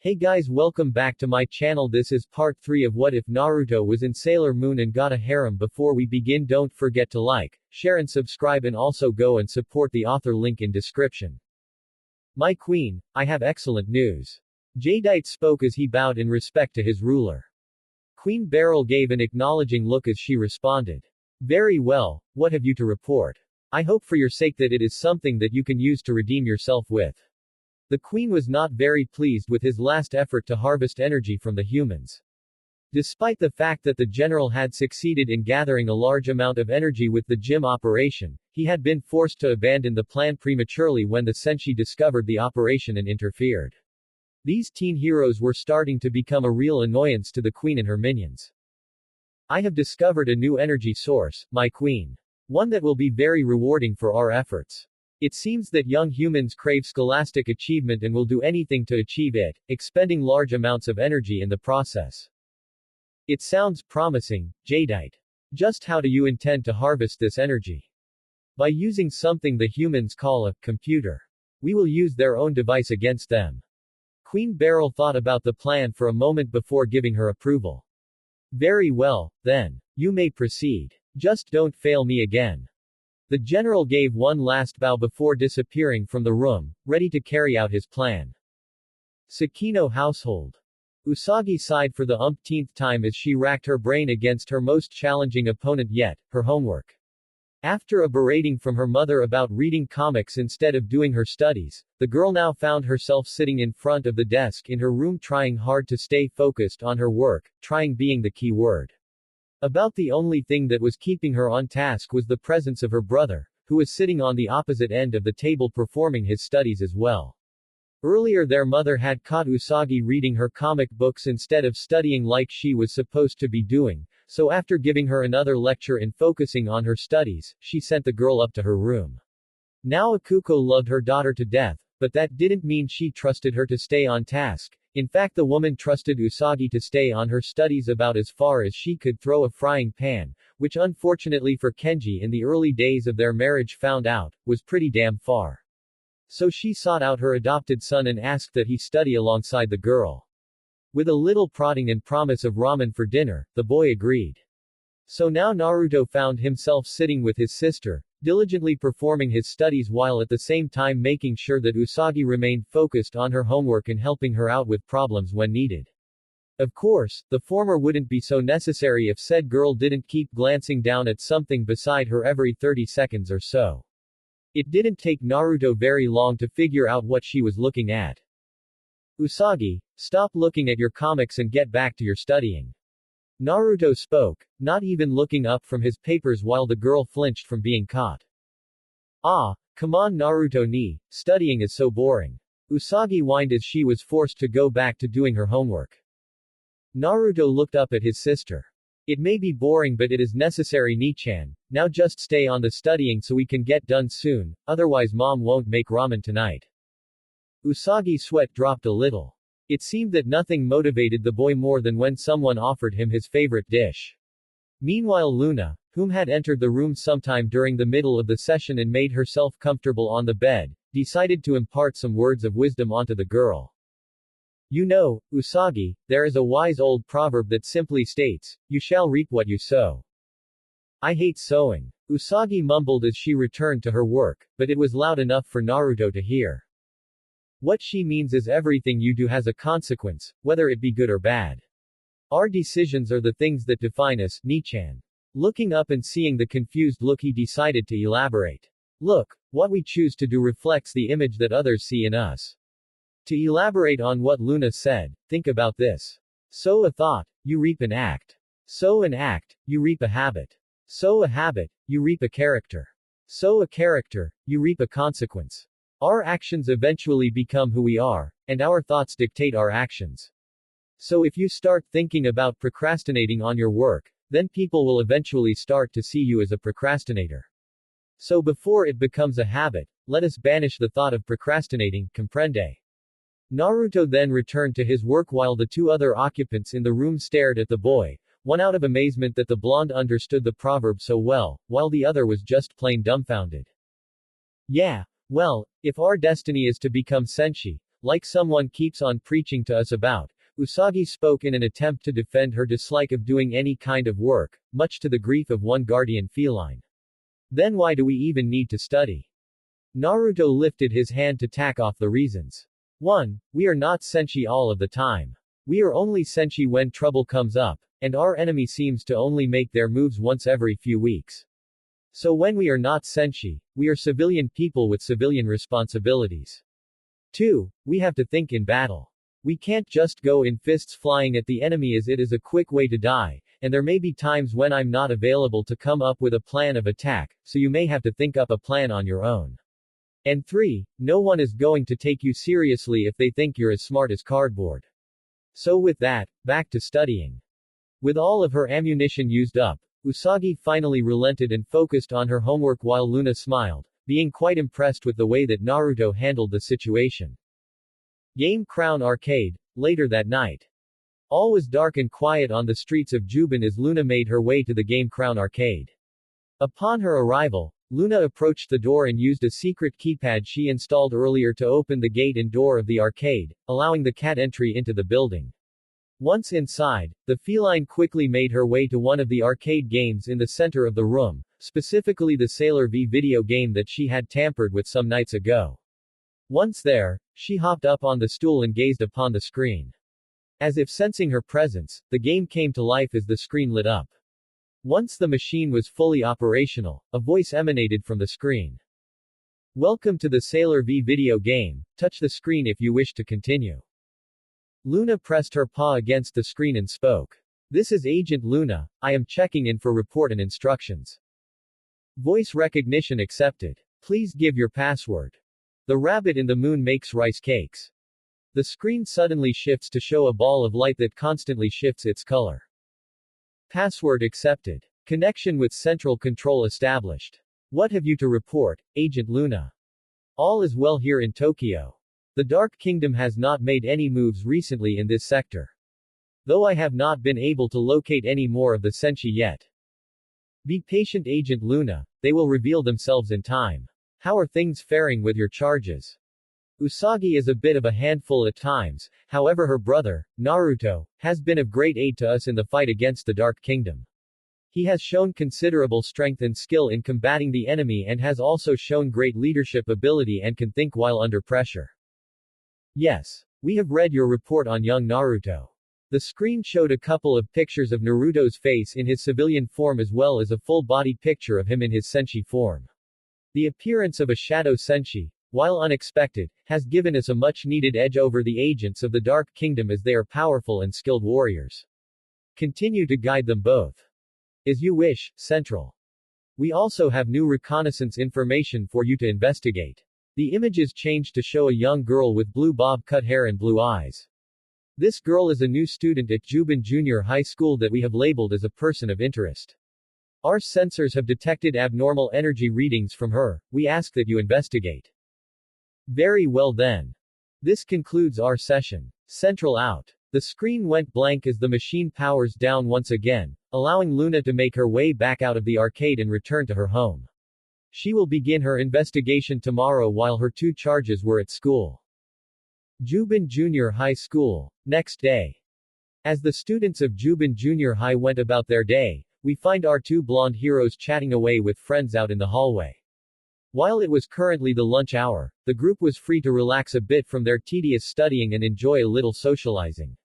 Hey guys, welcome back to my channel. This is part 3 of What If Naruto was in Sailor Moon and got a harem. Before we begin, don't forget to like, share and subscribe, and also go and support the author, link in description. My queen, I have excellent news. Jadeite spoke as he bowed in respect to his ruler. Queen Beryl gave an acknowledging look as she responded. Very well, what have you to report? I hope for your sake that it is something that you can use to redeem yourself with. The queen was not very pleased with his last effort to harvest energy from the humans. Despite the fact that the general had succeeded in gathering a large amount of energy with the gym operation, he had been forced to abandon the plan prematurely when the Senshi discovered the operation and interfered. These teen heroes were starting to become a real annoyance to the queen and her minions. I have discovered a new energy source, my queen. One that will be very rewarding for our efforts. It seems that young humans crave scholastic achievement and will do anything to achieve it, expending large amounts of energy in the process. It sounds promising, Jadeite. Just how do you intend to harvest this energy? By using something the humans call a computer. We will use their own device against them. Queen Beryl thought about the plan for a moment before giving her approval. Very well, then. You may proceed. Just don't fail me again. The general gave one last bow before disappearing from the room, ready to carry out his plan. Sakino household. Usagi sighed for the umpteenth time as she racked her brain against her most challenging opponent yet, her homework. After a berating from her mother about reading comics instead of doing her studies, the girl now found herself sitting in front of the desk in her room trying hard to stay focused on her work, trying being the key word. About the only thing that was keeping her on task was the presence of her brother, who was sitting on the opposite end of the table performing his studies as well. Earlier their mother had caught Usagi reading her comic books instead of studying like she was supposed to be doing, so after giving her another lecture and focusing on her studies, she sent the girl up to her room. Now Akuko loved her daughter to death, but that didn't mean she trusted her to stay on task. In fact, the woman trusted Usagi to stay on her studies about as far as she could throw a frying pan, which unfortunately for Kenji in the early days of their marriage found out, was pretty damn far. So she sought out her adopted son and asked that he study alongside the girl. With a little prodding and promise of ramen for dinner, the boy agreed. So now Naruto found himself sitting with his sister, diligently performing his studies while at the same time making sure that Usagi remained focused on her homework and helping her out with problems when needed. Of course, the former wouldn't be so necessary if said girl didn't keep glancing down at something beside her every 30 seconds or so. It didn't take Naruto very long to figure out what she was looking at. Usagi, stop looking at your comics and get back to your studying. Naruto spoke, not even looking up from his papers while the girl flinched from being caught. Ah, come on Naruto ni, studying is so boring. Usagi whined as she was forced to go back to doing her homework. Naruto looked up at his sister. It may be boring but it is necessary ni-chan, now just stay on the studying so we can get done soon, otherwise mom won't make ramen tonight. Usagi's sweat dropped a little. It seemed that nothing motivated the boy more than when someone offered him his favorite dish. Meanwhile Luna, whom had entered the room sometime during the middle of the session and made herself comfortable on the bed, decided to impart some words of wisdom onto the girl. You know, Usagi, there is a wise old proverb that simply states, you shall reap what you sow. I hate sowing. Usagi mumbled as she returned to her work, but it was loud enough for Naruto to hear. What she means is everything you do has a consequence, whether it be good or bad. Our decisions are the things that define us, ni-chan. Looking up and seeing the confused look he decided to elaborate. Look, what we choose to do reflects the image that others see in us. To elaborate on what Luna said, think about this. Sow a thought, you reap an act. Sow an act, you reap a habit. Sow a habit, you reap a character. Sow a character, you reap a consequence. Our actions eventually become who we are, and our thoughts dictate our actions. So if you start thinking about procrastinating on your work, then people will eventually start to see you as a procrastinator. So before it becomes a habit, let us banish the thought of procrastinating, comprende? Naruto then returned to his work while the two other occupants in the room stared at the boy, one out of amazement that the blonde understood the proverb so well, while the other was just plain dumbfounded. Yeah. Well, if our destiny is to become senshi, like someone keeps on preaching to us about. Usagi spoke in an attempt to defend her dislike of doing any kind of work, much to the grief of one guardian feline. Then why do we even need to study? Naruto lifted his hand to tack off the reasons. 1. We are not senshi all of the time. We are only senshi when trouble comes up, and our enemy seems to only make their moves once every few weeks. So when we are not senshi, we are civilian people with civilian responsibilities. 2. We have to think in battle. We can't just go in fists flying at the enemy as it is a quick way to die, and there may be times when I'm not available to come up with a plan of attack, so you may have to think up a plan on your own. And 3. No one is going to take you seriously if they think you're as smart as cardboard. So with that, back to studying. With all of her ammunition used up, Usagi finally relented and focused on her homework while Luna smiled, being quite impressed with the way that Naruto handled the situation. Game Crown Arcade, later that night. All was dark and quiet on the streets of Juban as Luna made her way to the Game Crown Arcade. Upon her arrival, Luna approached the door and used a secret keypad she installed earlier to open the gate and door of the arcade, allowing the cat entry into the building. Once inside, the feline quickly made her way to one of the arcade games in the center of the room, specifically the Sailor V video game that she had tampered with some nights ago. Once there, she hopped up on the stool and gazed upon the screen. As if sensing her presence, the game came to life as the screen lit up. Once the machine was fully operational, a voice emanated from the screen. Welcome to the Sailor V video game, touch the screen if you wish to continue. Luna pressed her paw against the screen and spoke. This is Agent Luna, I am checking in for report and instructions. Voice recognition accepted. Please give your password. The rabbit in the moon makes rice cakes. The screen suddenly shifts to show a ball of light that constantly shifts its color. Password accepted. Connection with central control established. What have you to report, Agent Luna? All is well here in Tokyo. The Dark Kingdom has not made any moves recently in this sector. Though I have not been able to locate any more of the senshi yet. Be patient, Agent Luna, they will reveal themselves in time. How are things faring with your charges? Usagi is a bit of a handful at times, however her brother, Naruto, has been of great aid to us in the fight against the Dark Kingdom. He has shown considerable strength and skill in combating the enemy and has also shown great leadership ability and can think while under pressure. Yes. We have read your report on young Naruto. The screen showed a couple of pictures of Naruto's face in his civilian form as well as a full-body picture of him in his senshi form. The appearance of a shadow senshi, while unexpected, has given us a much-needed edge over the agents of the Dark Kingdom as they are powerful and skilled warriors. Continue to guide them both. As you wish, Central. We also have new reconnaissance information for you to investigate. The images changed to show a young girl with blue bob-cut hair and blue eyes. This girl is a new student at Juban Junior High School that we have labeled as a person of interest. Our sensors have detected abnormal energy readings from her, we ask that you investigate. Very well then. This concludes our session. Central out. The screen went blank as the machine powers down once again, allowing Luna to make her way back out of the arcade and return to her home. She will begin her investigation tomorrow while her two charges were at school. Juban Junior High School. Next day. As the students of Juban Junior High went about their day, we find our two blonde heroes chatting away with friends out in the hallway. While it was currently the lunch hour, the group was free to relax a bit from their tedious studying and enjoy a little socializing.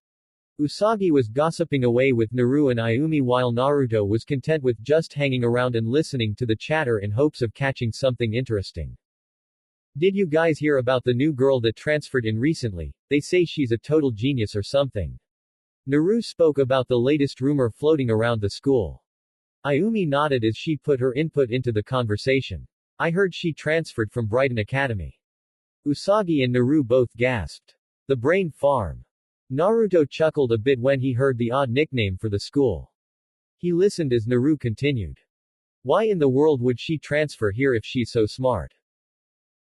Usagi was gossiping away with Naru and Ayumi while Naruto was content with just hanging around and listening to the chatter in hopes of catching something interesting. Did you guys hear about the new girl that transferred in recently? They say she's a total genius or something. Naru spoke about the latest rumor floating around the school. Ayumi nodded as she put her input into the conversation. I heard she transferred from Brighton Academy. Usagi and Naru both gasped. The Brain Farm. Naruto chuckled a bit when he heard the odd nickname for the school. He listened as Naru continued. Why in the world would she transfer here if she's so smart?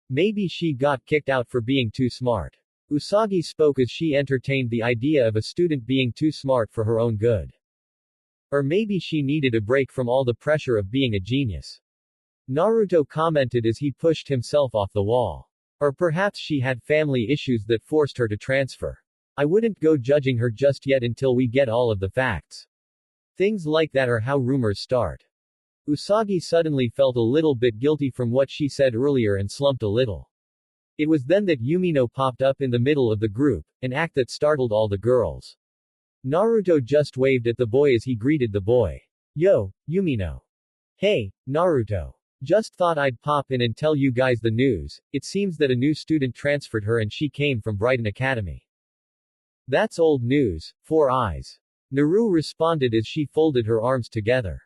Maybe she got kicked out for being too smart. Usagi spoke as she entertained the idea of a student being too smart for her own good. Or maybe she needed a break from all the pressure of being a genius. Naruto commented as he pushed himself off the wall. Or perhaps she had family issues that forced her to transfer. I wouldn't go judging her just yet until we get all of the facts. Things like that are how rumors start. Usagi suddenly felt a little bit guilty from what she said earlier and slumped a little. It was then that Yumino popped up in the middle of the group, an act that startled all the girls. Naruto just waved at the boy as he greeted the boy. Yo, Yumino. Hey, Naruto. Just thought I'd pop in and tell you guys the news. It seems that a new student transferred her and she came from Brighton Academy. That's old news, 4 eyes. Naru responded as she folded her arms together.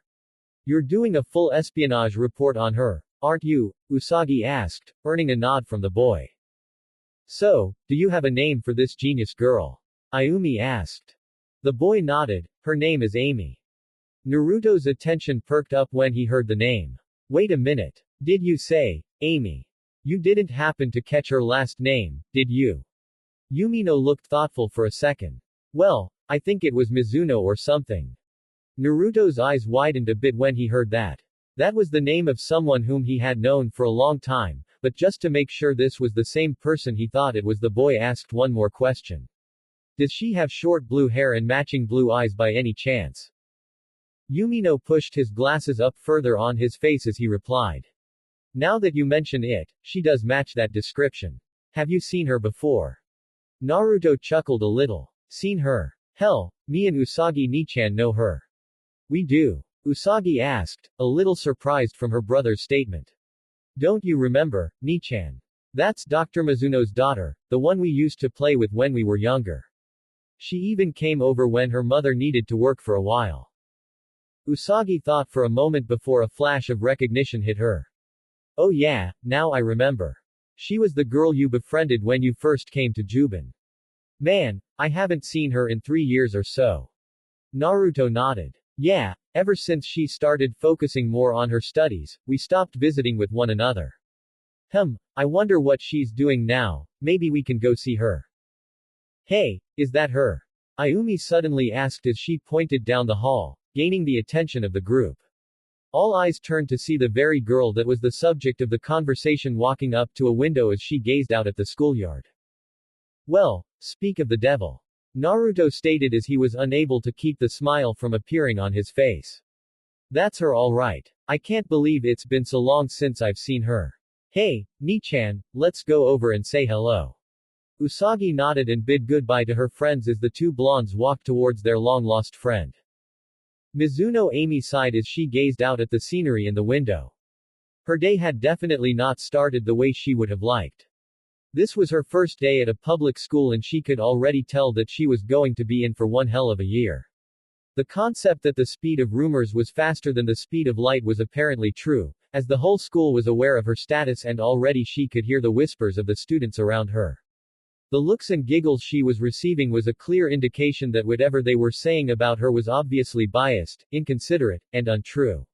You're doing a full espionage report on her, aren't you? Usagi asked, earning a nod from the boy. So, do you have a name for this genius girl? Ayumi asked. The boy nodded. Her name is Amy. Naruto's attention perked up when he heard the name. Wait a minute. Did you say, Amy? You didn't happen to catch her last name, did you? Yumino looked thoughtful for a second. Well, I think it was Mizuno or something. Naruto's eyes widened a bit when he heard that. That was the name of someone whom he had known for a long time, but just to make sure this was the same person he thought it was, the boy asked one more question. Does she have short blue hair and matching blue eyes by any chance? Yumino pushed his glasses up further on his face as he replied. Now that you mention it, she does match that description. Have you seen her before? Naruto chuckled a little. Seen her? Hell, me and Usagi Nichan know her. We do. Usagi asked, a little surprised from her brother's statement. Don't you remember, Nichan? That's Dr. Mizuno's daughter, the one we used to play with when we were younger. She even came over when her mother needed to work for a while. Usagi thought for a moment before a flash of recognition hit her. Oh yeah, now I remember. She was the girl you befriended when you first came to Juban. Man, I haven't seen her in 3 years or so. Naruto nodded. Yeah, ever since she started focusing more on her studies, we stopped visiting with one another. I wonder what she's doing now, maybe we can go see her. Hey, is that her? Ayumi suddenly asked as she pointed down the hall, gaining the attention of the group. All eyes turned to see the very girl that was the subject of the conversation walking up to a window as she gazed out at the schoolyard. Well, speak of the devil. Naruto stated as he was unable to keep the smile from appearing on his face. That's her all right. I can't believe it's been so long since I've seen her. Hey, Nichan, let's go over and say hello. Usagi nodded and bid goodbye to her friends as the two blondes walked towards their long-lost friend. Mizuno Amy sighed as she gazed out at the scenery in the window. Her day had definitely not started the way she would have liked. This was her first day at a public school and she could already tell that she was going to be in for one hell of a year. The concept that the speed of rumors was faster than the speed of light was apparently true, as the whole school was aware of her status and already she could hear the whispers of the students around her. The looks and giggles she was receiving was a clear indication that whatever they were saying about her was obviously biased, inconsiderate, and untrue.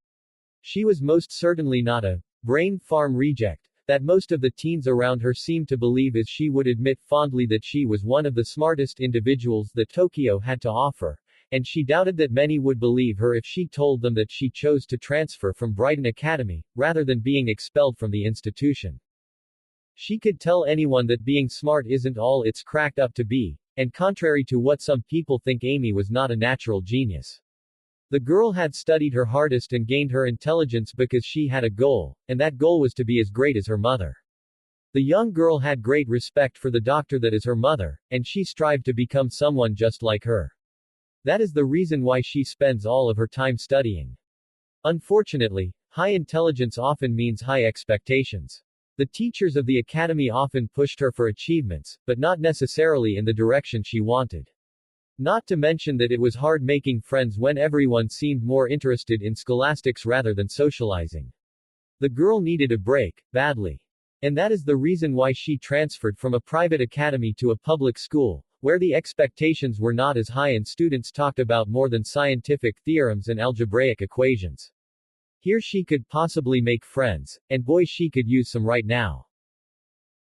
She was most certainly not a brain farm reject that most of the teens around her seemed to believe, as she would admit fondly that she was one of the smartest individuals that Tokyo had to offer, and she doubted that many would believe her if she told them that she chose to transfer from Brighton Academy, rather than being expelled from the institution. She could tell anyone that being smart isn't all it's cracked up to be, and contrary to what some people think, Amy was not a natural genius. The girl had studied her hardest and gained her intelligence because she had a goal, and that goal was to be as great as her mother. The young girl had great respect for the doctor that is her mother, and she strived to become someone just like her. That is the reason why she spends all of her time studying. Unfortunately, high intelligence often means high expectations. The teachers of the academy often pushed her for achievements, but not necessarily in the direction she wanted. Not to mention that it was hard making friends when everyone seemed more interested in scholastics rather than socializing. The girl needed a break, badly. And that is the reason why she transferred from a private academy to a public school, where the expectations were not as high and students talked about more than scientific theorems and algebraic equations. Here she could possibly make friends, and boy, she could use some right now.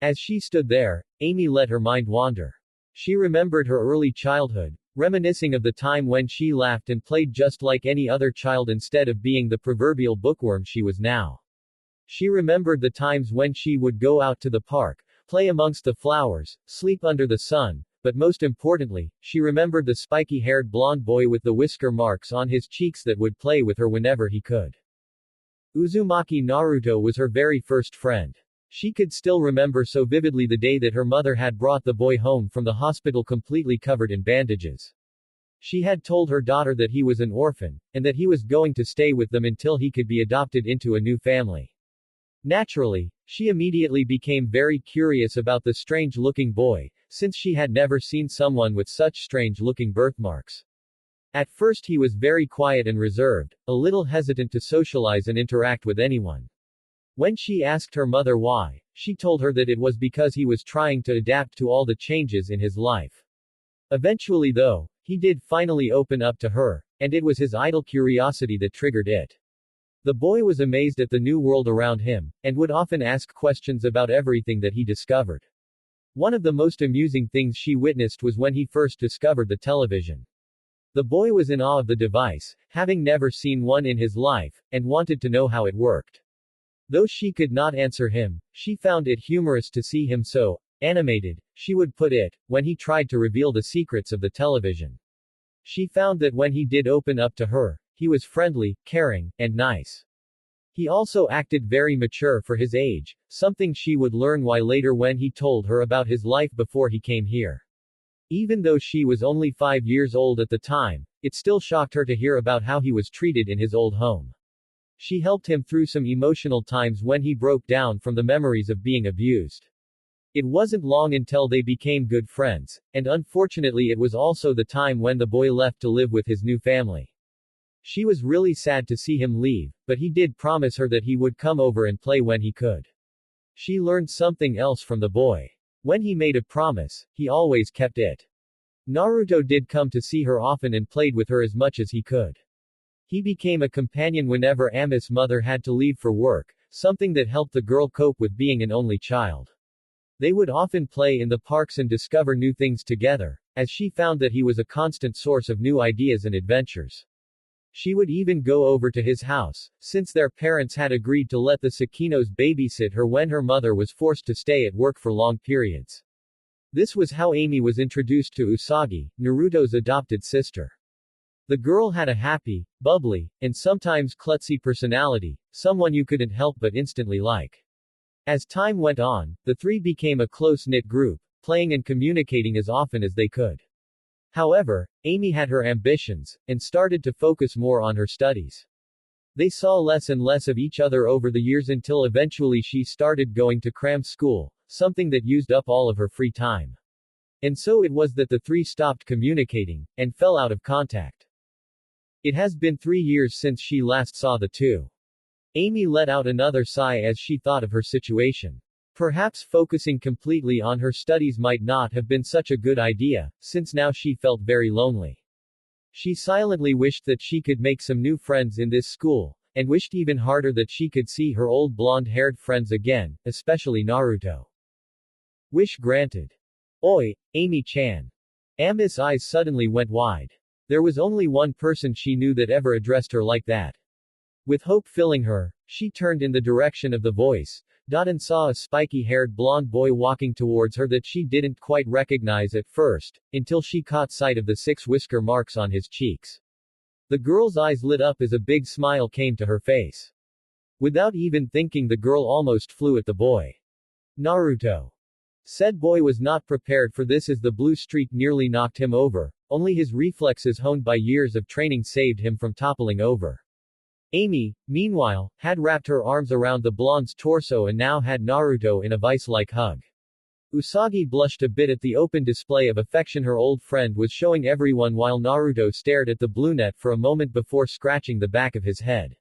As she stood there, Amy let her mind wander. She remembered her early childhood, reminiscing of the time when she laughed and played just like any other child instead of being the proverbial bookworm she was now. She remembered the times when she would go out to the park, play amongst the flowers, sleep under the sun, but most importantly, she remembered the spiky-haired blonde boy with the whisker marks on his cheeks that would play with her whenever he could. Uzumaki Naruto was her very first friend. She could still remember so vividly the day that her mother had brought the boy home from the hospital completely covered in bandages. She had told her daughter that he was an orphan, and that he was going to stay with them until he could be adopted into a new family. Naturally, she immediately became very curious about the strange-looking boy, since she had never seen someone with such strange-looking birthmarks. At first he was very quiet and reserved, a little hesitant to socialize and interact with anyone. When she asked her mother why, she told her that it was because he was trying to adapt to all the changes in his life. Eventually though, he did finally open up to her, and it was his idle curiosity that triggered it. The boy was amazed at the new world around him, and would often ask questions about everything that he discovered. One of the most amusing things she witnessed was when he first discovered the television. The boy was in awe of the device, having never seen one in his life, and wanted to know how it worked. Though she could not answer him, she found it humorous to see him so animated, she would put it, when he tried to reveal the secrets of the television. She found that when he did open up to her, he was friendly, caring, and nice. He also acted very mature for his age, something she would learn why later when he told her about his life before he came here. Even though she was only 5 years old at the time, it still shocked her to hear about how he was treated in his old home. She helped him through some emotional times when he broke down from the memories of being abused. It wasn't long until they became good friends, and unfortunately it was also the time when the boy left to live with his new family. She was really sad to see him leave, but he did promise her that he would come over and play when he could. She learned something else from the boy. When he made a promise, he always kept it. Naruto did come to see her often and played with her as much as he could. He became a companion whenever Ami's mother had to leave for work, something that helped the girl cope with being an only child. They would often play in the parks and discover new things together, as she found that he was a constant source of new ideas and adventures. She would even go over to his house, since their parents had agreed to let the Sakinos babysit her when her mother was forced to stay at work for long periods. This was how Amy was introduced to Usagi, Naruto's adopted sister. The girl had a happy, bubbly, and sometimes klutzy personality, someone you couldn't help but instantly like. As time went on, the three became a close-knit group, playing and communicating as often as they could. However, Amy had her ambitions, and started to focus more on her studies. They saw less and less of each other over the years until eventually she started going to cram school, something that used up all of her free time. And so it was that the three stopped communicating, and fell out of contact. It has been 3 years since she last saw the two. Amy let out another sigh as she thought of her situation. Perhaps focusing completely on her studies might not have been such a good idea, since now she felt very lonely. She silently wished that she could make some new friends in this school, and wished even harder that she could see her old blonde-haired friends again, especially Naruto. Wish granted. Oi, Amy-chan. Ami's eyes suddenly went wide. There was only one person she knew that ever addressed her like that. With hope filling her, she turned in the direction of the voice, and saw a spiky-haired blonde boy walking towards her that she didn't quite recognize at first, until she caught sight of the 6 whisker marks on his cheeks. The girl's eyes lit up as a big smile came to her face. Without even thinking, the girl almost flew at the boy. Naruto. Said boy was not prepared for this as the blue streak nearly knocked him over, only his reflexes honed by years of training saved him from toppling over. Amy, meanwhile, had wrapped her arms around the blonde's torso and now had Naruto in a vice-like hug. Usagi blushed a bit at the open display of affection her old friend was showing everyone while Naruto stared at the brunette for a moment before scratching the back of his head.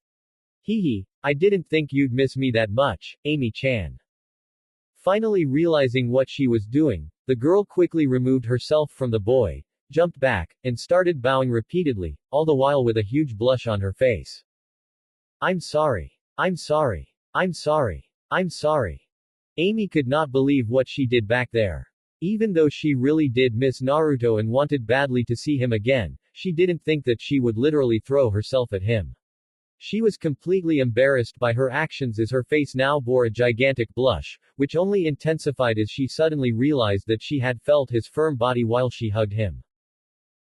Hee, I didn't think you'd miss me that much, Amy-chan. Finally realizing what she was doing, the girl quickly removed herself from the boy, jumped back, and started bowing repeatedly, all the while with a huge blush on her face. I'm sorry. I'm sorry. I'm sorry. I'm sorry. Amy could not believe what she did back there. Even though she really did miss Naruto and wanted badly to see him again, she didn't think that she would literally throw herself at him. She was completely embarrassed by her actions as her face now bore a gigantic blush, which only intensified as she suddenly realized that she had felt his firm body while she hugged him.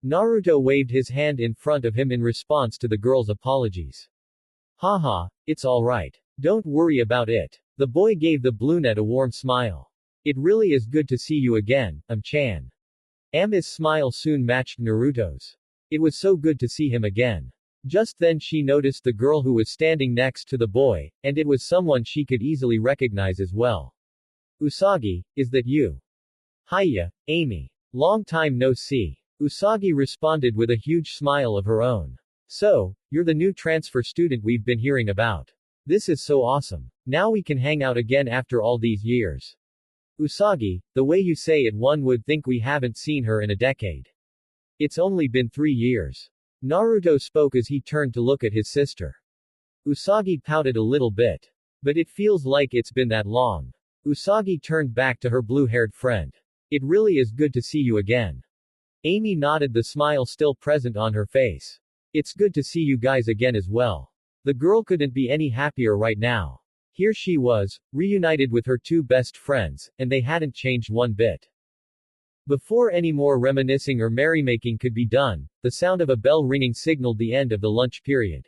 Naruto waved his hand in front of him in response to the girl's apologies. Haha, it's alright. Don't worry about it. The boy gave the brunette a warm smile. It really is good to see you again, Chan. Ami's smile soon matched Naruto's. It was so good to see him again. Just then she noticed the girl who was standing next to the boy, and it was someone she could easily recognize as well. Usagi, is that you? Hiya, Amy. Long time no see. Usagi responded with a huge smile of her own. So, you're the new transfer student we've been hearing about. This is so awesome. Now we can hang out again after all these years. Usagi, the way you say it, one would think we haven't seen her in a decade. It's only been 3 years. Naruto spoke as he turned to look at his sister. Usagi pouted a little bit. But it feels like it's been that long. Usagi turned back to her blue-haired friend. It really is good to see you again. Amy nodded, the smile still present on her face. It's good to see you guys again as well. The girl couldn't be any happier right now. Here she was, reunited with her two best friends, and they hadn't changed one bit. Before any more reminiscing or merrymaking could be done, the sound of a bell ringing signaled the end of the lunch period.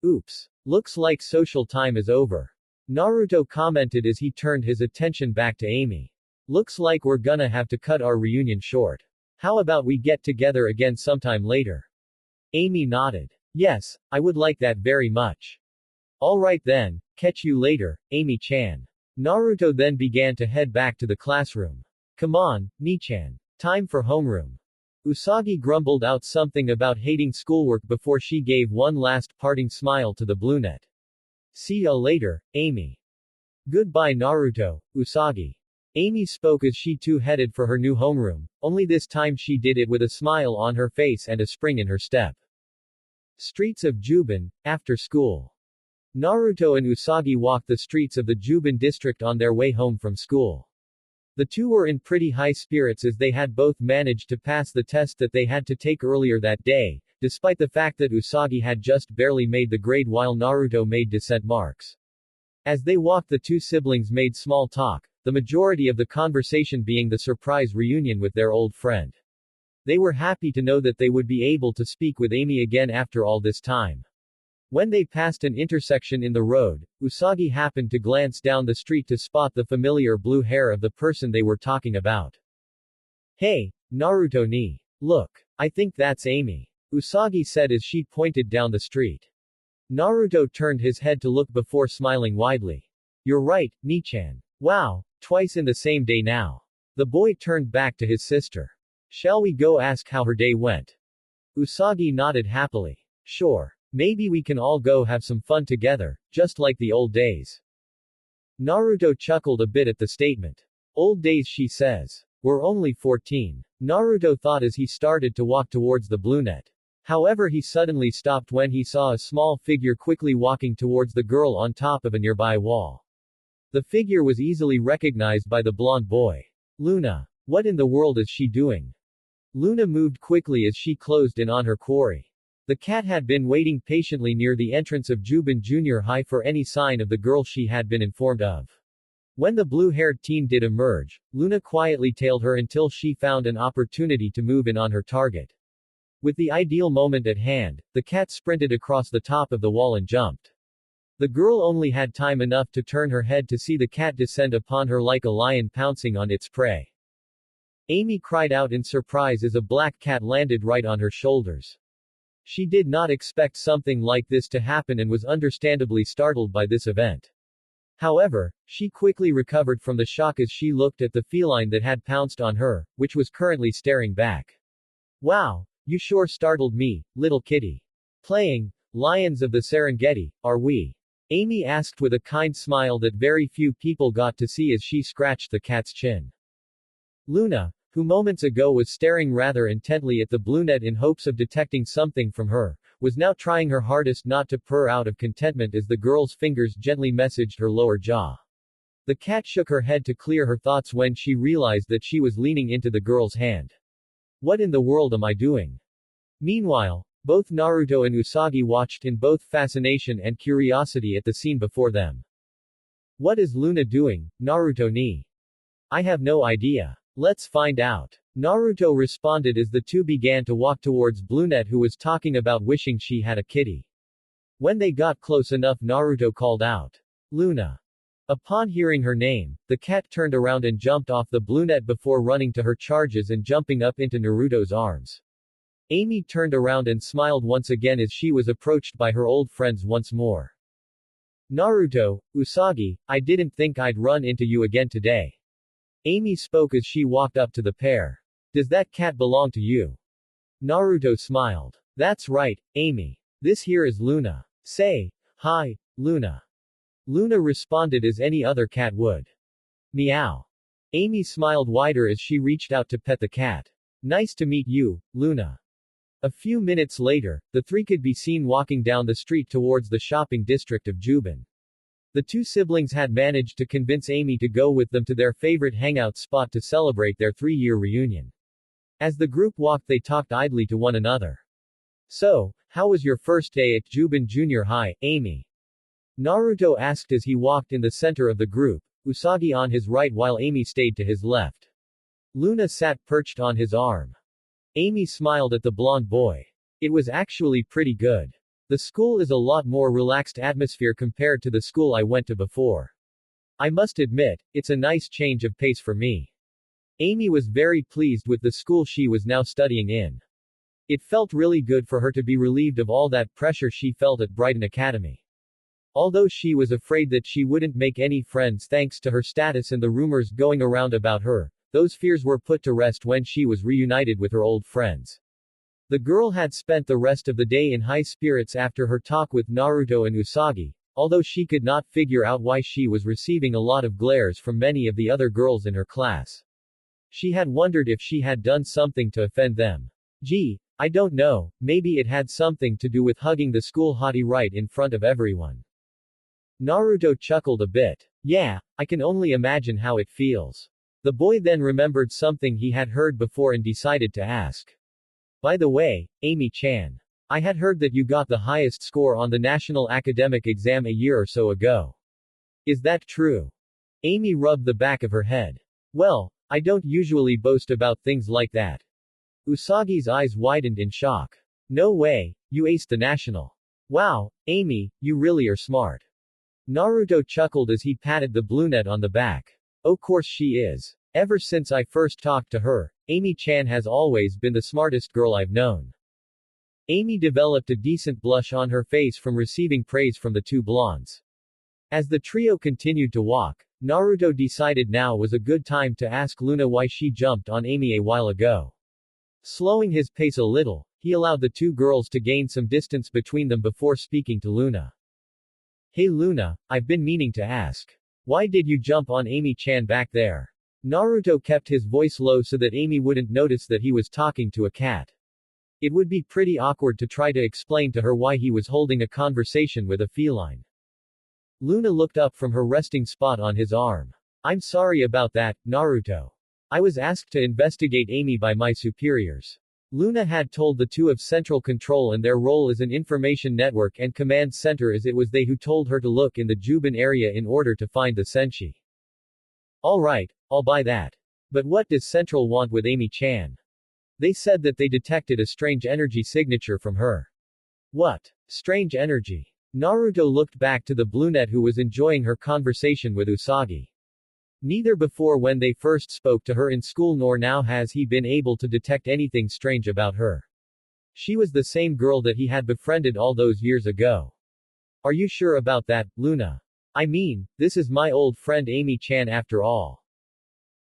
Oops. Looks like social time is over. Naruto commented as he turned his attention back to Amy. Looks like we're gonna have to cut our reunion short. How about we get together again sometime later? Amy nodded. Yes, I would like that very much. Alright then, catch you later, Amy-chan. Naruto then began to head back to the classroom. Come on, Ni-chan. Time for homeroom. Usagi grumbled out something about hating schoolwork before she gave one last parting smile to the brunette. See ya later, Amy. Goodbye Naruto, Usagi. Amy spoke as she too headed for her new homeroom, only this time she did it with a smile on her face and a spring in her step. Streets of Juban, after school. Naruto and Usagi walked the streets of the Juban district on their way home from school. The two were in pretty high spirits as they had both managed to pass the test that they had to take earlier that day, despite the fact that Usagi had just barely made the grade while Naruto made decent marks. As they walked, the two siblings made small talk, the majority of the conversation being the surprise reunion with their old friend. They were happy to know that they would be able to speak with Amy again after all this time. When they passed an intersection in the road, Usagi happened to glance down the street to spot the familiar blue hair of the person they were talking about. Hey, Naruto ni. Look. I think that's Amy. Usagi said as she pointed down the street. Naruto turned his head to look before smiling widely. You're right, Ni-chan. Wow, twice in the same day now. The boy turned back to his sister. Shall we go ask how her day went? Usagi nodded happily. Sure. Maybe we can all go have some fun together, just like the old days. Naruto chuckled a bit at the statement. Old days, she says. We're only 14. Naruto thought as he started to walk towards the brunette. However, he suddenly stopped when he saw a small figure quickly walking towards the girl on top of a nearby wall. The figure was easily recognized by the blonde boy. Luna. What in the world is she doing? Luna moved quickly as she closed in on her quarry. The cat had been waiting patiently near the entrance of Juban Junior High for any sign of the girl she had been informed of. When the blue-haired teen did emerge, Luna quietly tailed her until she found an opportunity to move in on her target. With the ideal moment at hand, the cat sprinted across the top of the wall and jumped. The girl only had time enough to turn her head to see the cat descend upon her like a lion pouncing on its prey. Amy cried out in surprise as a black cat landed right on her shoulders. She did not expect something like this to happen and was understandably startled by this event. However, she quickly recovered from the shock as she looked at the feline that had pounced on her, which was currently staring back. Wow, you sure startled me, little kitty. Playing Lions of the Serengeti, are we? Amy asked with a kind smile that very few people got to see as she scratched the cat's chin. Luna, who moments ago was staring rather intently at the brunette in hopes of detecting something from her, was now trying her hardest not to purr out of contentment as the girl's fingers gently messaged her lower jaw. The cat shook her head to clear her thoughts when she realized that she was leaning into the girl's hand. What in the world am I doing? Meanwhile, Both Naruto and Usagi watched in both fascination and curiosity at the scene before them. What is Luna doing, Naruto ni? I have no idea. Let's find out. Naruto responded as the two began to walk towards Brunette, who was talking about wishing she had a kitty. When they got close enough, Naruto called out, Luna. Upon hearing her name, the cat turned around and jumped off the Brunette before running to her charges and jumping up into Naruto's arms. Amy turned around and smiled once again as she was approached by her old friends once more. Naruto, Usagi, I didn't think I'd run into you again today. Amy spoke as she walked up to the pair. Does that cat belong to you? Naruto smiled. That's right, Amy. This here is Luna. Say, hi, Luna. Luna responded as any other cat would. Meow. Amy smiled wider as she reached out to pet the cat. Nice to meet you, Luna. A few minutes later, the three could be seen walking down the street towards the shopping district of Juban. The two siblings had managed to convince Amy to go with them to their favorite hangout spot to celebrate their 3-year reunion. As the group walked, they talked idly to one another. So, how was your first day at Juban Junior High, Amy? Naruto asked as he walked in the center of the group, Usagi on his right while Amy stayed to his left. Luna sat perched on his arm. Amy smiled at the blonde boy. It was actually pretty good. The school is a lot more relaxed atmosphere compared to the school I went to before. I must admit, it's a nice change of pace for me. Amy was very pleased with the school she was now studying in. It felt really good for her to be relieved of all that pressure she felt at Brighton Academy. Although she was afraid that she wouldn't make any friends thanks to her status and the rumors going around about her, those fears were put to rest when she was reunited with her old friends. The girl had spent the rest of the day in high spirits after her talk with Naruto and Usagi, although she could not figure out why she was receiving a lot of glares from many of the other girls in her class. She had wondered if she had done something to offend them. Gee, I don't know, maybe it had something to do with hugging the school hottie right in front of everyone. Naruto chuckled a bit. Yeah, I can only imagine how it feels. The boy then remembered something he had heard before and decided to ask. By the way, Amy-chan. I had heard that you got the highest score on the national academic exam a year or so ago. Is that true? Amy rubbed the back of her head. Well, I don't usually boast about things like that. Usagi's eyes widened in shock. No way, you aced the national. Wow, Amy, you really are smart. Naruto chuckled as he patted the brunette on the back. Of course she is. Ever since I first talked to her, Amy-chan has always been the smartest girl I've known. Amy developed a decent blush on her face from receiving praise from the two blondes. As the trio continued to walk, Naruto decided now was a good time to ask Luna why she jumped on Amy a while ago. Slowing his pace a little, he allowed the two girls to gain some distance between them before speaking to Luna. Hey Luna, I've been meaning to ask. Why did you jump on Amy-chan back there? Naruto kept his voice low so that Amy wouldn't notice that he was talking to a cat. It would be pretty awkward to try to explain to her why he was holding a conversation with a feline. Luna looked up from her resting spot on his arm. I'm sorry about that, Naruto. I was asked to investigate Amy by my superiors. Luna had told the two of Central Control and their role as an information network and command center as it was they who told her to look in the Juban area in order to find the senshi. Alright, I'll buy that. But what does Central want with Amy-chan? They said that they detected a strange energy signature from her. What? Strange energy? Naruto looked back to the brunette who was enjoying her conversation with Usagi. Neither before when they first spoke to her in school nor now has he been able to detect anything strange about her. She was the same girl that he had befriended all those years ago. Are you sure about that, Luna? I mean, this is my old friend Amy-chan after all.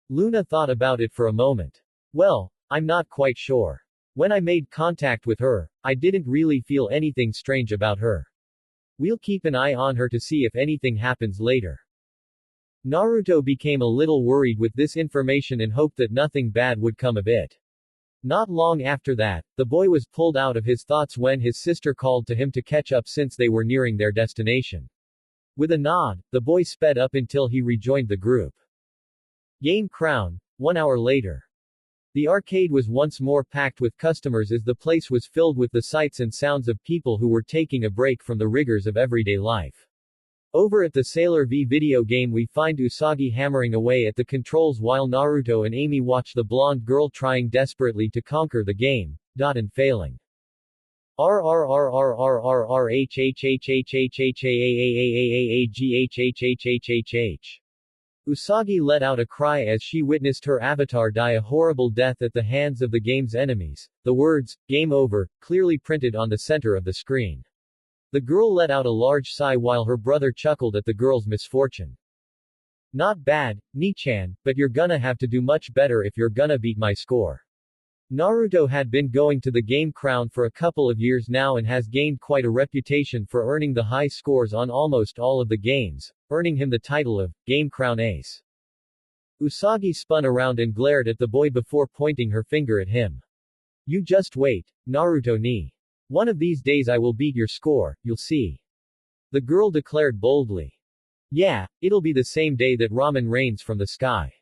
Luna thought about it for a moment. Well, I'm not quite sure. When I made contact with her, I didn't really feel anything strange about her. We'll keep an eye on her to see if anything happens later. Naruto became a little worried with this information and hoped that nothing bad would come of it. Not long after that, the boy was pulled out of his thoughts when his sister called to him to catch up since they were nearing their destination. With a nod, the boy sped up until he rejoined the group. Game Crown, 1 hour later. The arcade was once more packed with customers as the place was filled with the sights and sounds of people who were taking a break from the rigors of everyday life. Over at the Sailor V video game we find Usagi hammering away at the controls while Naruto and Amy watch the blonde girl trying desperately to conquer the game, and failing. Usagi let out a cry as she witnessed her avatar die a horrible death at the hands of the game's enemies, the words, "Game Over," clearly printed on the center of the screen. The girl let out a large sigh while her brother chuckled at the girl's misfortune. Not bad, Ni-chan, but you're gonna have to do much better if you're gonna beat my score. Naruto had been going to the game crown for a couple of years now and has gained quite a reputation for earning the high scores on almost all of the games, earning him the title of Game Crown Ace. Usagi spun around and glared at the boy before pointing her finger at him. You just wait, Naruto ni. One of these days I will beat your score, you'll see. The girl declared boldly. Yeah, it'll be the same day that ramen rains from the sky.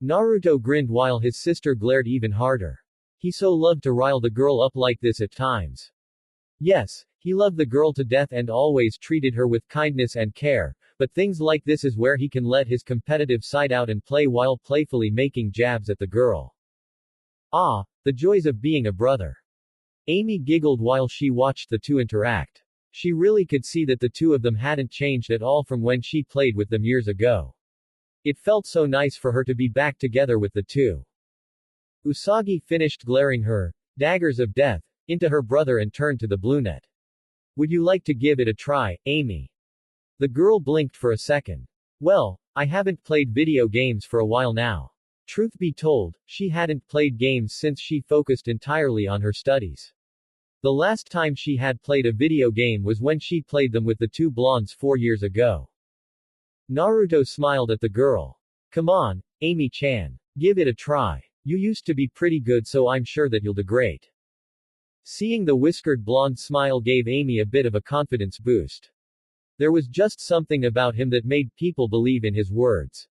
Naruto grinned while his sister glared even harder. He so loved to rile the girl up like this at times. Yes, he loved the girl to death and always treated her with kindness and care, but things like this is where he can let his competitive side out and play while playfully making jabs at the girl. Ah, the joys of being a brother. Amy giggled while she watched the two interact. She really could see that the two of them hadn't changed at all from when she played with them years ago. It felt so nice for her to be back together with the two. Usagi finished glaring her daggers of death into her brother and turned to the brunette. Would you like to give it a try, Amy? The girl blinked for a second. Well, I haven't played video games for a while now. Truth be told, she hadn't played games since she focused entirely on her studies. The last time she had played a video game was when she played them with the two blondes 4 years ago. Naruto smiled at the girl. Come on, Amy-chan. Give it a try. You used to be pretty good so I'm sure that you'll do great. Seeing the whiskered blonde smile gave Amy a bit of a confidence boost. There was just something about him that made people believe in his words.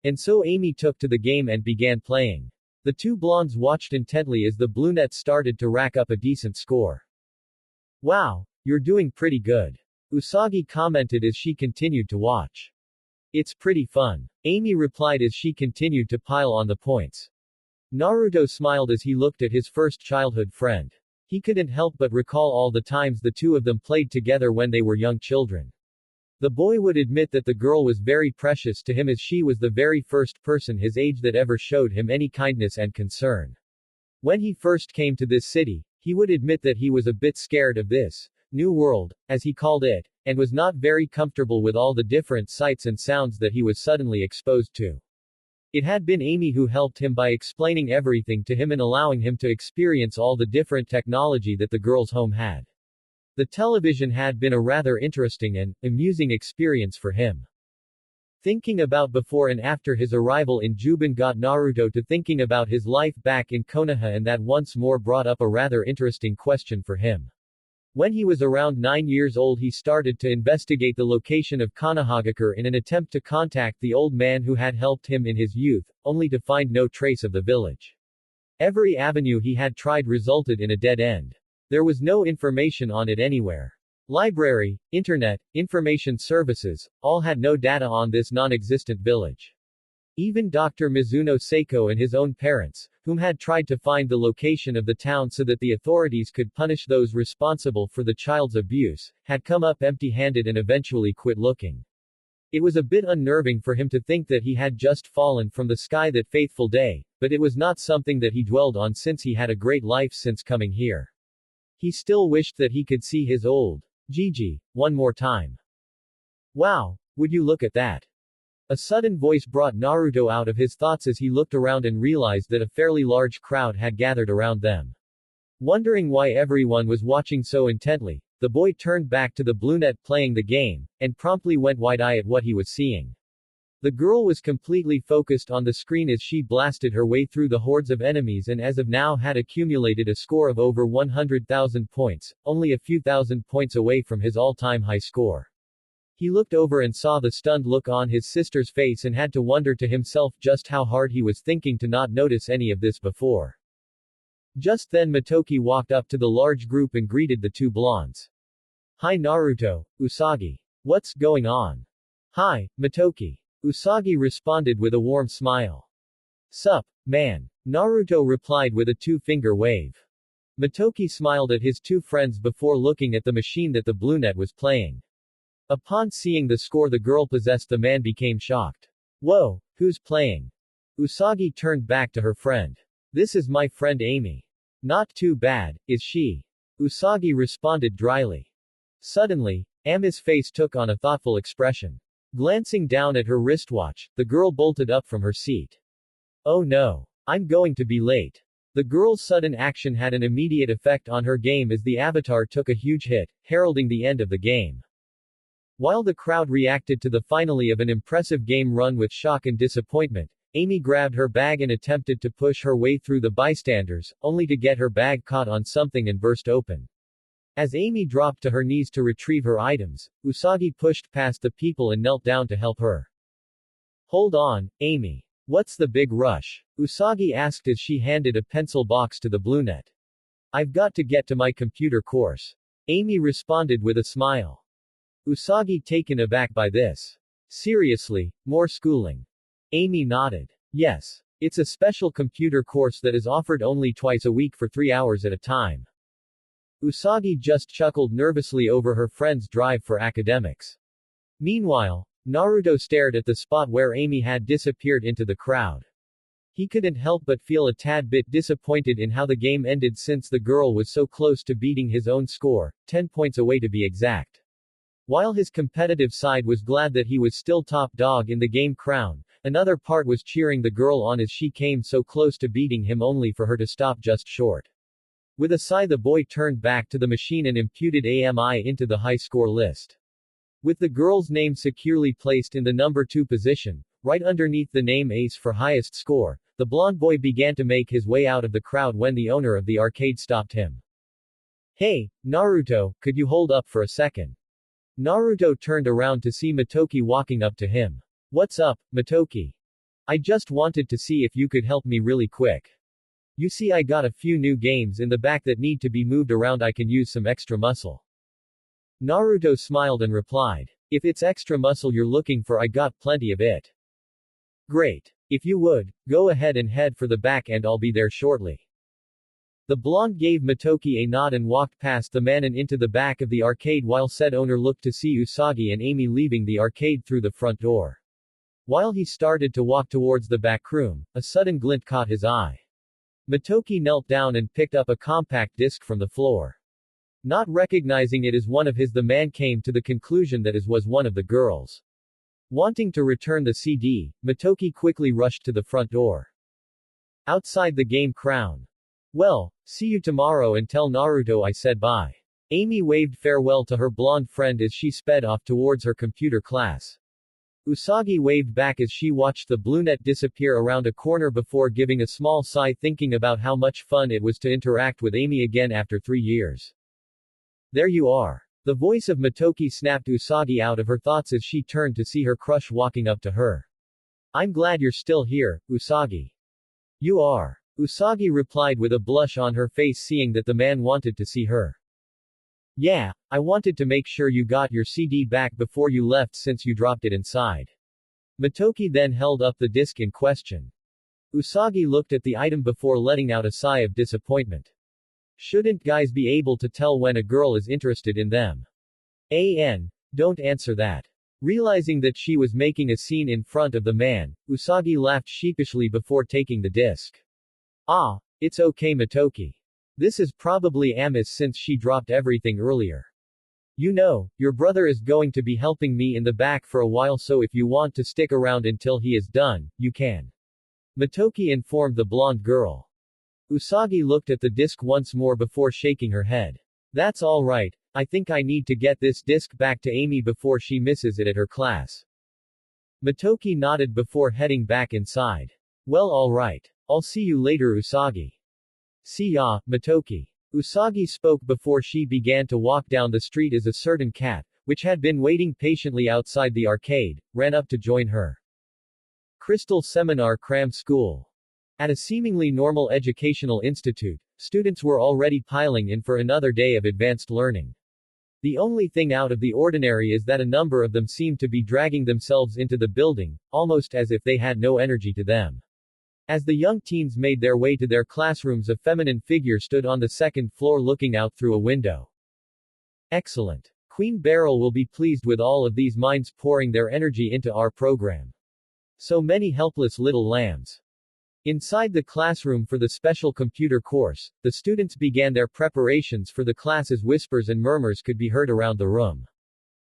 And so Amy took to the game and began playing. The two blondes watched intently as the brunette started to rack up a decent score. Wow, you're doing pretty good. Usagi commented as she continued to watch. It's pretty fun. Amy replied as she continued to pile on the points. Naruto smiled as he looked at his first childhood friend. He couldn't help but recall all the times the two of them played together when they were young children. The boy would admit that the girl was very precious to him as she was the very first person his age that ever showed him any kindness and concern. When he first came to this city, he would admit that he was a bit scared of this new world, as he called it, and was not very comfortable with all the different sights and sounds that he was suddenly exposed to. It had been Amy who helped him by explaining everything to him and allowing him to experience all the different technology that the girl's home had. The television had been a rather interesting and amusing experience for him. Thinking about before and after his arrival in Juban got Naruto to thinking about his life back in Konoha, and that once more brought up a rather interesting question for him. When he was around 9 years old he started to investigate the location of Konohagakure in an attempt to contact the old man who had helped him in his youth, only to find no trace of the village. Every avenue he had tried resulted in a dead end. There was no information on it anywhere. Library, internet, information services, all had no data on this non-existent village. Even Dr. Mizuno Seiko and his own parents, whom had tried to find the location of the town so that the authorities could punish those responsible for the child's abuse, had come up empty-handed and eventually quit looking. It was a bit unnerving for him to think that he had just fallen from the sky that fateful day, but it was not something that he dwelled on since he had a great life since coming here. He still wished that he could see his old Gigi one more time. Wow, would you look at that? A sudden voice brought Naruto out of his thoughts as he looked around and realized that a fairly large crowd had gathered around them. Wondering why everyone was watching so intently, the boy turned back to the brunette playing the game, and promptly went wide-eyed at what he was seeing. The girl was completely focused on the screen as she blasted her way through the hordes of enemies and as of now had accumulated a score of over 100,000 points, only a few thousand points away from his all-time high score. He looked over and saw the stunned look on his sister's face and had to wonder to himself just how hard he was thinking to not notice any of this before. Just then Motoki walked up to the large group and greeted the two blondes. Hi Naruto, Usagi. What's going on? Hi, Motoki. Usagi responded with a warm smile. Sup, man. Naruto replied with a two-finger wave. Motoki smiled at his two friends before looking at the machine that the brunette was playing. Upon seeing the score the girl possessed, the man became shocked. Whoa, who's playing? Usagi turned back to her friend. This is my friend Amy. Not too bad, is she? Usagi responded dryly. Suddenly, Ami's face took on a thoughtful expression. Glancing down at her wristwatch, the girl bolted up from her seat. Oh no. I'm going to be late. The girl's sudden action had an immediate effect on her game as the avatar took a huge hit, heralding the end of the game. While the crowd reacted to the finale of an impressive game run with shock and disappointment, Amy grabbed her bag and attempted to push her way through the bystanders, only to get her bag caught on something and burst open. As Amy dropped to her knees to retrieve her items, Usagi pushed past the people and knelt down to help her. Hold on, Amy. What's the big rush? Usagi asked as she handed a pencil box to the brunette. I've got to get to my computer course. Amy responded with a smile. Usagi taken aback by this. Seriously, more schooling? Amy nodded. Yes. It's a special computer course that is offered only twice a week for 3 hours at a time. Usagi just chuckled nervously over her friend's drive for academics. Meanwhile, Naruto stared at the spot where Amy had disappeared into the crowd. He couldn't help but feel a tad bit disappointed in how the game ended since the girl was so close to beating his own score, 10 points away to be exact. While his competitive side was glad that he was still top dog in the game crown, another part was cheering the girl on as she came so close to beating him only for her to stop just short. With a sigh the boy turned back to the machine and imputed AMI into the high score list. With the girl's name securely placed in the number 2 position, right underneath the name Ace for highest score, the blonde boy began to make his way out of the crowd when the owner of the arcade stopped him. Hey, Naruto, could you hold up for a second? Naruto turned around to see Motoki walking up to him. What's up, Motoki? I just wanted to see if you could help me really quick. You see I got a few new games in the back that need to be moved around. I can use some extra muscle. Naruto smiled and replied. If it's extra muscle you're looking for, I got plenty of it. Great. If you would, go ahead and head for the back and I'll be there shortly. The blonde gave Motoki a nod and walked past the man and into the back of the arcade while said owner looked to see Usagi and Amy leaving the arcade through the front door. While he started to walk towards the back room, a sudden glint caught his eye. Motoki knelt down and picked up a compact disc from the floor. Not recognizing it as one of his, the man came to the conclusion that it was one of the girls. Wanting to return the CD, Motoki quickly rushed to the front door. Outside the game crown. Well, see you tomorrow and tell Naruto I said bye. Amy waved farewell to her blonde friend as she sped off towards her computer class. Usagi waved back as she watched the brunette disappear around a corner before giving a small sigh, thinking about how much fun it was to interact with Amy again after 3 years. There you are. The voice of Motoki snapped Usagi out of her thoughts as she turned to see her crush walking up to her. I'm glad you're still here, Usagi. You are. Usagi replied with a blush on her face, seeing that the man wanted to see her. Yeah, I wanted to make sure you got your CD back before you left since you dropped it inside. Motoki then held up the disc in question. Usagi looked at the item before letting out a sigh of disappointment. Shouldn't guys be able to tell when a girl is interested in them? Don't answer that. Realizing that she was making a scene in front of the man, Usagi laughed sheepishly before taking the disc. Ah, it's okay Motoki. This is probably Ami's since she dropped everything earlier. You know, your brother is going to be helping me in the back for a while, so if you want to stick around until he is done, you can. Motoki informed the blonde girl. Usagi looked at the disc once more before shaking her head. That's all right, I think I need to get this disc back to Amy before she misses it at her class. Motoki nodded before heading back inside. Well, all right. I'll see you later Usagi. See ya, Motoki. Usagi spoke before she began to walk down the street as a certain cat, which had been waiting patiently outside the arcade, ran up to join her. Crystal Seminar Cram School. At a seemingly normal educational institute, students were already piling in for another day of advanced learning. The only thing out of the ordinary is that a number of them seemed to be dragging themselves into the building, almost as if they had no energy to them. As the young teens made their way to their classrooms, a feminine figure stood on the second floor looking out through a window. Excellent. Queen Beryl will be pleased with all of these minds pouring their energy into our program. So many helpless little lambs. Inside the classroom for the special computer course, the students began their preparations for the class as whispers and murmurs could be heard around the room.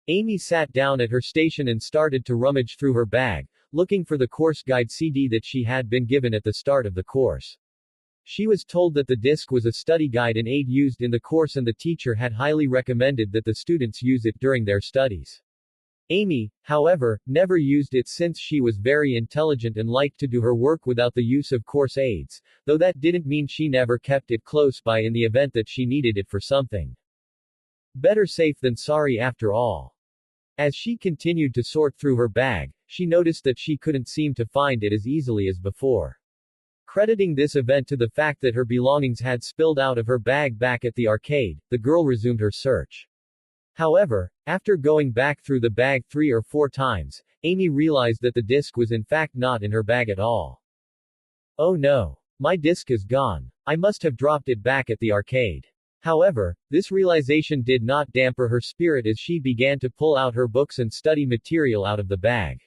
Amy sat down at her station and started to rummage through her bag, looking for the course guide CD that she had been given at the start of the course. She was told that the disc was a study guide and aid used in the course, and the teacher had highly recommended that the students use it during their studies. Amy, however, never used it since she was very intelligent and liked to do her work without the use of course aids, though that didn't mean she never kept it close by in the event that she needed it for something. Better safe than sorry after all. As she continued to sort through her bag, she noticed that she couldn't seem to find it as easily as before. Crediting this event to the fact that her belongings had spilled out of her bag back at the arcade, the girl resumed her search. However, after going back through the bag 3 or 4 times, Amy realized that the disc was in fact not in her bag at all. Oh no. My disc is gone. I must have dropped it back at the arcade. However, this realization did not dampen her spirit as she began to pull out her books and study material out of the bag.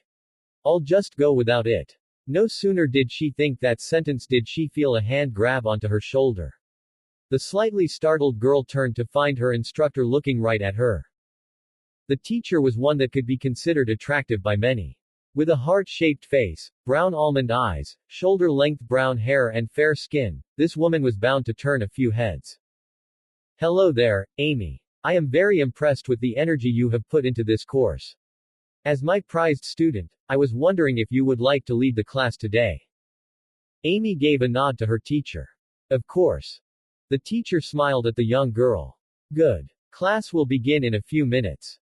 I'll just go without it. No sooner did she think that sentence did she feel a hand grab onto her shoulder. The slightly startled girl turned to find her instructor looking right at her. The teacher was one that could be considered attractive by many. With a heart-shaped face, brown almond eyes, shoulder-length brown hair and fair skin, this woman was bound to turn a few heads. Hello there, Amy. I am very impressed with the energy you have put into this course. As my prized student, I was wondering if you would like to lead the class today. Amy gave a nod to her teacher. Of course. The teacher smiled at the young girl. Good. Class will begin in a few minutes.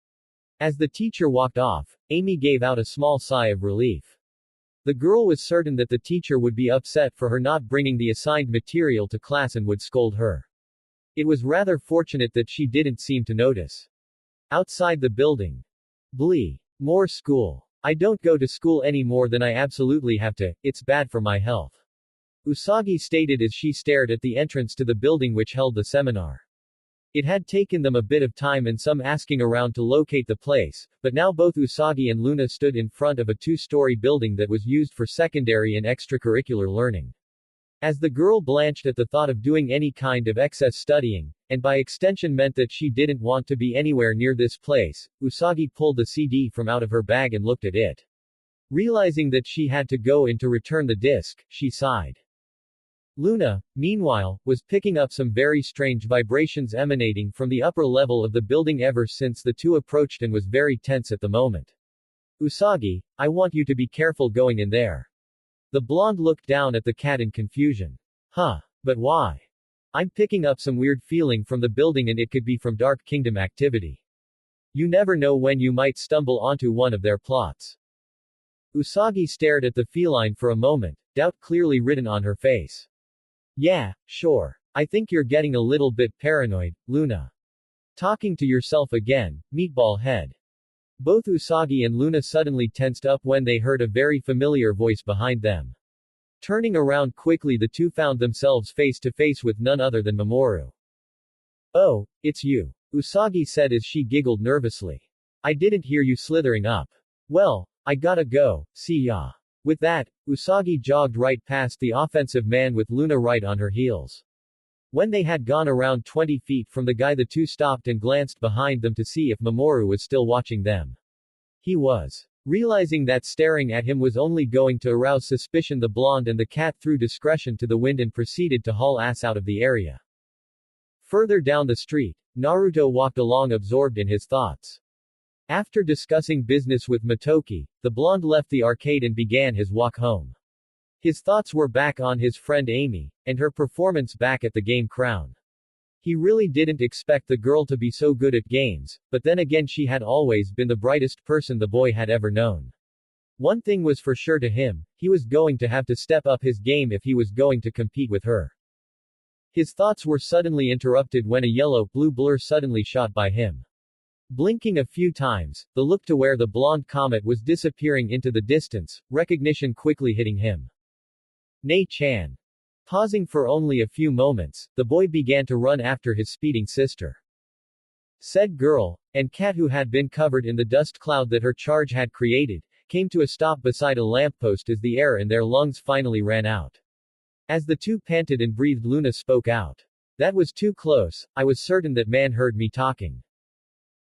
As the teacher walked off, Amy gave out a small sigh of relief. The girl was certain that the teacher would be upset for her not bringing the assigned material to class and would scold her. It was rather fortunate that she didn't seem to notice. Outside the building. Blee. More school. I don't go to school any more than I absolutely have to, it's bad for my health. Usagi stated as she stared at the entrance to the building which held the seminar. It had taken them a bit of time and some asking around to locate the place, but now both Usagi and Luna stood in front of a 2-story building that was used for secondary and extracurricular learning. As the girl blanched at the thought of doing any kind of excess studying, and by extension meant that she didn't want to be anywhere near this place, Usagi pulled the CD from out of her bag and looked at it. Realizing that she had to go in to return the disc, she sighed. Luna, meanwhile, was picking up some very strange vibrations emanating from the upper level of the building ever since the two approached and was very tense at the moment. Usagi, I want you to be careful going in there. The blonde looked down at the cat in confusion. Huh. But why? I'm picking up some weird feeling from the building and it could be from Dark Kingdom activity. You never know when you might stumble onto one of their plots. Usagi stared at the feline for a moment, doubt clearly written on her face. Yeah, sure. I think you're getting a little bit paranoid, Luna. Talking to yourself again, meatball head. Both Usagi and Luna suddenly tensed up when they heard a very familiar voice behind them. Turning around quickly, the two found themselves face to face with none other than Mamoru. Oh, it's you. Usagi said as she giggled nervously. I didn't hear you slithering up. Well, I gotta go, see ya. With that, Usagi jogged right past the offensive man with Luna right on her heels. When they had gone around 20 feet from the guy, the two stopped and glanced behind them to see if Mamoru was still watching them. He was. Realizing that staring at him was only going to arouse suspicion, the blonde and the cat threw discretion to the wind and proceeded to haul ass out of the area. Further down the street, Naruto walked along absorbed in his thoughts. After discussing business with Motoki, the blonde left the arcade and began his walk home. His thoughts were back on his friend Amy, and her performance back at the Game Crown. He really didn't expect the girl to be so good at games, but then again she had always been the brightest person the boy had ever known. One thing was for sure to him, he was going to have to step up his game if he was going to compete with her. His thoughts were suddenly interrupted when a yellow-blue blur suddenly shot by him. Blinking a few times, the look to where the blonde comet was disappearing into the distance, recognition quickly hitting him. Nei-chan. Pausing for only a few moments, the boy began to run after his speeding sister. Said girl, and cat who had been covered in the dust cloud that her charge had created, came to a stop beside a lamppost as the air in their lungs finally ran out. As the two panted and breathed, Luna spoke out. That was too close, I was certain that man heard me talking.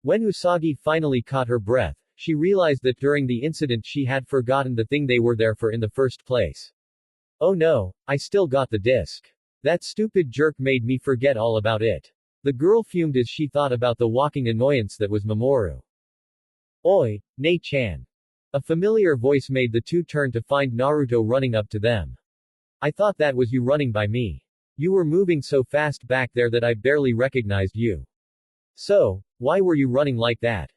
When Usagi finally caught her breath, she realized that during the incident she had forgotten the thing they were there for in the first place. Oh no, I still got the disc. That stupid jerk made me forget all about it. The girl fumed as she thought about the walking annoyance that was Mamoru. Oi, Nei-chan. A familiar voice made the two turn to find Naruto running up to them. I thought that was you running by me. You were moving so fast back there that I barely recognized you. So, why were you running like that?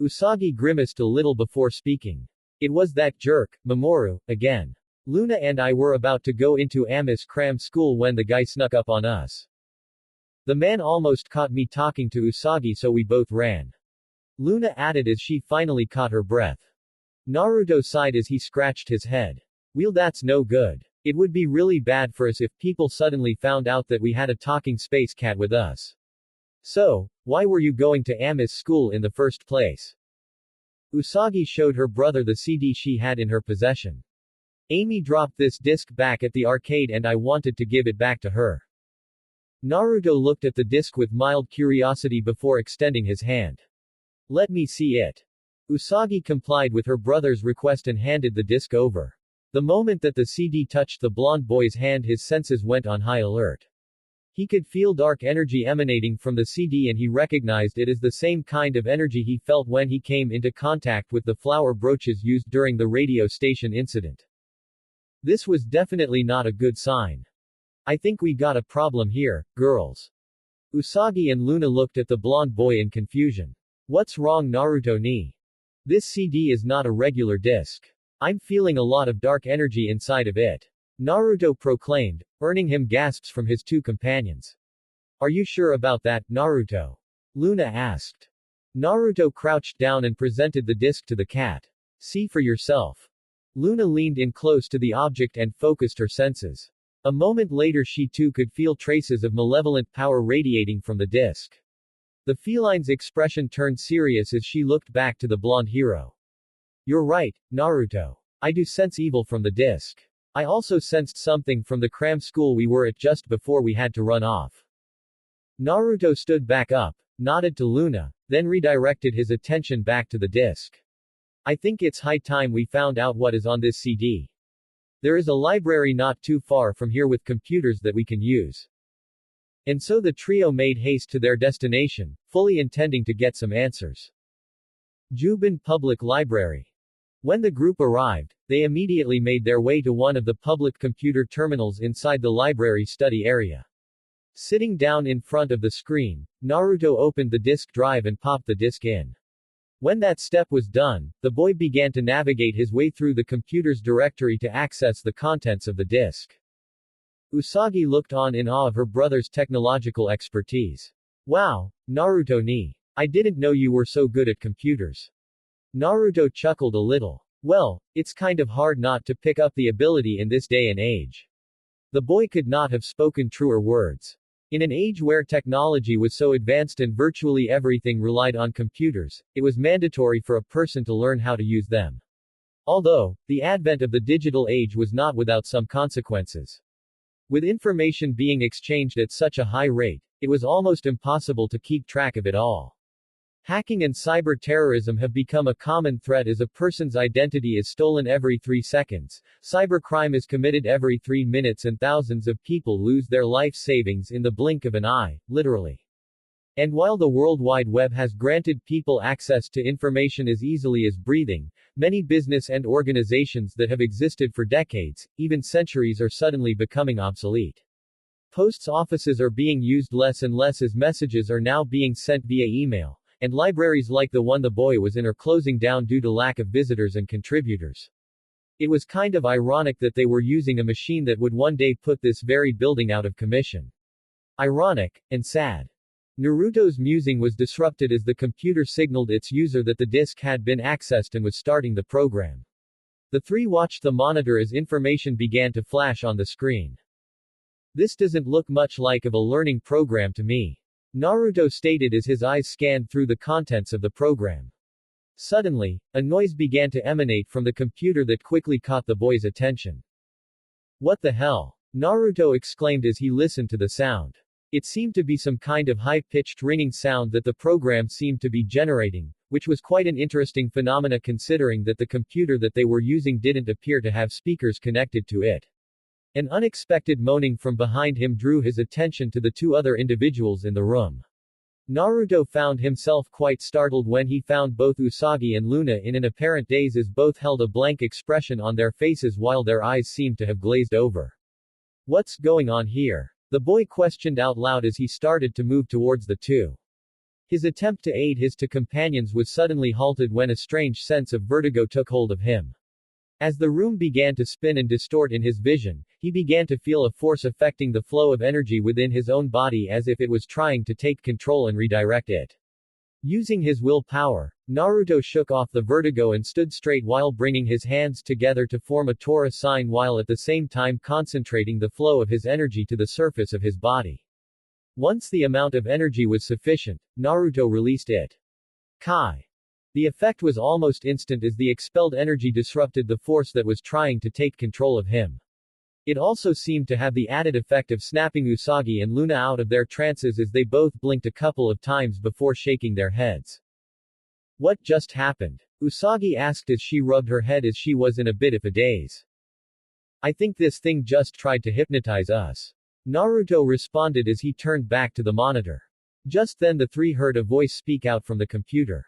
Usagi grimaced a little before speaking. It was that jerk, Mamoru, again. Luna and I were about to go into Ami's cram school when the guy snuck up on us. The man almost caught me talking to Usagi, so we both ran. Luna added as she finally caught her breath. Naruto sighed as he scratched his head. Well, that's no good. It would be really bad for us if people suddenly found out that we had a talking space cat with us. So, why were you going to Ami's school in the first place? Usagi showed her brother the CD she had in her possession. Amy dropped this disc back at the arcade and I wanted to give it back to her. Naruto looked at the disc with mild curiosity before extending his hand. Let me see it. Usagi complied with her brother's request and handed the disc over. The moment that the CD touched the blonde boy's hand, his senses went on high alert. He could feel dark energy emanating from the CD and he recognized it as the same kind of energy he felt when he came into contact with the flower brooches used during the radio station incident. This was definitely not a good sign. I think we got a problem here, girls. Usagi and Luna looked at the blonde boy in confusion. What's wrong, Naruto ni? This CD is not a regular disc. I'm feeling a lot of dark energy inside of it. Naruto proclaimed, earning him gasps from his two companions. Are you sure about that, Naruto? Luna asked. Naruto crouched down and presented the disc to the cat. See for yourself. Luna leaned in close to the object and focused her senses. A moment later she too could feel traces of malevolent power radiating from the disc. The feline's expression turned serious as she looked back to the blonde hero. You're right, Naruto. I do sense evil from the disc. I also sensed something from the cram school we were at just before we had to run off. Naruto stood back up, nodded to Luna, then redirected his attention back to the disc. I think it's high time we found out what is on this CD. There is a library not too far from here with computers that we can use. And so the trio made haste to their destination, fully intending to get some answers. Juban Public Library. When the group arrived, they immediately made their way to one of the public computer terminals inside the library study area. Sitting down in front of the screen, Naruto opened the disk drive and popped the disk in. When that step was done, the boy began to navigate his way through the computer's directory to access the contents of the disk. Usagi looked on in awe of her brother's technological expertise. Wow, Naruto ni. I didn't know you were so good at computers. Naruto chuckled a little. Well, it's kind of hard not to pick up the ability in this day and age. The boy could not have spoken truer words. In an age where technology was so advanced and virtually everything relied on computers, it was mandatory for a person to learn how to use them. Although, the advent of the digital age was not without some consequences. With information being exchanged at such a high rate, it was almost impossible to keep track of it all. Hacking and cyber-terrorism have become a common threat as a person's identity is stolen every 3 seconds, cybercrime is committed every 3 minutes and thousands of people lose their life savings in the blink of an eye, literally. And while the World Wide Web has granted people access to information as easily as breathing, many business and organizations that have existed for decades, even centuries, are suddenly becoming obsolete. Posts offices are being used less and less as messages are now being sent via email, and libraries like the one the boy was in are closing down due to lack of visitors and contributors. It was kind of ironic that they were using a machine that would one day put this very building out of commission. Ironic, and sad. Naruto's musing was disrupted as the computer signaled its user that the disk had been accessed and was starting the program. The three watched the monitor as information began to flash on the screen. "This doesn't look much like of a learning program to me," Naruto stated as his eyes scanned through the contents of the program. Suddenly, a noise began to emanate from the computer that quickly caught the boy's attention. "What the hell?" Naruto exclaimed as he listened to the sound. It seemed to be some kind of high-pitched ringing sound that the program seemed to be generating, which was quite an interesting phenomena considering that the computer that they were using didn't appear to have speakers connected to it. An unexpected moaning from behind him drew his attention to the two other individuals in the room. Naruto found himself quite startled when he found both Usagi and Luna in an apparent daze as both held a blank expression on their faces while their eyes seemed to have glazed over. "What's going on here?" the boy questioned out loud as he started to move towards the two. His attempt to aid his two companions was suddenly halted when a strange sense of vertigo took hold of him. As the room began to spin and distort in his vision, he began to feel a force affecting the flow of energy within his own body as if it was trying to take control and redirect it. Using his willpower, Naruto shook off the vertigo and stood straight while bringing his hands together to form a Torah sign while at the same time concentrating the flow of his energy to the surface of his body. Once the amount of energy was sufficient, Naruto released it. Kai. The effect was almost instant as the expelled energy disrupted the force that was trying to take control of him. It also seemed to have the added effect of snapping Usagi and Luna out of their trances as they both blinked a couple of times before shaking their heads. "What just happened?" Usagi asked as she rubbed her head as she was in a bit of a daze. "I think this thing just tried to hypnotize us," Naruto responded as he turned back to the monitor. Just then the three heard a voice speak out from the computer.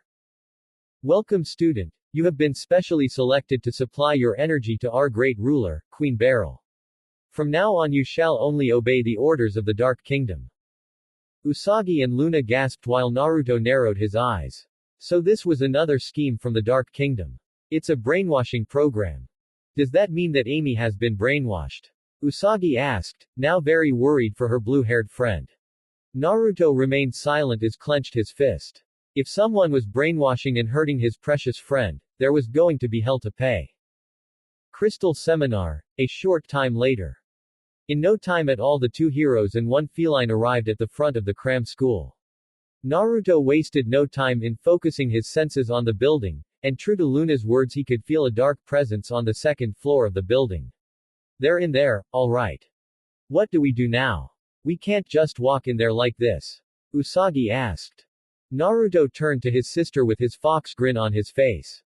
"Welcome student. You have been specially selected to supply your energy to our great ruler, Queen Beryl. From now on you shall only obey the orders of the Dark Kingdom." Usagi and Luna gasped while Naruto narrowed his eyes. So this was another scheme from the Dark Kingdom. It's a brainwashing program. Does that mean that Amy has been brainwashed? Usagi asked, now very worried for her blue-haired friend. Naruto remained silent as clenched his fist. If someone was brainwashing and hurting his precious friend, there was going to be hell to pay. Crystal Seminar. A short time later. In no time at all the two heroes and one feline arrived at the front of the cram school. Naruto wasted no time in focusing his senses on the building, and true to Luna's words he could feel a dark presence on the second floor of the building. "They're in there, all right. What do we do now? We can't just walk in there like this?" Usagi asked. Naruto turned to his sister with his fox grin on his face.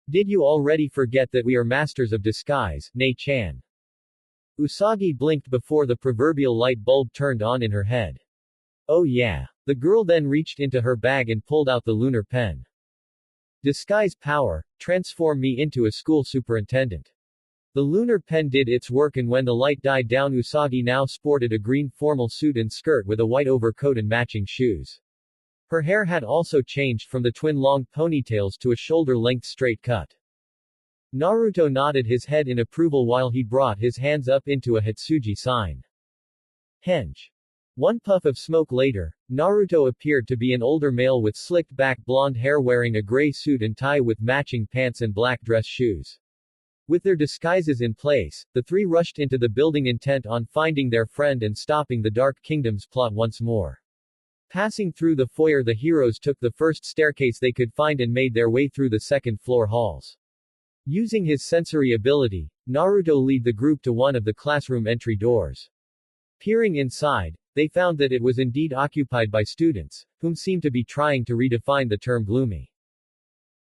"Did you already forget that we are masters of disguise, Nei-chan?" Usagi blinked before the proverbial light bulb turned on in her head. "Oh yeah." The girl then reached into her bag and pulled out the lunar pen. "Disguise power, transform me into a school superintendent." The lunar pen did its work and when the light died down Usagi now sported a green formal suit and skirt with a white overcoat and matching shoes. Her hair had also changed from the twin long ponytails to a shoulder-length straight cut. Naruto nodded his head in approval while he brought his hands up into a Hitsuji sign. Henge. One puff of smoke later, Naruto appeared to be an older male with slicked back blonde hair wearing a gray suit and tie with matching pants and black dress shoes. With their disguises in place, the three rushed into the building intent on finding their friend and stopping the Dark Kingdom's plot once more. Passing through the foyer the heroes took the first staircase they could find and made their way through the second-floor halls. Using his sensory ability, Naruto led the group to one of the classroom entry doors. Peering inside, they found that it was indeed occupied by students, whom seemed to be trying to redefine the term gloomy.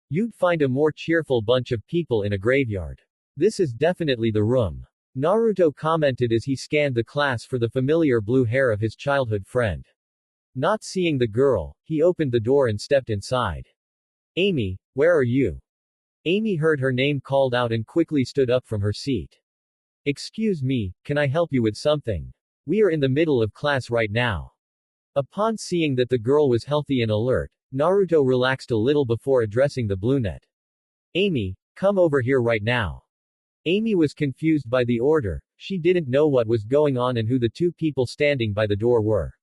"You'd find a more cheerful bunch of people in a graveyard. This is definitely the room," Naruto commented as he scanned the class for the familiar blue hair of his childhood friend. Not seeing the girl, he opened the door and stepped inside. "Amy, where are you?" Amy heard her name called out and quickly stood up from her seat. "Excuse me, can I help you with something?" We are in the middle of class right now. Upon seeing that the girl was healthy and alert, Naruto relaxed a little before addressing the brunette. Amy, come over here right now. Amy was confused by the order. She didn't know what was going on and who the two people standing by the door were.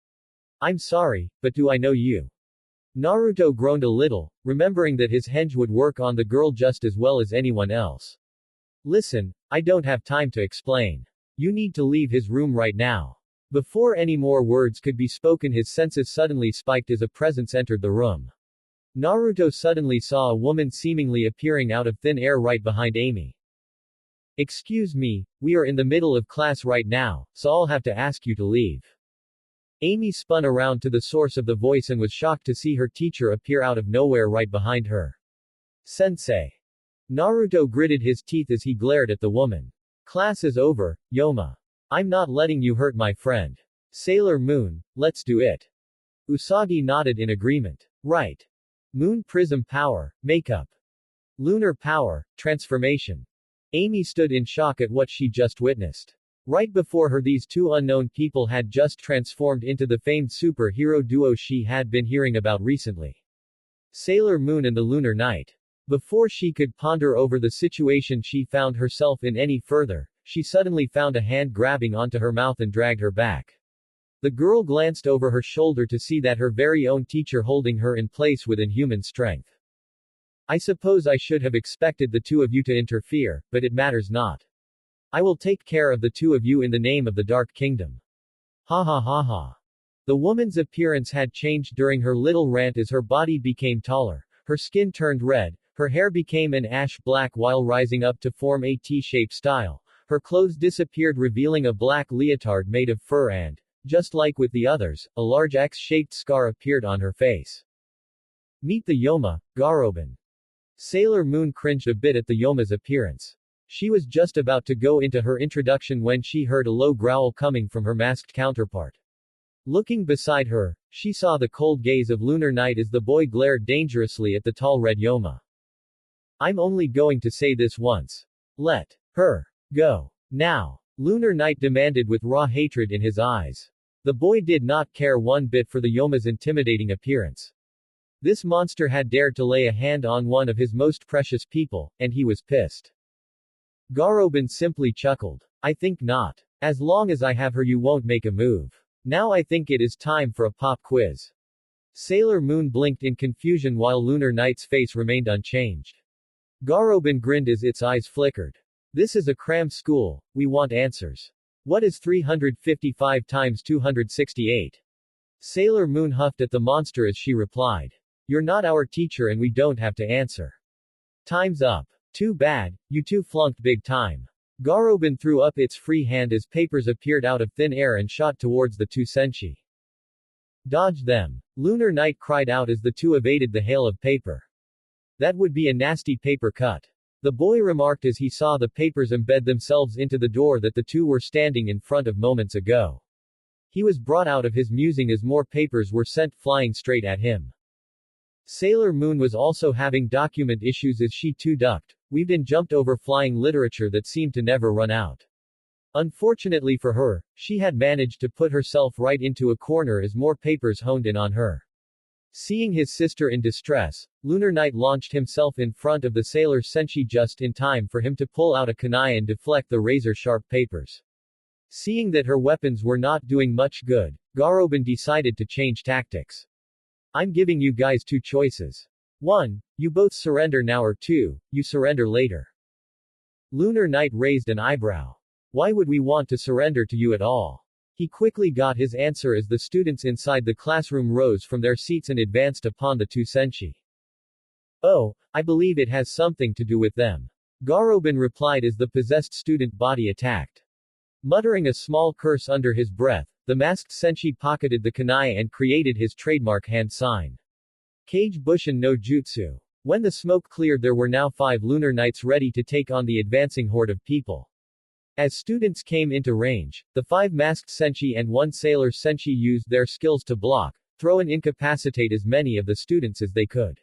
I'm sorry, but do I know you? Naruto groaned a little, remembering that his henge would work on the girl just as well as anyone else. Listen, I don't have time to explain. You need to leave his room right now. Before any more words could be spoken, his senses suddenly spiked as a presence entered the room. Naruto suddenly saw a woman seemingly appearing out of thin air right behind Amy. Excuse me, we are in the middle of class right now, so I'll have to ask you to leave. Amy spun around to the source of the voice and was shocked to see her teacher appear out of nowhere right behind her. Sensei. Naruto gritted his teeth as he glared at the woman. Class is over, Yoma. I'm not letting you hurt my friend. Sailor Moon, let's do it. Usagi nodded in agreement. Right. Moon Prism Power, Makeup. Lunar Power, Transformation. Amy stood in shock at what she just witnessed. Right before her, these two unknown people had just transformed into the famed superhero duo she had been hearing about recently. Sailor Moon and the Lunar Knight. Before she could ponder over the situation she found herself in any further, she suddenly found a hand grabbing onto her mouth and dragged her back. The girl glanced over her shoulder to see that her very own teacher holding her in place with inhuman strength. I suppose I should have expected the two of you to interfere, but it matters not. I will take care of the two of you in the name of the Dark Kingdom. Ha ha ha ha. The woman's appearance had changed during her little rant as her body became taller, her skin turned red, her hair became an ash black while rising up to form a T-shaped style, her clothes disappeared revealing a black leotard made of fur and, just like with the others, a large X-shaped scar appeared on her face. Meet the Yoma, Garobin. Sailor Moon cringed a bit at the Yoma's appearance. She was just about to go into her introduction when she heard a low growl coming from her masked counterpart. Looking beside her, she saw the cold gaze of Lunar Knight as the boy glared dangerously at the tall red Yoma. I'm only going to say this once. Let her go. Now. Lunar Knight demanded with raw hatred in his eyes. The boy did not care one bit for the Yoma's intimidating appearance. This monster had dared to lay a hand on one of his most precious people, and he was pissed. Garobin simply chuckled. I think not. As long as I have her you won't make a move. Now I think it is time for a pop quiz. Sailor Moon blinked in confusion while Lunar Knight's face remained unchanged. Garobin grinned as its eyes flickered. This is a cram school, we want answers. What is 355 times 268? Sailor Moon huffed at the monster as she replied. You're not our teacher and we don't have to answer. Time's up. Too bad, you two flunked big time. Garobin threw up its free hand as papers appeared out of thin air and shot towards the two senshi. Dodge them. Lunar Knight cried out as the two evaded the hail of paper. That would be a nasty paper cut. The boy remarked as he saw the papers embed themselves into the door that the two were standing in front of moments ago. He was brought out of his musing as more papers were sent flying straight at him. Sailor Moon was also having document issues as she too ducked, weaved and jumped over flying literature that seemed to never run out. Unfortunately for her, she had managed to put herself right into a corner as more papers honed in on her. Seeing his sister in distress, Lunar Knight launched himself in front of the sailor senshi just in time for him to pull out a kunai and deflect the razor-sharp papers. Seeing that her weapons were not doing much good, Garobin decided to change tactics. I'm giving you guys two choices. 1. You both surrender now, or 2. You surrender later. Lunar Knight raised an eyebrow. Why would we want to surrender to you at all? He quickly got his answer as the students inside the classroom rose from their seats and advanced upon the two senshi. Oh, I believe it has something to do with them. Garobin replied as the possessed student body attacked. Muttering a small curse under his breath, the masked senshi pocketed the kunai and created his trademark hand sign. Kage Bushin no Jutsu. When the smoke cleared, there were now 5 Lunar Knights ready to take on the advancing horde of people. As students came into range, the 5 masked senshi and 1 sailor senshi used their skills to block, throw and incapacitate as many of the students as they could.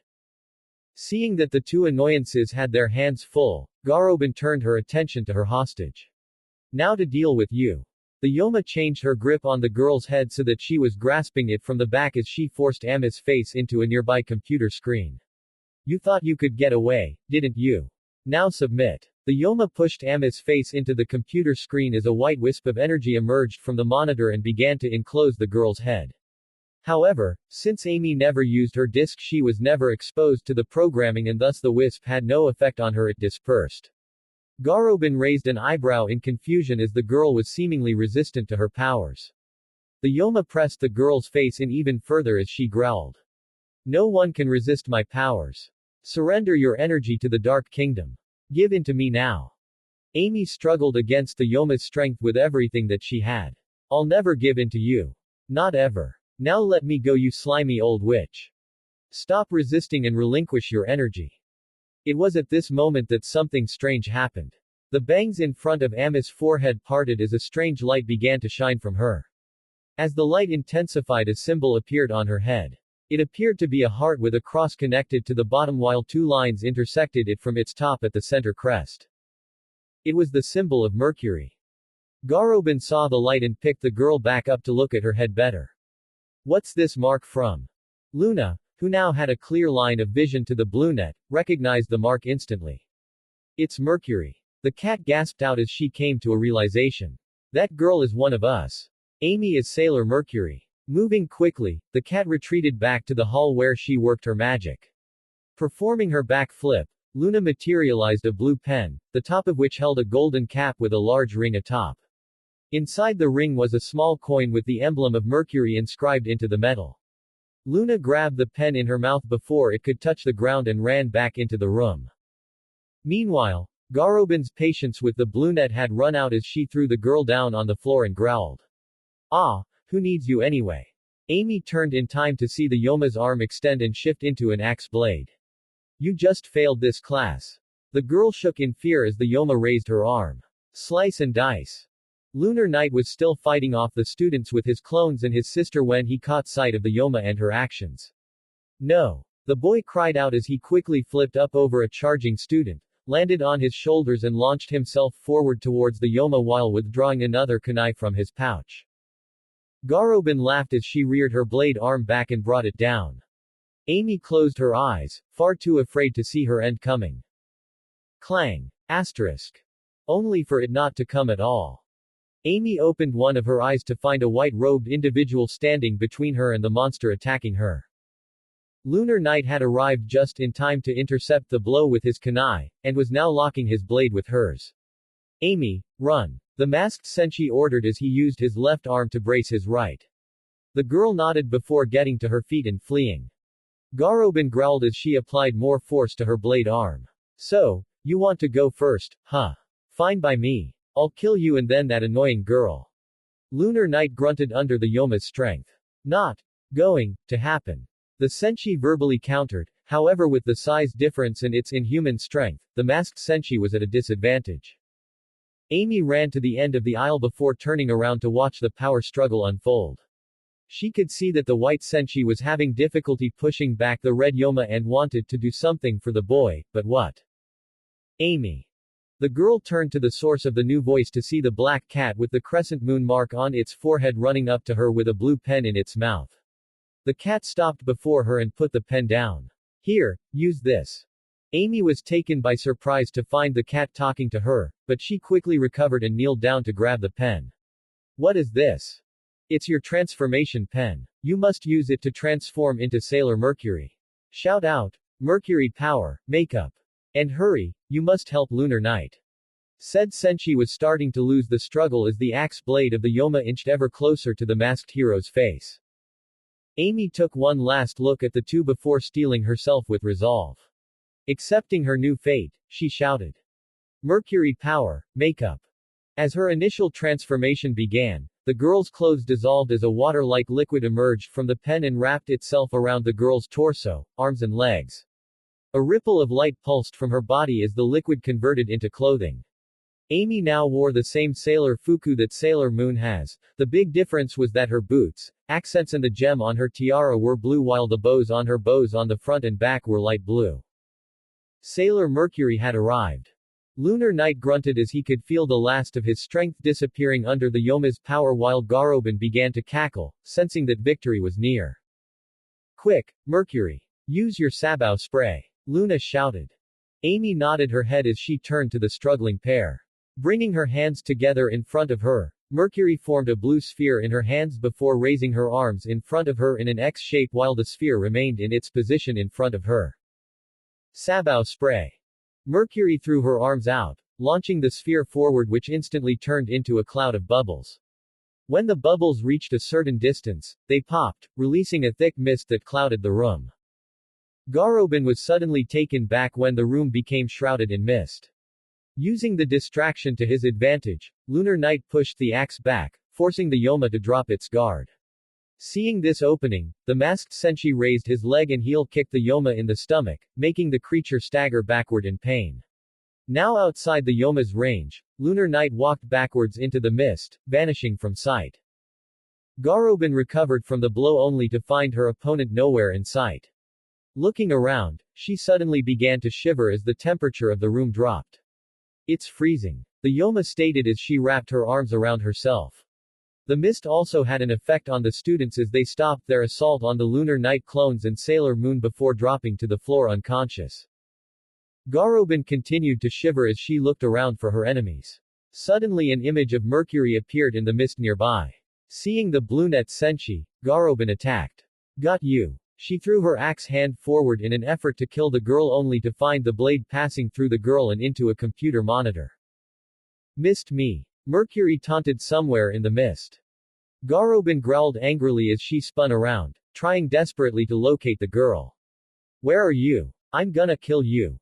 Seeing that the two annoyances had their hands full, Garobin turned her attention to her hostage. Now to deal with you. The Yoma changed her grip on the girl's head so that she was grasping it from the back as she forced Ami's face into a nearby computer screen. You thought you could get away, didn't you? Now submit. The Yoma pushed Ami's face into the computer screen as a white wisp of energy emerged from the monitor and began to enclose the girl's head. However, since Amy never used her disc, she was never exposed to the programming and thus the wisp had no effect on her. It dispersed. Garobin raised an eyebrow in confusion as the girl was seemingly resistant to her powers. The Yoma pressed the girl's face in even further as she growled. No one can resist my powers. Surrender your energy to the Dark Kingdom. Give in to me now. Amy struggled against the Yoma's strength with everything that she had. I'll never give in to you. Not ever. Now let me go, you slimy old witch. Stop resisting and relinquish your energy. It was at this moment that something strange happened. The bangs in front of Ami's forehead parted as a strange light began to shine from her. As the light intensified, a symbol appeared on her head. It appeared to be a heart with a cross connected to the bottom while two lines intersected it from its top at the center crest. It was the symbol of Mercury. Garobin saw the light and picked the girl back up to look at her head better. What's this mark from? Luna, who now had a clear line of vision to the blue net, recognized the mark instantly. It's Mercury. The cat gasped out as she came to a realization. That girl is one of us. Amy is Sailor Mercury. Moving quickly, the cat retreated back to the hall where she worked her magic. Performing her back flip, Luna materialized a blue pen, the top of which held a golden cap with a large ring atop. Inside the ring was a small coin with the emblem of Mercury inscribed into the metal. Luna grabbed the pen in her mouth before it could touch the ground and ran back into the room. Meanwhile, Garobin's patience with the blue net had run out as she threw the girl down on the floor and growled. Ah, who needs you anyway? Amy turned in time to see the Yoma's arm extend and shift into an axe blade. You just failed this class. The girl shook in fear as the Yoma raised her arm. Slice and dice. Lunar Knight was still fighting off the students with his clones and his sister when he caught sight of the Yoma and her actions. No! The boy cried out as he quickly flipped up over a charging student, landed on his shoulders and launched himself forward towards the Yoma while withdrawing another kunai from his pouch. Garobin laughed as she reared her blade arm back and brought it down. Amy closed her eyes, far too afraid to see her end coming. Clang! Asterisk. Only for it not to come at all. Amy opened one of her eyes to find a white-robed individual standing between her and the monster attacking her. Lunar Knight had arrived just in time to intercept the blow with his kunai, and was now locking his blade with hers. Amy, run! The masked senshi ordered as he used his left arm to brace his right. The girl nodded before getting to her feet and fleeing. Garobin growled as she applied more force to her blade arm. So, you want to go first, huh? Fine by me. I'll kill you and then that annoying girl. Lunar Knight grunted under the Yoma's strength. Not going to happen. The senshi verbally countered, however with the size difference and its inhuman strength, the masked senshi was at a disadvantage. Amy ran to the end of the aisle before turning around to watch the power struggle unfold. She could see that the white senshi was having difficulty pushing back the red Yoma and wanted to do something for the boy, but what? Amy. The girl turned to the source of the new voice to see the black cat with the crescent moon mark on its forehead running up to her with a blue pen in its mouth. The cat stopped before her and put the pen down. Here, use this. Amy was taken by surprise to find the cat talking to her, but she quickly recovered and kneeled down to grab the pen. What is this? It's your transformation pen. You must use it to transform into Sailor Mercury. Shout out, Mercury power, makeup. And hurry, you must help Lunar Knight. Said senshi was starting to lose the struggle as the axe blade of the Yoma inched ever closer to the masked hero's face. Amy took one last look at the two before steeling herself with resolve. Accepting her new fate, she shouted. Mercury power, makeup. As her initial transformation began, the girl's clothes dissolved as a water-like liquid emerged from the pen and wrapped itself around the girl's torso, arms and legs. A ripple of light pulsed from her body as the liquid converted into clothing. Amy now wore the same sailor fuku that Sailor Moon has. The big difference was that her boots, accents and the gem on her tiara were blue while the bows on the front and back were light blue. Sailor Mercury had arrived. Lunar Knight grunted as he could feel the last of his strength disappearing under the Yoma's power while Garobin began to cackle, sensing that victory was near. Quick, Mercury! Use your Sabao spray! Luna shouted. Amy nodded her head as she turned to the struggling pair. Bringing her hands together in front of her, Mercury formed a blue sphere in her hands before raising her arms in front of her in an X shape while the sphere remained in its position in front of her. Sabao spray! Mercury threw her arms out, launching the sphere forward which instantly turned into a cloud of bubbles. When the bubbles reached a certain distance, they popped, releasing a thick mist that clouded the room. Garobin was suddenly taken back when the room became shrouded in mist. Using the distraction to his advantage, Lunar Knight pushed the axe back, forcing the Yoma to drop its guard. Seeing this opening, the masked senshi raised his leg and heel kicked the Yoma in the stomach, making the creature stagger backward in pain. Now outside the Yoma's range, Lunar Knight walked backwards into the mist, vanishing from sight. Garobin recovered from the blow only to find her opponent nowhere in sight. Looking around, she suddenly began to shiver as the temperature of the room dropped. It's freezing. The Yoma stated as she wrapped her arms around herself. The mist also had an effect on the students as they stopped their assault on the Lunar Knight clones and Sailor Moon before dropping to the floor unconscious. Garobin continued to shiver as she looked around for her enemies. Suddenly an image of Mercury appeared in the mist nearby. Seeing the Bluenet Senshi, Garobin attacked. Got you. She threw her axe hand forward in an effort to kill the girl only to find the blade passing through the girl and into a computer monitor. Missed me. Mercury taunted somewhere in the mist. Garobin growled angrily as she spun around, trying desperately to locate the girl. Where are you? I'm gonna kill you.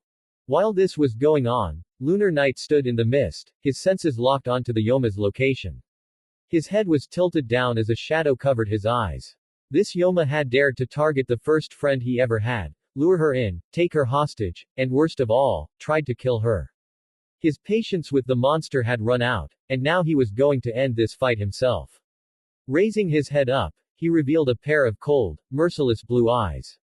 While this was going on, Lunar Knight stood in the mist, his senses locked onto the Yoma's location. His head was tilted down as a shadow covered his eyes. This Yoma had dared to target the first friend he ever had, lure her in, take her hostage, and worst of all, tried to kill her. His patience with the monster had run out, and now he was going to end this fight himself. Raising his head up, he revealed a pair of cold, merciless blue eyes.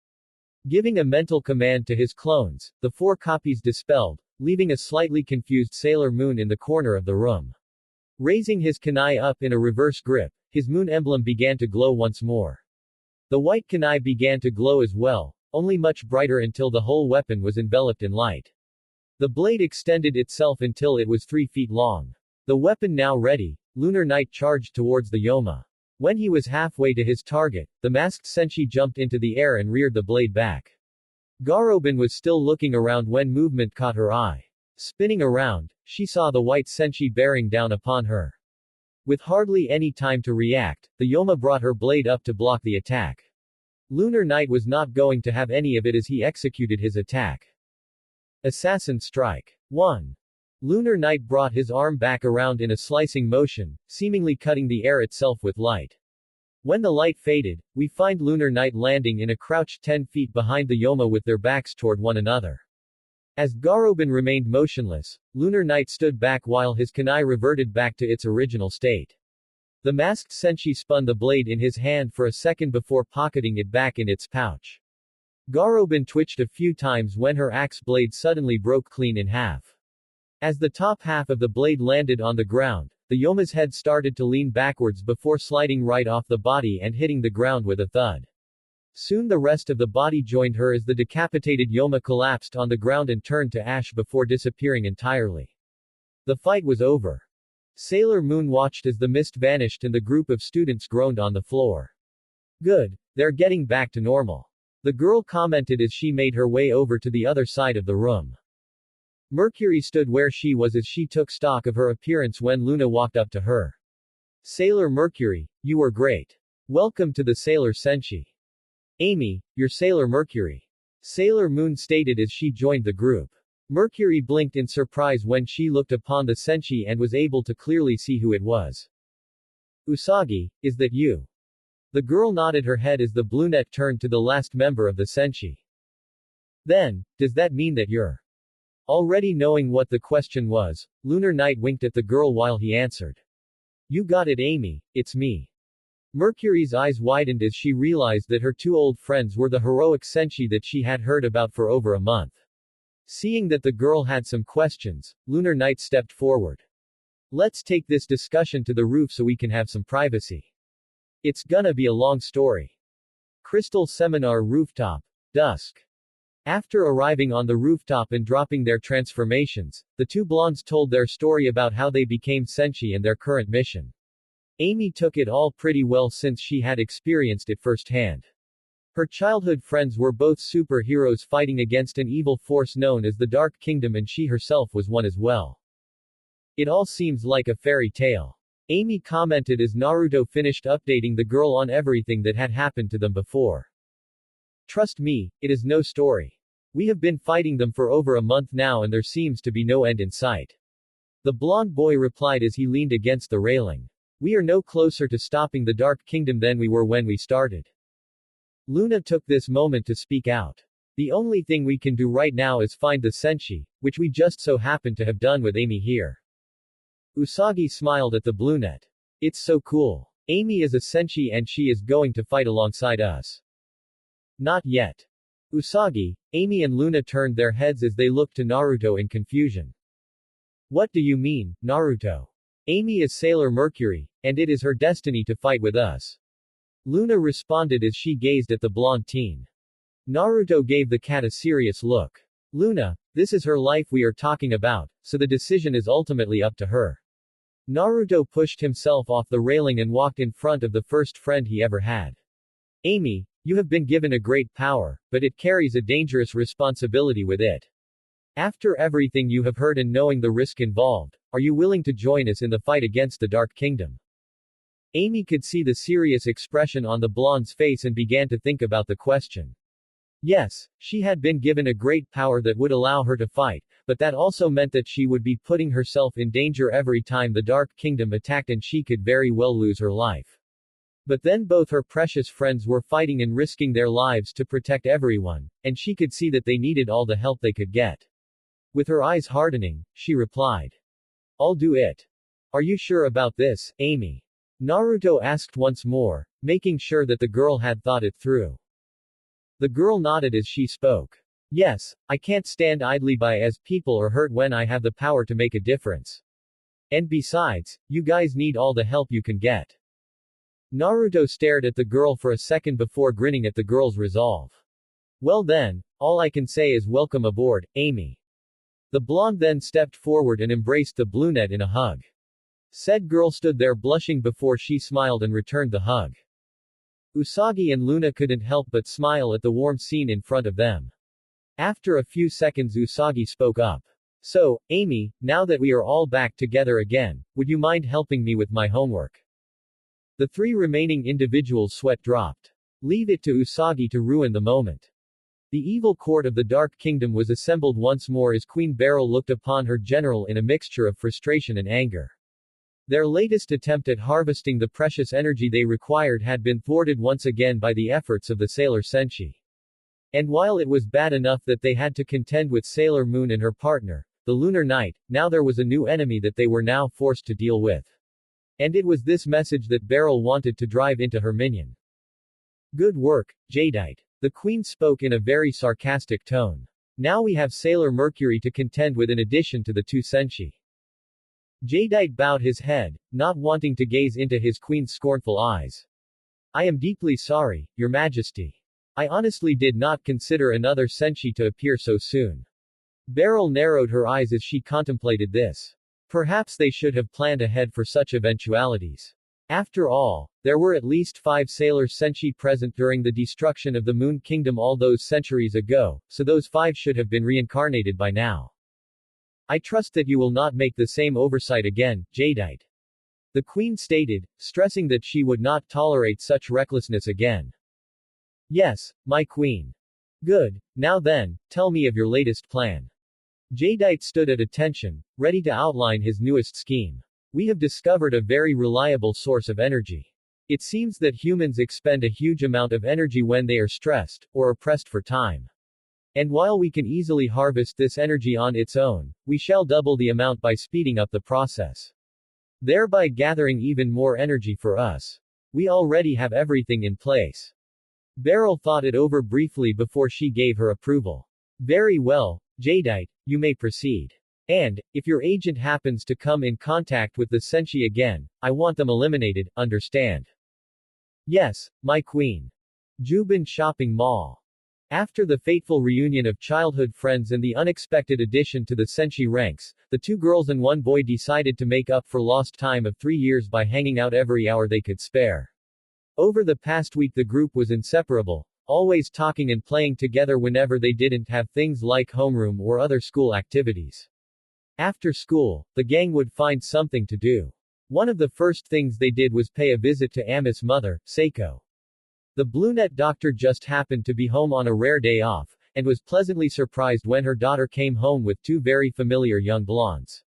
Giving a mental command to his clones, the 4 copies dispelled, leaving a slightly confused Sailor Moon in the corner of the room. Raising his kunai up in a reverse grip, his moon emblem began to glow once more. The white kunai began to glow as well, only much brighter until the whole weapon was enveloped in light. The blade extended itself until it was 3 feet long. The weapon now ready, Lunar Knight charged towards the Yoma. When he was halfway to his target, the masked senshi jumped into the air and reared the blade back. Garobin was still looking around when movement caught her eye. Spinning around, she saw the white senshi bearing down upon her. With hardly any time to react, the Yoma brought her blade up to block the attack. Lunar Knight was not going to have any of it as he executed his attack. Assassin Strike. 1. Lunar Knight brought his arm back around in a slicing motion, seemingly cutting the air itself with light. When the light faded, we find Lunar Knight landing in a crouch 10 feet behind the Yoma with their backs toward one another. As Garobin remained motionless, Lunar Knight stood back while his kunai reverted back to its original state. The masked senshi spun the blade in his hand for a second before pocketing it back in its pouch. Garobin twitched a few times when her axe blade suddenly broke clean in half. As the top half of the blade landed on the ground, the Yoma's head started to lean backwards before sliding right off the body and hitting the ground with a thud. Soon the rest of the body joined her as the decapitated Yoma collapsed on the ground and turned to ash before disappearing entirely. The fight was over. Sailor Moon watched as the mist vanished and the group of students groaned on the floor. Good, they're getting back to normal. The girl commented as she made her way over to the other side of the room. Mercury stood where she was as she took stock of her appearance when Luna walked up to her. Sailor Mercury, you were great. Welcome to the Sailor Senshi. Amy, you're Sailor Mercury. Sailor Moon stated as she joined the group. Mercury blinked in surprise when she looked upon the Senshi and was able to clearly see who it was. Usagi, is that you? The girl nodded her head as the Bluenet turned to the last member of the Senshi. Then, does that mean that you're? Already knowing what the question was, Lunar Knight winked at the girl while he answered. You got it, Amy, it's me. Mercury's eyes widened as she realized that her 2 old friends were the heroic Senshi that she had heard about for over a month. Seeing that the girl had some questions, Lunar Knight stepped forward. Let's take this discussion to the roof so we can have some privacy. It's gonna be a long story. Crystal Seminar Rooftop. Dusk. After arriving on the rooftop and dropping their transformations, the two blondes told their story about how they became Senshi and their current mission. Amy took it all pretty well since she had experienced it firsthand. Her childhood friends were both superheroes fighting against an evil force known as the Dark Kingdom, and she herself was one as well. It all seems like a fairy tale. Amy commented as Naruto finished updating the girl on everything that had happened to them before. Trust me, it is no story. We have been fighting them for over a month now and there seems to be no end in sight. The blonde boy replied as he leaned against the railing. We are no closer to stopping the Dark Kingdom than we were when we started. Luna took this moment to speak out. The only thing we can do right now is find the Senshi, which we just so happen to have done with Amy here. Usagi smiled at the brunette. It's so cool. Amy is a Senshi and she is going to fight alongside us. Not yet. Usagi, Amy and Luna turned their heads as they looked to Naruto in confusion. What do you mean, Naruto? Amy is Sailor Mercury, and it is her destiny to fight with us. Luna responded as she gazed at the blonde teen. Naruto gave the cat a serious look. Luna, this is her life we are talking about, so the decision is ultimately up to her. Naruto pushed himself off the railing and walked in front of the first friend he ever had. Amy, you have been given a great power, but it carries a dangerous responsibility with it. After everything you have heard and knowing the risk involved, are you willing to join us in the fight against the Dark Kingdom? Amy could see the serious expression on the blonde's face and began to think about the question. Yes, she had been given a great power that would allow her to fight, but that also meant that she would be putting herself in danger every time the Dark Kingdom attacked and she could very well lose her life. But then both her precious friends were fighting and risking their lives to protect everyone, and she could see that they needed all the help they could get. With her eyes hardening, she replied. I'll do it. Are you sure about this, Amy? Naruto asked once more, making sure that the girl had thought it through. The girl nodded as she spoke. Yes, I can't stand idly by as people are hurt when I have the power to make a difference. And besides, you guys need all the help you can get. Naruto stared at the girl for a second before grinning at the girl's resolve. Well then, all I can say is welcome aboard, Amy. The blonde then stepped forward and embraced the brunette in a hug. Said girl stood there blushing before she smiled and returned the hug. Usagi and Luna couldn't help but smile at the warm scene in front of them. After a few seconds Usagi spoke up. So, Amy, now that we are all back together again, would you mind helping me with my homework? The three remaining individuals' sweat dropped. Leave it to Usagi to ruin the moment. The evil court of the Dark Kingdom was assembled once more as Queen Beryl looked upon her general in a mixture of frustration and anger. Their latest attempt at harvesting the precious energy they required had been thwarted once again by the efforts of the Sailor Senshi. And while it was bad enough that they had to contend with Sailor Moon and her partner, the Lunar Knight, now there was a new enemy that they were now forced to deal with. And it was this message that Beryl wanted to drive into her minion. Good work, Jadeite. The Queen spoke in a very sarcastic tone. Now we have Sailor Mercury to contend with in addition to the two Senshi. Jadeite bowed his head, not wanting to gaze into his queen's scornful eyes. I am deeply sorry, Your Majesty. I honestly did not consider another Senshi to appear so soon. Beryl narrowed her eyes as she contemplated this. Perhaps they should have planned ahead for such eventualities. After all, there were at least 5 Sailor Senshi present during the destruction of the Moon Kingdom all those centuries ago, so those 5 should have been reincarnated by now. I trust that you will not make the same oversight again, Jadeite. The Queen stated, stressing that she would not tolerate such recklessness again. Yes, my Queen. Good, now then, tell me of your latest plan. Jadeite stood at attention, ready to outline his newest scheme. We have discovered a very reliable source of energy. It seems that humans expend a huge amount of energy when they are stressed, or are pressed for time. And while we can easily harvest this energy on its own, we shall double the amount by speeding up the process. Thereby gathering even more energy for us. We already have everything in place. Beryl thought it over briefly before she gave her approval. Very well, Jadeite, you may proceed. And, if your agent happens to come in contact with the senshi again, I want them eliminated, understand? Yes, my queen. Juban Shopping Mall. After the fateful reunion of childhood friends and the unexpected addition to the senshi ranks, the 2 girls and 1 boy decided to make up for lost time of 3 years by hanging out every hour they could spare. Over the past week the group was inseparable, always talking and playing together whenever they didn't have things like homeroom or other school activities. After school, the gang would find something to do. One of the first things they did was pay a visit to Ami's mother, Seiko. The brunette doctor just happened to be home on a rare day off, and was pleasantly surprised when her daughter came home with 2 very familiar young blondes.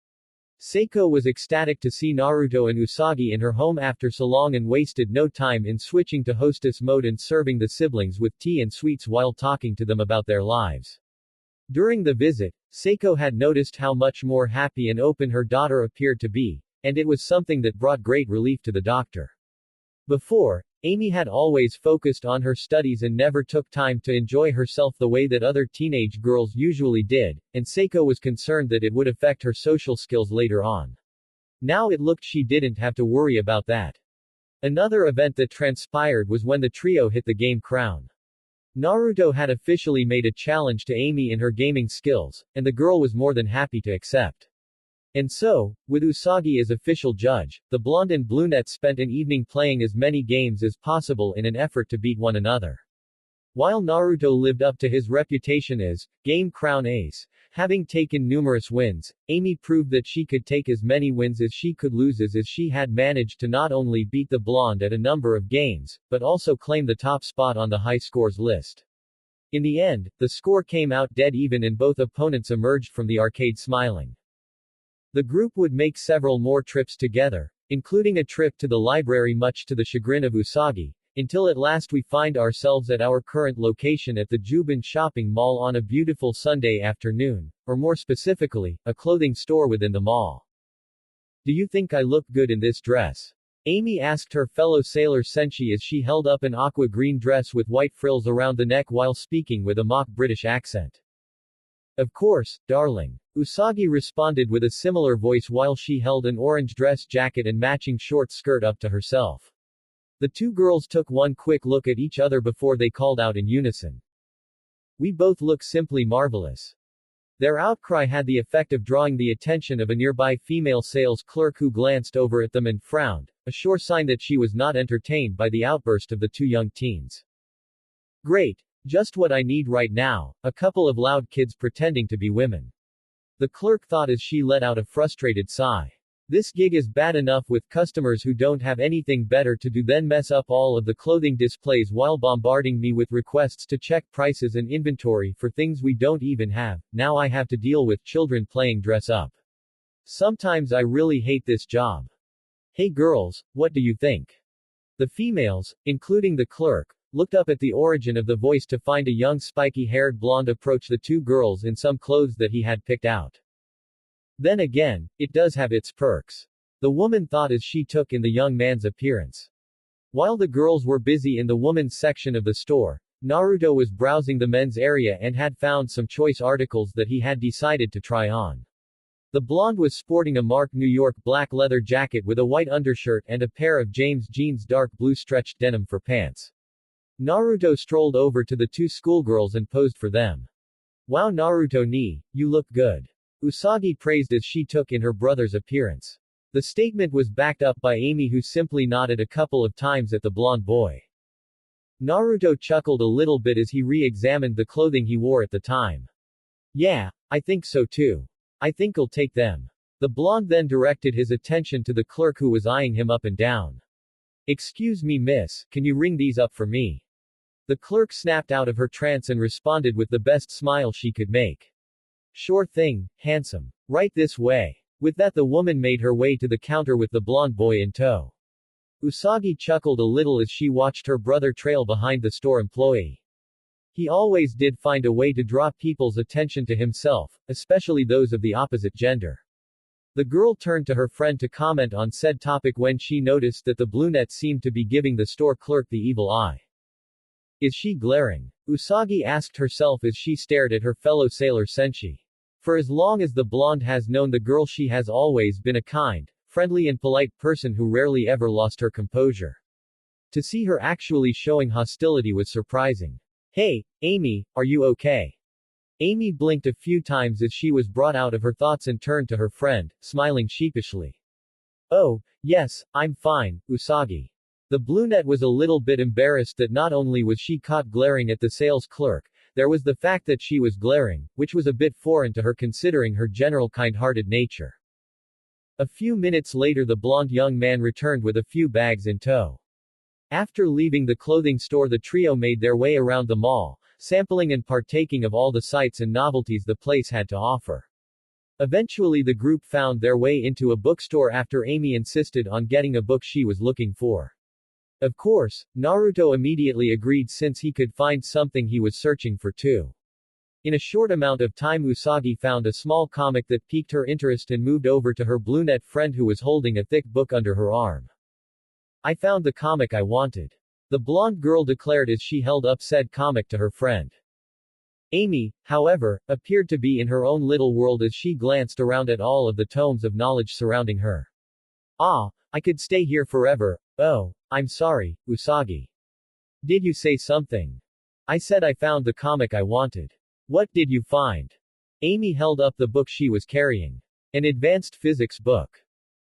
Seiko was ecstatic to see Naruto and Usagi in her home after so long and wasted no time in switching to hostess mode and serving the siblings with tea and sweets while talking to them about their lives. During the visit, Seiko had noticed how much more happy and open her daughter appeared to be, and it was something that brought great relief to the doctor. Before, Amy had always focused on her studies and never took time to enjoy herself the way that other teenage girls usually did, and Seiko was concerned that it would affect her social skills later on. Now it looked she didn't have to worry about that. Another event that transpired was when the trio hit the game crown. Naruto had officially made a challenge to Amy in her gaming skills, and the girl was more than happy to accept. And so, with Usagi as official judge, the blonde and brunette spent an evening playing as many games as possible in an effort to beat one another. While Naruto lived up to his reputation as game crown ace, having taken numerous wins, Amy proved that she could take as many wins as she could lose as she had managed to not only beat the blonde at a number of games, but also claim the top spot on the high scores list. In the end, the score came out dead even and both opponents emerged from the arcade smiling. The group would make several more trips together, including a trip to the library much to the chagrin of Usagi, until at last we find ourselves at our current location at the Juban Shopping Mall on a beautiful Sunday afternoon, or more specifically, a clothing store within the mall. Do you think I look good in this dress? Amy asked her fellow sailor Senshi as she held up an aqua green dress with white frills around the neck while speaking with a mock British accent. Of course, darling. Usagi responded with a similar voice while she held an orange dress jacket and matching short skirt up to herself. The 2 girls took one quick look at each other before they called out in unison. We both look simply marvelous. Their outcry had the effect of drawing the attention of a nearby female sales clerk who glanced over at them and frowned, a sure sign that she was not entertained by the outburst of the 2 young teens. Great. Just what I need right now, a couple of loud kids pretending to be women. The clerk thought as she let out a frustrated sigh. This gig is bad enough with customers who don't have anything better to do than mess up all of the clothing displays while bombarding me with requests to check prices and inventory for things we don't even have. Now I have to deal with children playing dress up. Sometimes I really hate this job. Hey girls, what do you think? The females, including the clerk, looked up at the origin of the voice to find a young spiky-haired blonde approach the 2 girls in some clothes that he had picked out. Then again, it does have its perks. The woman thought as she took in the young man's appearance. While the girls were busy in the woman's section of the store, Naruto was browsing the men's area and had found some choice articles that he had decided to try on. The blonde was sporting a Mark New York black leather jacket with a white undershirt and a pair of James jeans dark blue stretched denim for pants. Naruto strolled over to the 2 schoolgirls and posed for them. Wow Naruto ni, you look good. Usagi praised as she took in her brother's appearance. The statement was backed up by Amy who simply nodded a couple of times at the blonde boy. Naruto chuckled a little bit as he re-examined the clothing he wore at the time. Yeah, I think so too. I think I'll take them. The blonde then directed his attention to the clerk who was eyeing him up and down. Excuse me miss, can you ring these up for me? The clerk snapped out of her trance and responded with the best smile she could make. Sure thing, handsome. Right this way. With that the woman made her way to the counter with the blonde boy in tow. Usagi chuckled a little as she watched her brother trail behind the store employee. He always did find a way to draw people's attention to himself, especially those of the opposite gender. The girl turned to her friend to comment on said topic when she noticed that the brunette seemed to be giving the store clerk the evil eye. Is she glaring? Usagi asked herself as she stared at her fellow sailor Senshi. For as long as the blonde has known the girl, she has always been a kind, friendly and polite person who rarely ever lost her composure. To see her actually showing hostility was surprising. Hey, Amy, are you okay? Amy blinked a few times as she was brought out of her thoughts and turned to her friend, smiling sheepishly. Oh, yes, I'm fine, Usagi. The brunette was a little bit embarrassed that not only was she caught glaring at the sales clerk, there was the fact that she was glaring, which was a bit foreign to her considering her general kind-hearted nature. A few minutes later the blonde young man returned with a few bags in tow. After leaving the clothing store, the trio made their way around the mall, sampling and partaking of all the sights and novelties the place had to offer. Eventually the group found their way into a bookstore after Amy insisted on getting a book she was looking for. Of course, Naruto immediately agreed since he could find something he was searching for too. In a short amount of time Usagi found a small comic that piqued her interest and moved over to her brunette friend who was holding a thick book under her arm. I found the comic I wanted. The blonde girl declared as she held up said comic to her friend. Amy, however, appeared to be in her own little world as she glanced around at all of the tomes of knowledge surrounding her. Ah, I could stay here forever. Oh, I'm sorry, Usagi. Did you say something? I said I found the comic I wanted. What did you find? Amy held up the book she was carrying. An advanced physics book.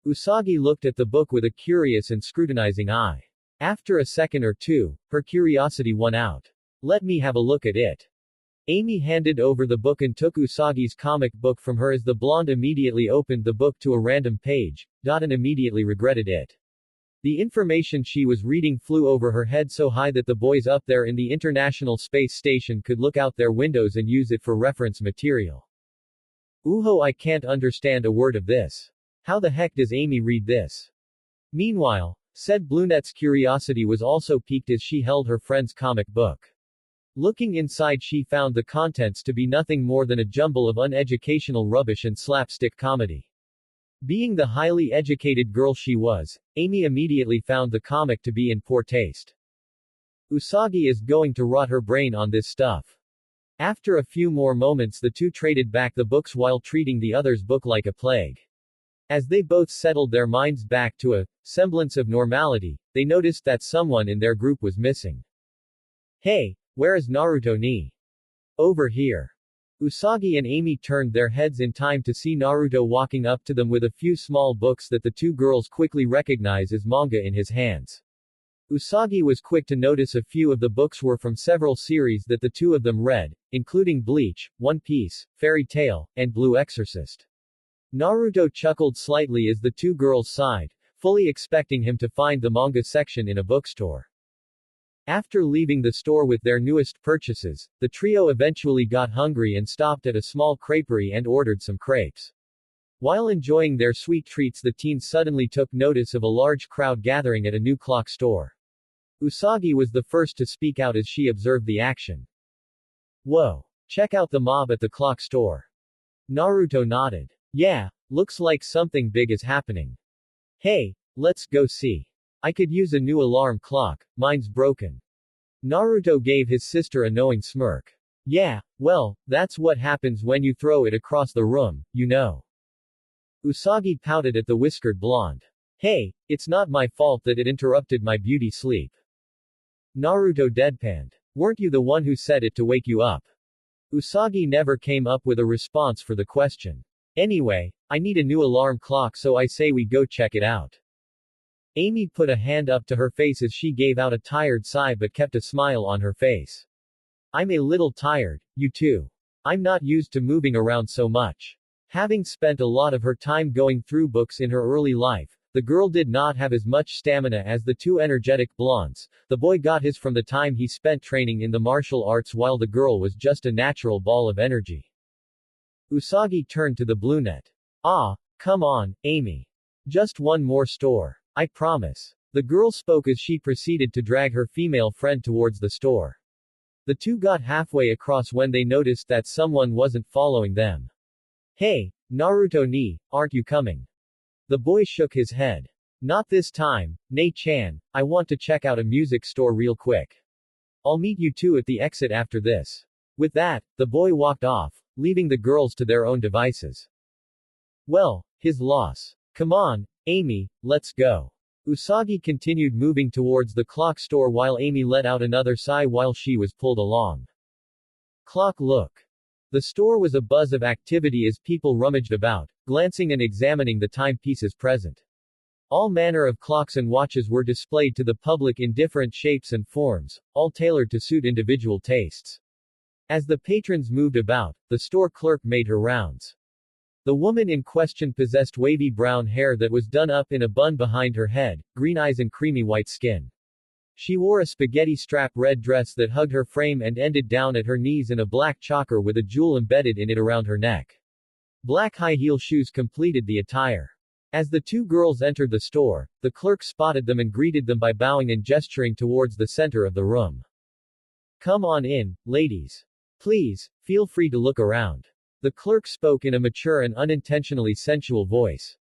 Usagi looked at the book with a curious and scrutinizing eye. After a second or two, her curiosity won out. Let me have a look at it. Amy handed over the book and took Usagi's comic book from her as the blonde immediately opened the book to a random page, and immediately regretted it. The information she was reading flew over her head so high that the boys up there in the International Space Station could look out their windows and use it for reference material. Uho, I can't understand a word of this. How the heck does Amy read this? Meanwhile, said brunette's curiosity was also piqued as she held her friend's comic book. Looking inside she found the contents to be nothing more than a jumble of uneducational rubbish and slapstick comedy. Being the highly educated girl she was, Amy immediately found the comic to be in poor taste. Usagi is going to rot her brain on this stuff. After a few more moments the two traded back the books while treating the other's book like a plague. As they both settled their minds back to a semblance of normality, they noticed that someone in their group was missing. Hey, where is Naruto ni? Over here. Usagi and Amy turned their heads in time to see Naruto walking up to them with a few small books that the two girls quickly recognize as manga in his hands. Usagi was quick to notice a few of the books were from several series that the two of them read, including Bleach, One Piece, Fairy Tail, and Blue Exorcist. Naruto chuckled slightly as the two girls sighed, fully expecting him to find the manga section in a bookstore. After leaving the store with their newest purchases, the trio eventually got hungry and stopped at a small creperie and ordered some crepes. While enjoying their sweet treats, the teens suddenly took notice of a large crowd gathering at a new clock store. Usagi was the first to speak out as she observed the action. Whoa! Check out the mob at the clock store. Naruto nodded. Yeah, looks like something big is happening. Hey, let's go see. I could use a new alarm clock, mine's broken. Naruto gave his sister a knowing smirk. Yeah, well, that's what happens when you throw it across the room, you know. Usagi pouted at the whiskered blonde. Hey, it's not my fault that it interrupted my beauty sleep. Naruto deadpanned. Weren't you the one who said it to wake you up? Usagi never came up with a response for the question. Anyway, I need a new alarm clock, so I say we go check it out. Amy put a hand up to her face as she gave out a tired sigh but kept a smile on her face. I'm a little tired, you too. I'm not used to moving around so much. Having spent a lot of her time going through books in her early life, the girl did not have as much stamina as the two energetic blondes. The boy got his from the time he spent training in the martial arts while the girl was just a natural ball of energy. Usagi turned to the brunette. Ah, come on, Amy. Just one more store. I promise. The girl spoke as she proceeded to drag her female friend towards the store. The two got halfway across when they noticed that someone wasn't following them. Hey, Naruto ni, aren't you coming? The boy shook his head. Not this time, Nei-chan, I want to check out a music store real quick. I'll meet you two at the exit after this. With that, the boy walked off, leaving the girls to their own devices. Well, his loss. Come on, Amy, let's go. Usagi continued moving towards the clock store while Amy let out another sigh while she was pulled along. Clock look. The store was a buzz of activity as people rummaged about, glancing and examining the timepieces present. All manner of clocks and watches were displayed to the public in different shapes and forms, all tailored to suit individual tastes. As the patrons moved about, the store clerk made her rounds. The woman in question possessed wavy brown hair that was done up in a bun behind her head, green eyes and creamy white skin. She wore a spaghetti strap red dress that hugged her frame and ended down at her knees and a black choker with a jewel embedded in it around her neck. Black high-heel shoes completed the attire. As the two girls entered the store, the clerk spotted them and greeted them by bowing and gesturing towards the center of the room. Come on in, ladies. Please, feel free to look around. The clerk spoke in a mature and unintentionally sensual voice.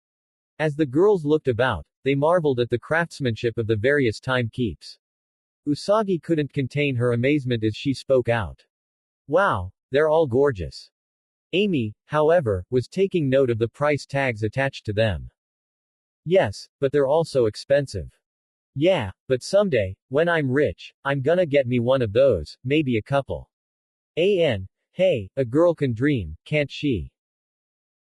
As the girls looked about, they marveled at the craftsmanship of the various timekeepers. Usagi couldn't contain her amazement as she spoke out. Wow, they're all gorgeous. Amy, however, was taking note of the price tags attached to them. Yes, but they're also expensive. Yeah, but someday, when I'm rich, I'm gonna get me one of those, maybe a couple. Hey, a girl can dream, can't she?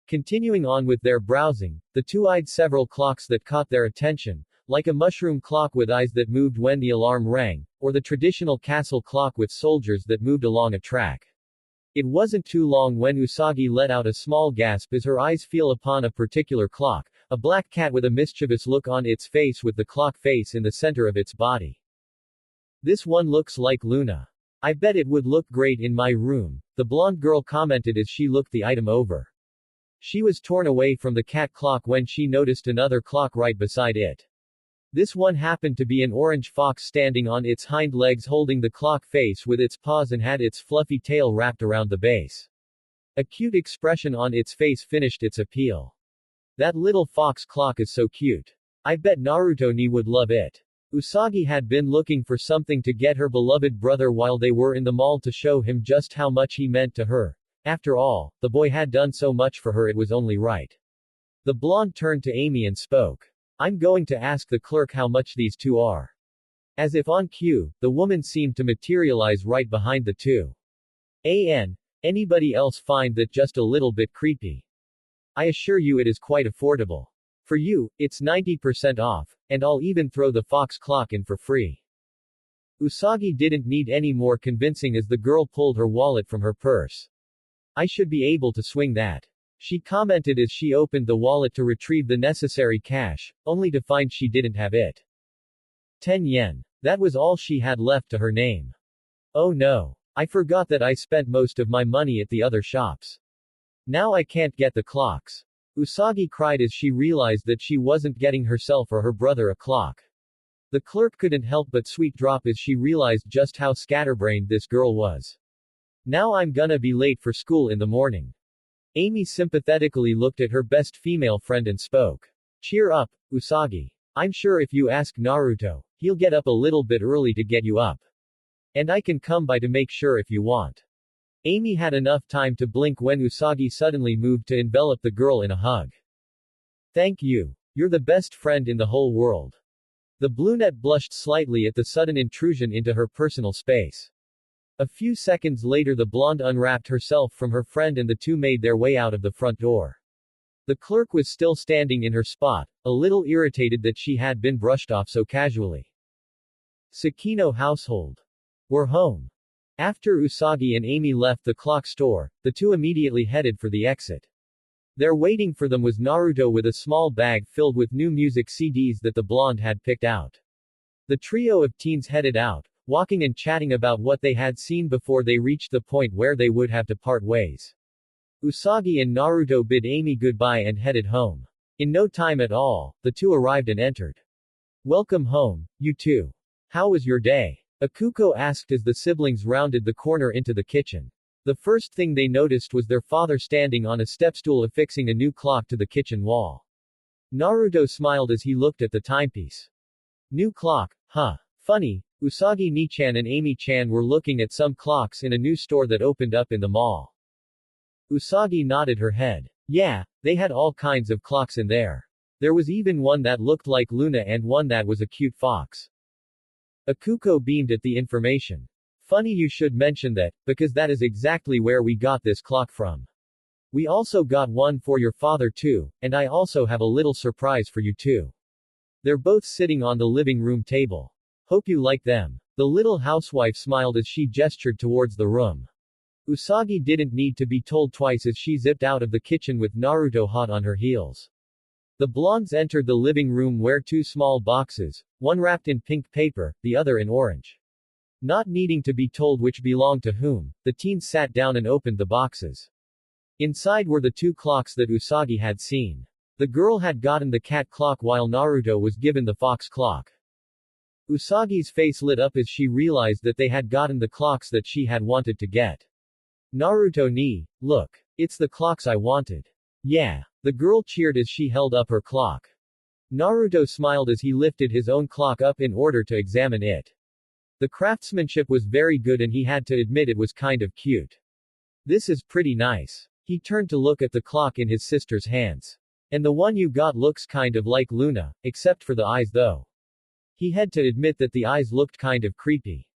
Continuing on with their browsing, the two eyed several clocks that caught their attention, like a mushroom clock with eyes that moved when the alarm rang, or the traditional castle clock with soldiers that moved along a track. It wasn't too long when Usagi let out a small gasp as her eyes fell upon a particular clock, a black cat with a mischievous look on its face with the clock face in the center of its body. This one looks like Luna. I bet it would look great in my room, the blonde girl commented as she looked the item over. She was torn away from the cat clock when she noticed another clock right beside it. This one happened to be an orange fox standing on its hind legs holding the clock face with its paws and had its fluffy tail wrapped around the base. A cute expression on its face finished its appeal. That little fox clock is so cute. I bet Naruto-ni would love it. Usagi had been looking for something to get her beloved brother while they were in the mall to show him just how much he meant to her. After all, the boy had done so much for her it was only right. The blonde turned to Amy and spoke. I'm going to ask the clerk how much these two are. As if on cue, the woman seemed to materialize right behind the two. Anybody else find that just a little bit creepy? I assure you it is quite affordable. For you, it's 90% off, and I'll even throw the fox clock in for free. Usagi didn't need any more convincing as the girl pulled her wallet from her purse. I should be able to swing that. She commented as she opened the wallet to retrieve the necessary cash, only to find she didn't have it. 10 yen. That was all she had left to her name. Oh no. I forgot that I spent most of my money at the other shops. Now I can't get the clocks. Usagi cried as she realized that she wasn't getting herself or her brother a clock. The clerk couldn't help but sweet drop as she realized just how scatterbrained this girl was. Now I'm gonna be late for school in the morning. Amy sympathetically looked at her best female friend and spoke. Cheer up, Usagi. I'm sure if you ask Naruto, he'll get up a little bit early to get you up. And I can come by to make sure if you want. Amy had enough time to blink when Usagi suddenly moved to envelop the girl in a hug. Thank you. You're the best friend in the whole world. The brunette blushed slightly at the sudden intrusion into her personal space. A few seconds later the blonde unwrapped herself from her friend and the two made their way out of the front door. The clerk was still standing in her spot, a little irritated that she had been brushed off so casually. Sakino household. We're home. After Usagi and Amy left the clock store, the two immediately headed for the exit. There waiting for them was Naruto with a small bag filled with new music CDs that the blonde had picked out. The trio of teens headed out, walking and chatting about what they had seen before they reached the point where they would have to part ways. Usagi and Naruto bid Amy goodbye and headed home. In no time at all, the two arrived and entered. Welcome home, you two. How was your day? Akuko asked as the siblings rounded the corner into the kitchen. The first thing they noticed was their father standing on a stepstool affixing a new clock to the kitchen wall. Naruto smiled as he looked at the timepiece. New clock, huh? Funny, Usagi Ni-chan and Amy-chan were looking at some clocks in a new store that opened up in the mall. Usagi nodded her head. Yeah, they had all kinds of clocks in there. There was even one that looked like Luna and one that was a cute fox. Akuko beamed at the information. Funny you should mention that, because that is exactly where we got this clock from. We also got one for your father too, and I also have a little surprise for you too. They're both sitting on the living room table. Hope you like them. The little housewife smiled as she gestured towards the room. Usagi didn't need to be told twice as she zipped out of the kitchen with Naruto hot on her heels. The blondes entered the living room where two small boxes, one wrapped in pink paper, the other in orange. Not needing to be told which belonged to whom, the teens sat down and opened the boxes. Inside were the two clocks that Usagi had seen. The girl had gotten the cat clock while Naruto was given the fox clock. Usagi's face lit up as she realized that they had gotten the clocks that she had wanted to get. Naruto ni, look. It's the clocks I wanted. Yeah. The girl cheered as she held up her clock. Naruto smiled as he lifted his own clock up in order to examine it. The craftsmanship was very good and he had to admit it was kind of cute. This is pretty nice. He turned to look at the clock in his sister's hands. And the one you got looks kind of like Luna, except for the eyes though. He had to admit that the eyes looked kind of creepy.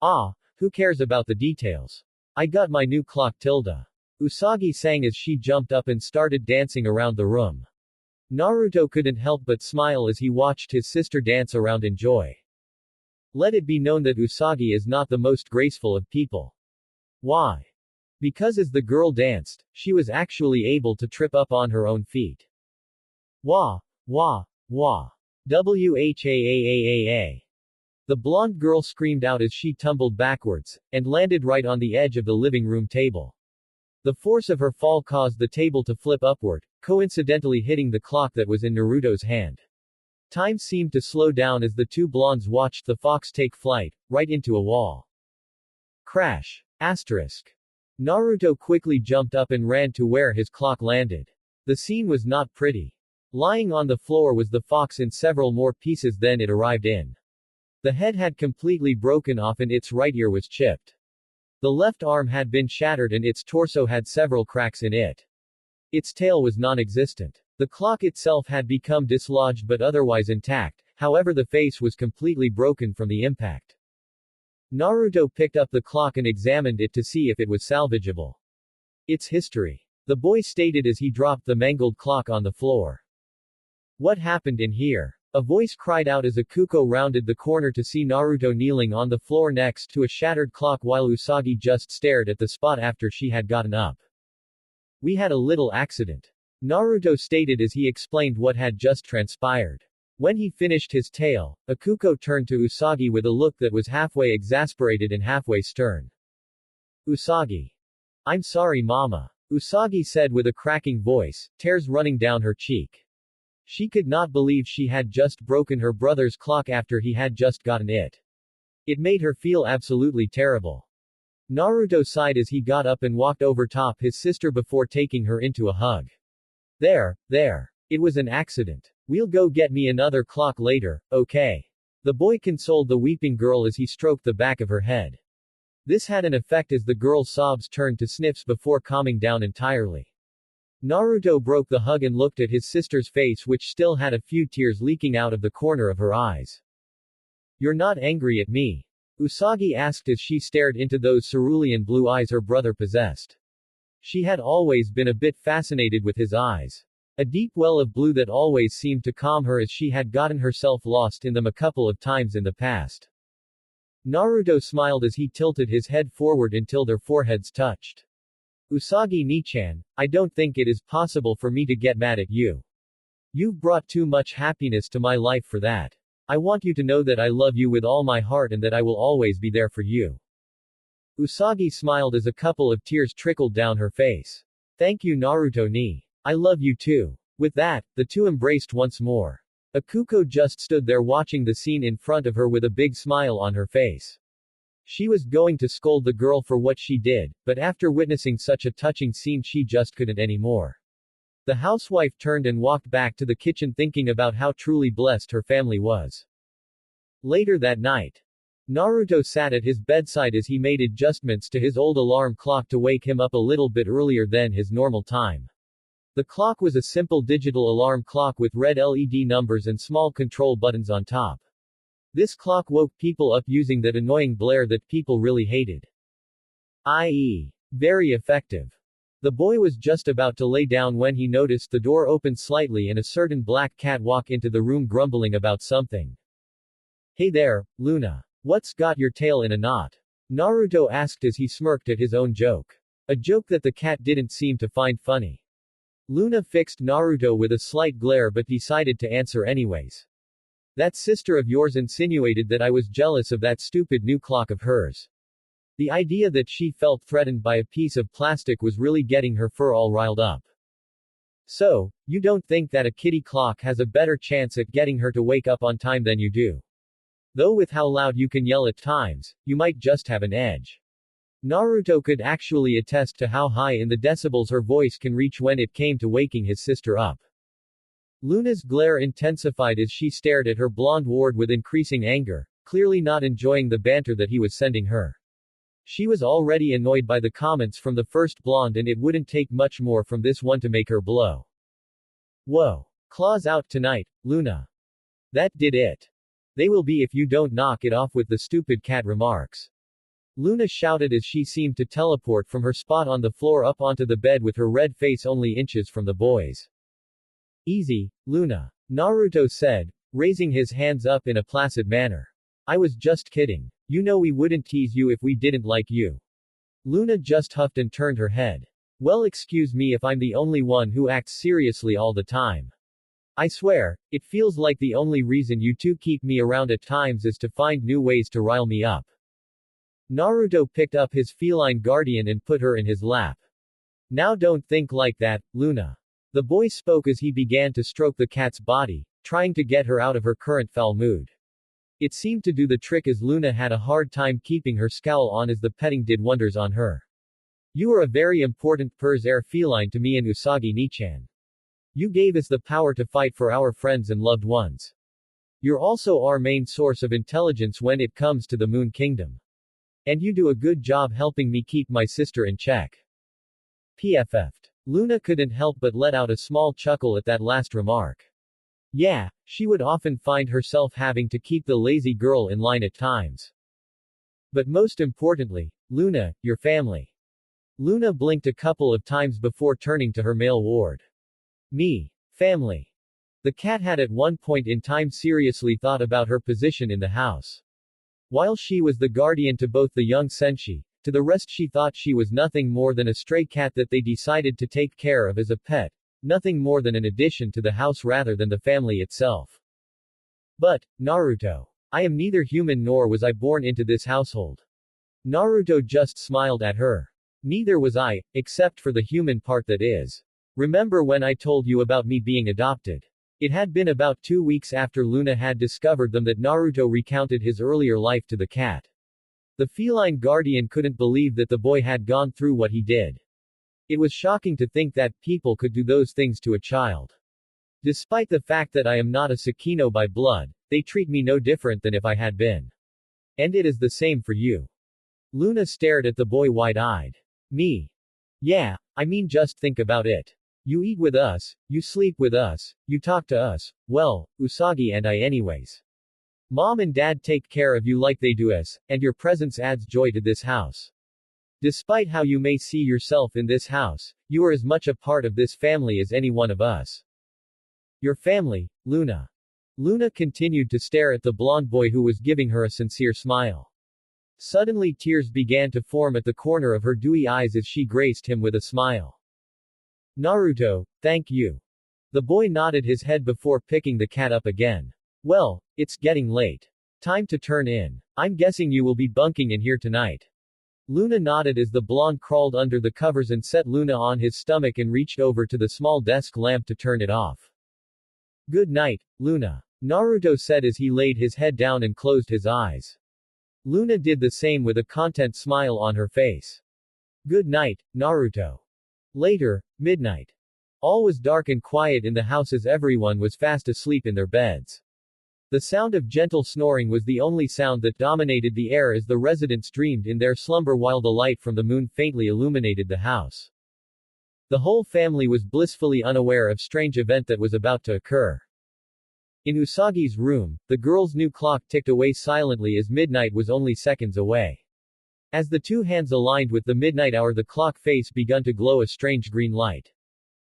Ah, who cares about the details? I got my new clock Tilda. Usagi sang as she jumped up and started dancing around the room. Naruto couldn't help but smile as he watched his sister dance around in joy. Let it be known that Usagi is not the most graceful of people. Why? Because as the girl danced, she was actually able to trip up on her own feet. Wah, wah, wah. Whaaaaa. The blonde girl screamed out as she tumbled backwards, and landed right on the edge of the living room table. The force of her fall caused the table to flip upward, coincidentally hitting the clock that was in Naruto's hand. Time seemed to slow down as the two blondes watched the fox take flight, right into a wall. Crash. Asterisk. Naruto quickly jumped up and ran to where his clock landed. The scene was not pretty. Lying on the floor was the fox in several more pieces than it arrived in. The head had completely broken off and its right ear was chipped. The left arm had been shattered and its torso had several cracks in it. Its tail was non-existent. The clock itself had become dislodged but otherwise intact, however the face was completely broken from the impact. Naruto picked up the clock and examined it to see if it was salvageable. Its history. The boy stated as he dropped the mangled clock on the floor. What happened in here? A voice cried out as Akuko rounded the corner to see Naruto kneeling on the floor next to a shattered clock while Usagi just stared at the spot after she had gotten up. We had a little accident. Naruto stated as he explained what had just transpired. When he finished his tale, Akuko turned to Usagi with a look that was halfway exasperated and halfway stern. Usagi. I'm sorry mama. Usagi said with a cracking voice, tears running down her cheek. She could not believe she had just broken her brother's clock after he had just gotten it. It made her feel absolutely terrible. Naruto sighed as he got up and walked over top his sister before taking her into a hug. There. It was an accident. We'll go get me another clock later, okay? The boy consoled the weeping girl as he stroked the back of her head. This had an effect as the girl's sobs turned to sniffs before calming down entirely. Naruto broke the hug and looked at his sister's face which still had a few tears leaking out of the corner of her eyes. You're not angry at me? Usagi asked as she stared into those cerulean blue eyes her brother possessed. She had always been a bit fascinated with his eyes. A deep well of blue that always seemed to calm her as she had gotten herself lost in them a couple of times in the past. Naruto smiled as he tilted his head forward until their foreheads touched. Usagi Ni-chan, I don't think it is possible for me to get mad at you. You've brought too much happiness to my life for that. I want you to know that I love you with all my heart and that I will always be there for you. Usagi smiled as a couple of tears trickled down her face. Thank you Naruto ni. I love you too. With that, the two embraced once more. Akuko just stood there watching the scene in front of her with a big smile on her face. She was going to scold the girl for what she did, but after witnessing such a touching scene she just couldn't anymore. The housewife turned and walked back to the kitchen thinking about how truly blessed her family was. Later that night. Naruto sat at his bedside as he made adjustments to his old alarm clock to wake him up a little bit earlier than his normal time. The clock was a simple digital alarm clock with red LED numbers and small control buttons on top. This clock woke people up using that annoying blare that people really hated. I.e., very effective. The boy was just about to lay down when he noticed the door open slightly and a certain black cat walk into the room grumbling about something. Hey there, Luna. What's got your tail in a knot? Naruto asked as he smirked at his own joke. A joke that the cat didn't seem to find funny. Luna fixed Naruto with a slight glare but decided to answer anyways. That sister of yours insinuated that I was jealous of that stupid new clock of hers. The idea that she felt threatened by a piece of plastic was really getting her fur all riled up. So, you don't think that a kitty clock has a better chance at getting her to wake up on time than you do? Though with how loud you can yell at times, you might just have an edge. Naruto could actually attest to how high in the decibels her voice can reach when it came to waking his sister up. Luna's glare intensified as she stared at her blonde ward with increasing anger, clearly not enjoying the banter that he was sending her. She was already annoyed by the comments from the first blonde and it wouldn't take much more from this one to make her blow. Whoa. Claws out tonight, Luna. That did it. They will be if you don't knock it off with the stupid cat remarks. Luna shouted as she seemed to teleport from her spot on the floor up onto the bed with her red face only inches from the boys. Easy, Luna. Naruto said, raising his hands up in a placid manner. I was just kidding. You know we wouldn't tease you if we didn't like you. Luna just huffed and turned her head. Well, excuse me if I'm the only one who acts seriously all the time. I swear, it feels like the only reason you two keep me around at times is to find new ways to rile me up. Naruto picked up his feline guardian and put her in his lap. Now don't think like that, Luna. The boy spoke as he began to stroke the cat's body, trying to get her out of her current foul mood. It seemed to do the trick as Luna had a hard time keeping her scowl on as the petting did wonders on her. You are a very important purse-air feline to me and Usagi Nichan. You gave us the power to fight for our friends and loved ones. You're also our main source of intelligence when it comes to the Moon Kingdom. And you do a good job helping me keep my sister in check. PFF'd. Luna couldn't help but let out a small chuckle at that last remark. Yeah, she would often find herself having to keep the lazy girl in line at times. But most importantly, Luna, your family. Luna blinked a couple of times before turning to her male ward. Me. Family. The cat had at one point in time seriously thought about her position in the house. While she was the guardian to both the young senshi, to the rest she thought she was nothing more than a stray cat that they decided to take care of as a pet, nothing more than an addition to the house rather than the family itself. But, Naruto. I am neither human nor was I born into this household. Naruto just smiled at her. Neither was I, except for the human part that is. Remember when I told you about me being adopted? It had been about 2 weeks after Luna had discovered them that Naruto recounted his earlier life to the cat. The feline guardian couldn't believe that the boy had gone through what he did. It was shocking to think that people could do those things to a child. Despite the fact that I am not a Sakino by blood, they treat me no different than if I had been. And it is the same for you. Luna stared at the boy wide-eyed. Me? Yeah, I mean just think about it. You eat with us, you sleep with us, you talk to us, well, Usagi and I anyways. Mom and Dad take care of you like they do us, and your presence adds joy to this house. Despite how you may see yourself in this house, you are as much a part of this family as any one of us. Your family, Luna. Luna continued to stare at the blonde boy who was giving her a sincere smile. Suddenly tears began to form at the corner of her dewy eyes as she graced him with a smile. Naruto, thank you. The boy nodded his head before picking the cat up again. Well, it's getting late. Time to turn in. I'm guessing you will be bunking in here tonight. Luna nodded as the blonde crawled under the covers and set Luna on his stomach and reached over to the small desk lamp to turn it off. Good night, Luna. Naruto said as he laid his head down and closed his eyes. Luna did the same with a content smile on her face. Good night, Naruto. Later, midnight. All was dark and quiet in the house as everyone was fast asleep in their beds. The sound of gentle snoring was the only sound that dominated the air as the residents dreamed in their slumber while the light from the moon faintly illuminated the house. The whole family was blissfully unaware of strange event that was about to occur. In Usagi's room, the girl's new clock ticked away silently as midnight was only seconds away. As the two hands aligned with the midnight hour, the clock face began to glow a strange green light.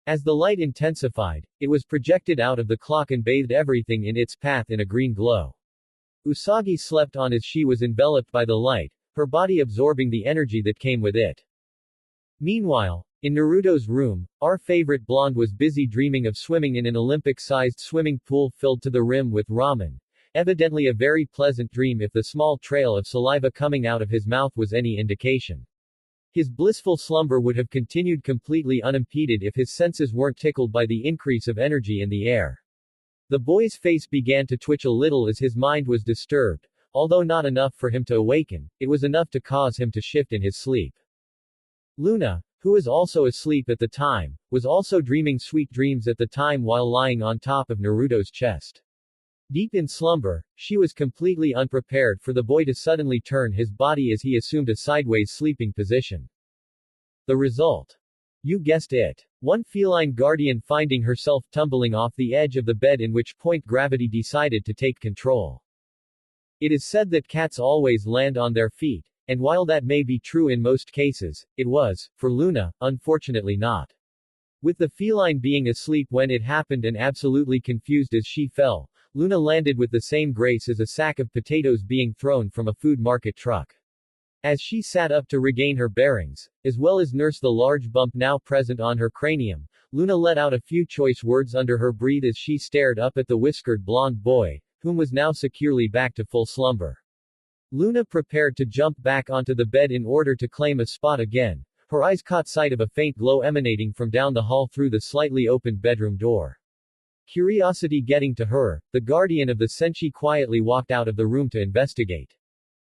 As the light intensified, it was projected out of the clock and bathed everything in its path in a green glow. Usagi slept on as she was enveloped by the light, her body absorbing the energy that came with it. Meanwhile, in Naruto's room, our favorite blonde was busy dreaming of swimming in an Olympic-sized swimming pool filled to the rim with ramen. Evidently a very pleasant dream if the small trail of saliva coming out of his mouth was any indication. His blissful slumber would have continued completely unimpeded if his senses weren't tickled by the increase of energy in the air. The boy's face began to twitch a little as his mind was disturbed, although not enough for him to awaken, it was enough to cause him to shift in his sleep. Luna, who was also asleep at the time, was also dreaming sweet dreams at the time while lying on top of Naruto's chest. Deep in slumber, she was completely unprepared for the boy to suddenly turn his body as he assumed a sideways sleeping position. The result? You guessed it. One feline guardian finding herself tumbling off the edge of the bed, in which point gravity decided to take control. It is said that cats always land on their feet, and while that may be true in most cases, it was, for Luna, unfortunately not. With the feline being asleep when it happened and absolutely confused as she fell, Luna landed with the same grace as a sack of potatoes being thrown from a food market truck. As she sat up to regain her bearings, as well as nurse the large bump now present on her cranium, Luna let out a few choice words under her breath as she stared up at the whiskered blonde boy, whom was now securely back to full slumber. Luna prepared to jump back onto the bed in order to claim a spot again. Her eyes caught sight of a faint glow emanating from down the hall through the slightly opened bedroom door. Curiosity getting to her, the guardian of the senshi quietly walked out of the room to investigate.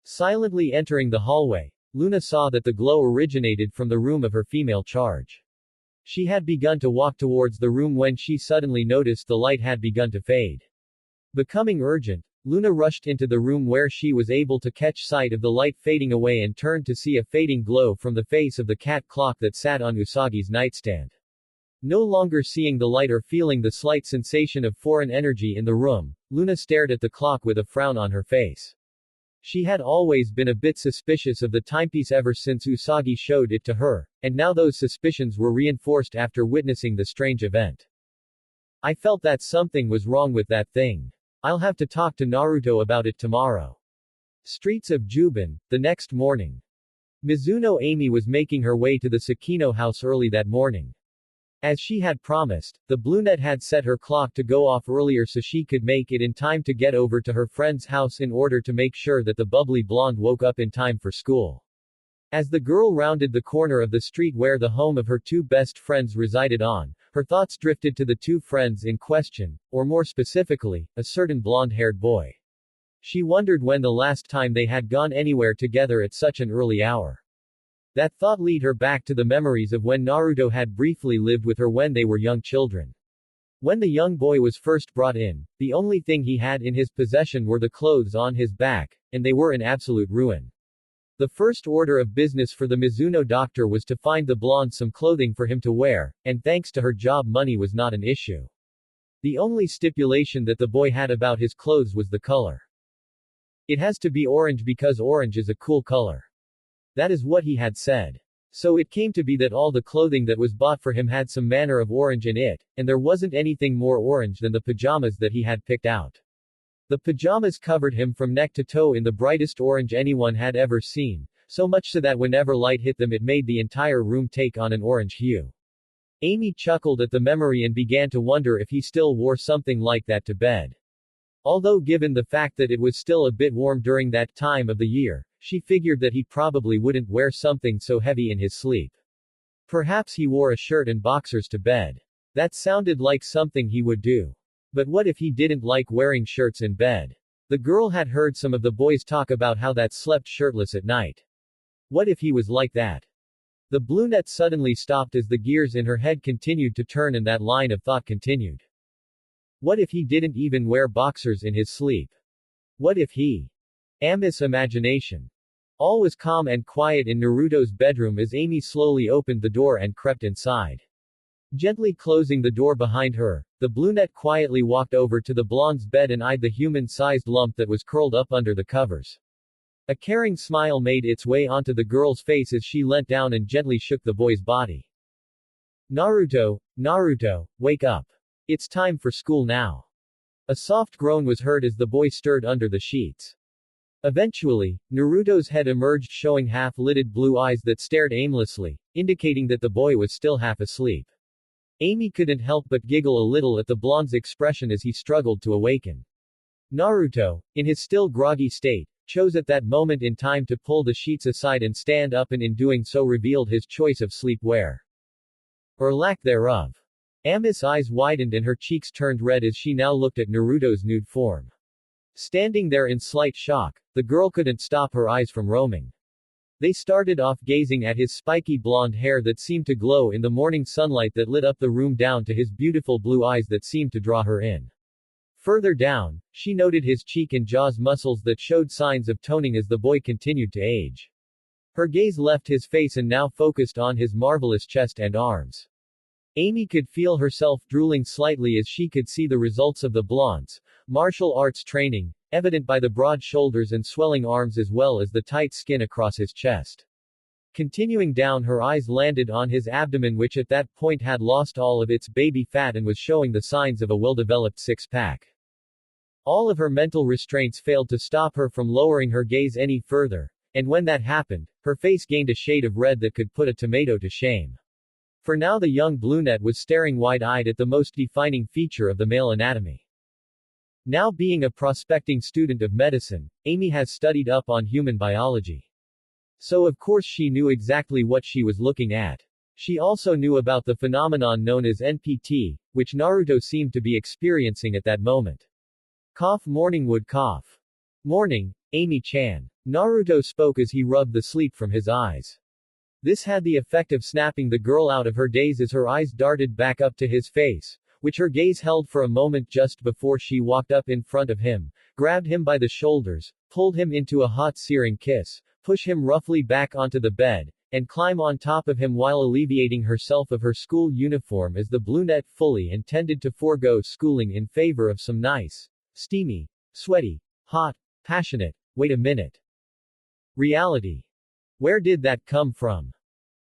Silently entering the hallway, Luna saw that the glow originated from the room of her female charge. She had begun to walk towards the room when she suddenly noticed the light had begun to fade. Becoming urgent, Luna rushed into the room where she was able to catch sight of the light fading away and turned to see a fading glow from the face of the cat clock that sat on Usagi's nightstand. No longer seeing the light or feeling the slight sensation of foreign energy in the room, Luna stared at the clock with a frown on her face. She had always been a bit suspicious of the timepiece ever since Usagi showed it to her, and now those suspicions were reinforced after witnessing the strange event. I felt that something was wrong with that thing. I'll have to talk to Naruto about it tomorrow. Streets of Juban, the next morning. Mizuno Amy was making her way to the Sakino house early that morning. As she had promised, the brunette had set her clock to go off earlier so she could make it in time to get over to her friend's house in order to make sure that the bubbly blonde woke up in time for school. As the girl rounded the corner of the street where the home of her two best friends resided on, her thoughts drifted to the two friends in question, or more specifically, a certain blonde-haired boy. She wondered when the last time they had gone anywhere together at such an early hour. That thought led her back to the memories of when Naruto had briefly lived with her when they were young children. When the young boy was first brought in, the only thing he had in his possession were the clothes on his back, and they were in absolute ruin. The first order of business for the Mizuno doctor was to find the blonde some clothing for him to wear, and thanks to her job, money was not an issue. The only stipulation that the boy had about his clothes was the color. It has to be orange because orange is a cool color. That is what he had said. So it came to be that all the clothing that was bought for him had some manner of orange in it, and there wasn't anything more orange than the pajamas that he had picked out. The pajamas covered him from neck to toe in the brightest orange anyone had ever seen, so much so that whenever light hit them it made the entire room take on an orange hue. Amy chuckled at the memory and began to wonder if he still wore something like that to bed. Although given the fact that it was still a bit warm during that time of the year, she figured that he probably wouldn't wear something so heavy in his sleep. Perhaps he wore a shirt and boxers to bed. That sounded like something he would do. But what if he didn't like wearing shirts in bed? The girl had heard some of the boys talk about how that slept shirtless at night. What if he was like that? The brunette suddenly stopped as the gears in her head continued to turn and that line of thought continued. What if he didn't even wear boxers in his sleep? What if he? Ami's imagination. All was calm and quiet in Naruto's bedroom as Amy slowly opened the door and crept inside. Gently closing the door behind her, the brunette quietly walked over to the blonde's bed and eyed the human-sized lump that was curled up under the covers. A caring smile made its way onto the girl's face as she leant down and gently shook the boy's body. Naruto, Naruto, wake up. It's time for school now. A soft groan was heard as the boy stirred under the sheets. Eventually, Naruto's head emerged showing half-lidded blue eyes that stared aimlessly, indicating that the boy was still half asleep. Amy couldn't help but giggle a little at the blonde's expression as he struggled to awaken. Naruto, in his still groggy state, chose at that moment in time to pull the sheets aside and stand up, and in doing so revealed his choice of sleepwear. Or lack thereof. Ami's eyes widened and her cheeks turned red as she now looked at Naruto's nude form. Standing there in slight shock, the girl couldn't stop her eyes from roaming. They started off gazing at his spiky blonde hair that seemed to glow in the morning sunlight that lit up the room, down to his beautiful blue eyes that seemed to draw her in. Further down, she noted his cheek and jaw's muscles that showed signs of toning as the boy continued to age. Her gaze left his face and now focused on his marvelous chest and arms. Amy could feel herself drooling slightly as she could see the results of the blonde's martial arts training, evident by the broad shoulders and swelling arms as well as the tight skin across his chest. Continuing down, her eyes landed on his abdomen, which at that point had lost all of its baby fat and was showing the signs of a well-developed six-pack. All of her mental restraints failed to stop her from lowering her gaze any further, and when that happened, her face gained a shade of red that could put a tomato to shame. For now the young brunette was staring wide-eyed at the most defining feature of the male anatomy. Now, being a prospecting student of medicine, Amy has studied up on human biology. So of course she knew exactly what she was looking at. She also knew about the phenomenon known as NPT, which Naruto seemed to be experiencing at that moment. Cough, morning would cough. Morning, Amy-chan. Naruto spoke as he rubbed the sleep from his eyes. This had the effect of snapping the girl out of her daze as her eyes darted back up to his face, which her gaze held for a moment just before she walked up in front of him, grabbed him by the shoulders, pulled him into a hot searing kiss, push him roughly back onto the bed, and climb on top of him while alleviating herself of her school uniform as the brunette fully intended to forego schooling in favor of some nice, steamy, sweaty, hot, passionate, wait a minute, reality. Where did that come from?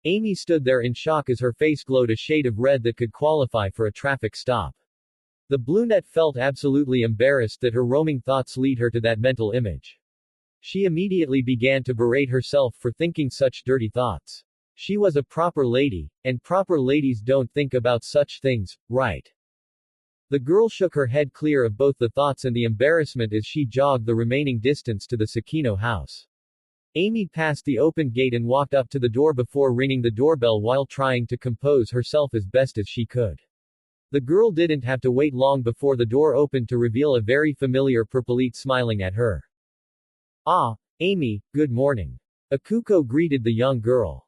Amy stood there in shock as her face glowed a shade of red that could qualify for a traffic stop. The brunette felt absolutely embarrassed that her roaming thoughts lead her to that mental image. She immediately began to berate herself for thinking such dirty thoughts. She was a proper lady, and proper ladies don't think about such things, right? The girl shook her head clear of both the thoughts and the embarrassment as she jogged the remaining distance to the Sakino house. Amy passed the open gate and walked up to the door before ringing the doorbell while trying to compose herself as best as she could. The girl didn't have to wait long before the door opened to reveal a very familiar purplete smiling at her. Ah, Amy, good morning. Akuko greeted the young girl.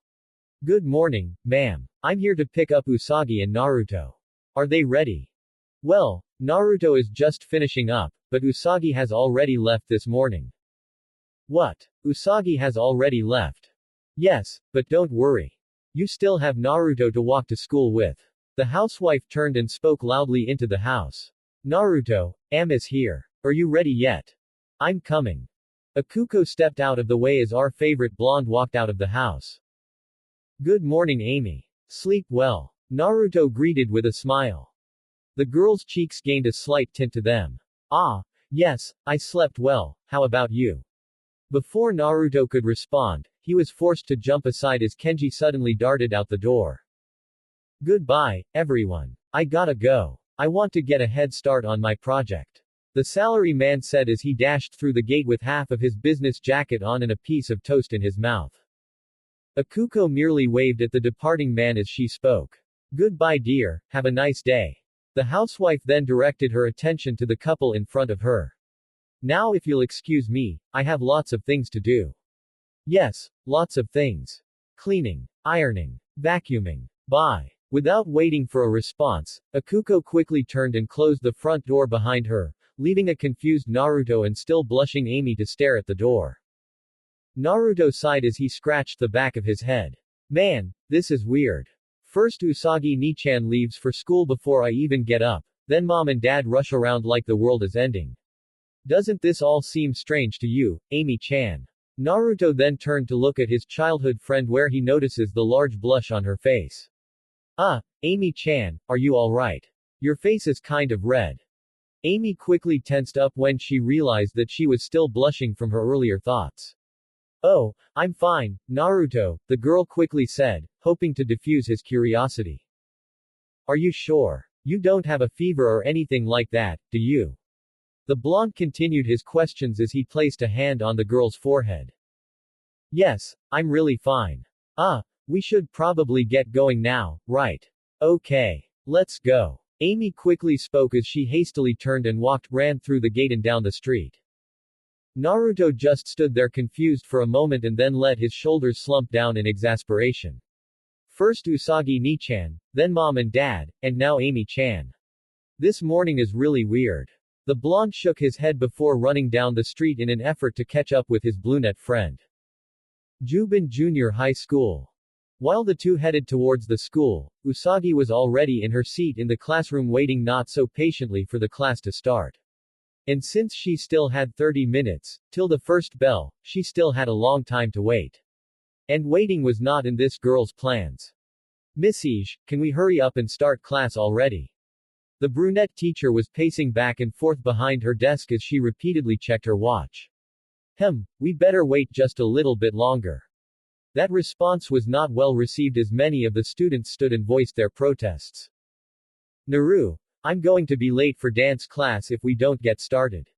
Good morning, ma'am. I'm here to pick up Usagi and Naruto. Are they ready? Well, Naruto is just finishing up, but Usagi has already left this morning. What? Usagi has already left? Yes, but don't worry. You still have Naruto to walk to school with. The housewife turned and spoke loudly into the house. Naruto, Am is here. Are you ready yet? I'm coming. Akuko stepped out of the way as our favorite blonde walked out of the house. Good morning, Amy. Sleep well. Naruto greeted with a smile. The girl's cheeks gained a slight tint to them. Ah, yes, I slept well, how about you? Before Naruto could respond, he was forced to jump aside as Kenji suddenly darted out the door. Goodbye, everyone. I gotta go. I want to get a head start on my project. The salary man said as he dashed through the gate with half of his business jacket on and a piece of toast in his mouth. Akuko merely waved at the departing man as she spoke. Goodbye dear, have a nice day. The housewife then directed her attention to the couple in front of her. Now if you'll excuse me, I have lots of things to do. Yes, lots of things. Cleaning, ironing, vacuuming. Bye. Without waiting for a response, Akuko quickly turned and closed the front door behind her, leaving a confused Naruto and still blushing Amy to stare at the door. Naruto sighed as he scratched the back of his head. Man, this is weird. First Usagi Nichan leaves for school before I even get up, then mom and dad rush around like the world is ending. Doesn't this all seem strange to you, Amy-chan? Naruto then turned to look at his childhood friend where he notices the large blush on her face. Ah, Amy-chan, are you alright? Your face is kind of red. Amy quickly tensed up when she realized that she was still blushing from her earlier thoughts. Oh, I'm fine, Naruto, the girl quickly said, hoping to diffuse his curiosity. Are you sure? You don't have a fever or anything like that, do you? The blonde continued his questions as he placed a hand on the girl's forehead. Yes, I'm really fine. Ah, we should probably get going now, right? Okay. Let's go. Amy quickly spoke as she hastily turned and ran through the gate and down the street. Naruto just stood there confused for a moment and then let his shoulders slump down in exasperation. First Usagi Nichan, then mom and dad, and now Amy-chan. This morning is really weird. The blonde shook his head before running down the street in an effort to catch up with his brunette friend. Juban Junior High School. While the two headed towards the school, Usagi was already in her seat in the classroom waiting not so patiently for the class to start. And since she still had 30 minutes, till the first bell, she still had a long time to wait. And waiting was not in this girl's plans. Missy, can we hurry up and start class already? The brunette teacher was pacing back and forth behind her desk as she repeatedly checked her watch. We better wait just a little bit longer. That response was not well received as many of the students stood and voiced their protests. Naru, I'm going to be late for dance class if we don't get started.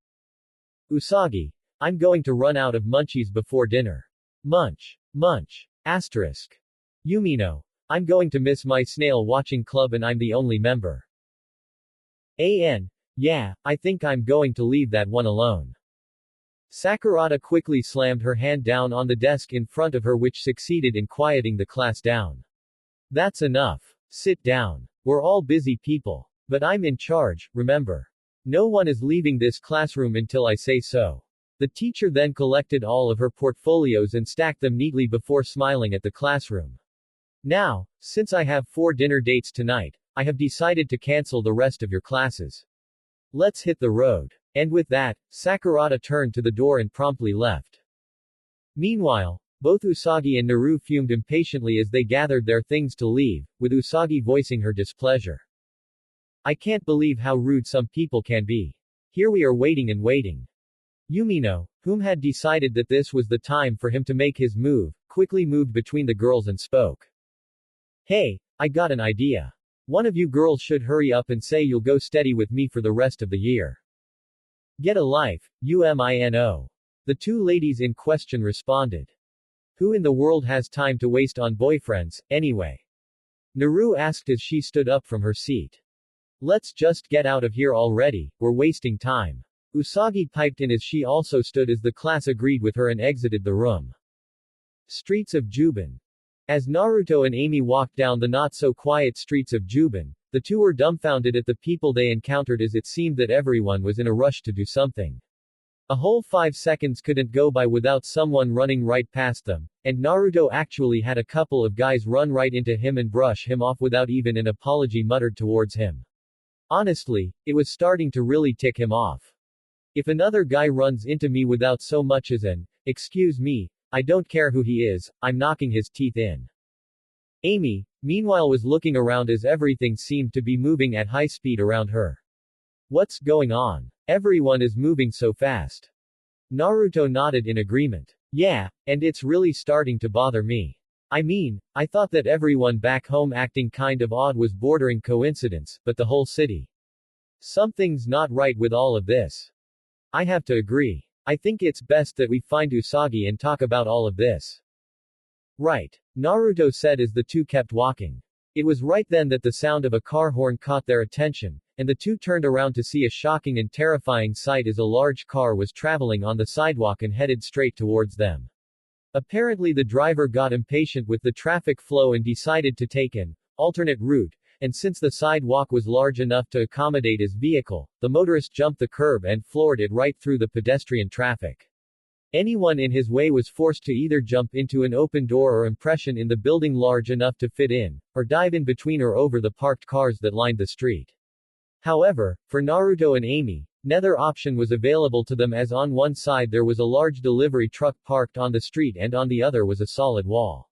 Usagi, I'm going to run out of munchies before dinner. Munch. Asterisk. Yumino, I'm going to miss my snail watching club and I'm the only member. Yeah, I think I'm going to leave that one alone. Sakurada quickly slammed her hand down on the desk in front of her which succeeded in quieting the class down. That's enough. Sit down. We're all busy people. But I'm in charge, remember. No one is leaving this classroom until I say so. The teacher then collected all of her portfolios and stacked them neatly before smiling at the classroom. Now, since I have 4 dinner dates tonight, I have decided to cancel the rest of your classes. Let's hit the road. And with that, Sakurada turned to the door and promptly left. Meanwhile, both Usagi and Naru fumed impatiently as they gathered their things to leave, with Usagi voicing her displeasure. I can't believe how rude some people can be. Here we are waiting and waiting. Yumino, whom had decided that this was the time for him to make his move, quickly moved between the girls and spoke. Hey, I got an idea. One of you girls should hurry up and say you'll go steady with me for the rest of the year. Get a life, UMINO. The two ladies in question responded. Who in the world has time to waste on boyfriends, anyway? Naru asked as she stood up from her seat. Let's just get out of here already, we're wasting time. Usagi piped in as she also stood as the class agreed with her and exited the room. Streets of Juban. As Naruto and Amy walked down the not-so-quiet streets of Juban, the two were dumbfounded at the people they encountered as it seemed that everyone was in a rush to do something. A whole 5 seconds couldn't go by without someone running right past them, and Naruto actually had a couple of guys run right into him and brush him off without even an apology muttered towards him. Honestly, it was starting to really tick him off. If another guy runs into me without so much as an, excuse me, I don't care who he is, I'm knocking his teeth in. Amy, meanwhile was looking around as everything seemed to be moving at high speed around her. What's going on? Everyone is moving so fast. Naruto nodded in agreement. Yeah, and it's really starting to bother me. I mean, I thought that everyone back home acting kind of odd was bordering coincidence, but the whole city. Something's not right with all of this. I have to agree. I think it's best that we find Usagi and talk about all of this. Right. Naruto said as the two kept walking. It was right then that the sound of a car horn caught their attention, and the two turned around to see a shocking and terrifying sight as a large car was traveling on the sidewalk and headed straight towards them. Apparently the driver got impatient with the traffic flow and decided to take an alternate route, and since the sidewalk was large enough to accommodate his vehicle, the motorist jumped the curb and floored it right through the pedestrian traffic. Anyone in his way was forced to either jump into an open door or impression in the building large enough to fit in, or dive in between or over the parked cars that lined the street. However, for Naruto and Amy, neither option was available to them, as on one side there was a large delivery truck parked on the street and on the other was a solid wall.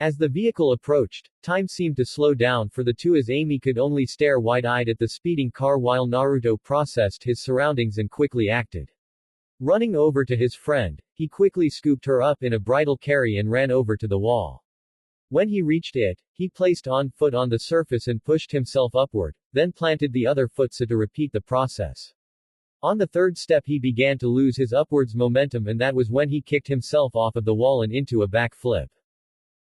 As the vehicle approached, time seemed to slow down for the two, as Amy could only stare wide-eyed at the speeding car while Naruto processed his surroundings and quickly acted. Running over to his friend, he quickly scooped her up in a bridal carry and ran over to the wall. When he reached it, he placed one foot on the surface and pushed himself upward, then planted the other foot so to repeat the process. On the third step he began to lose his upwards momentum, and that was when he kicked himself off of the wall and into a backflip.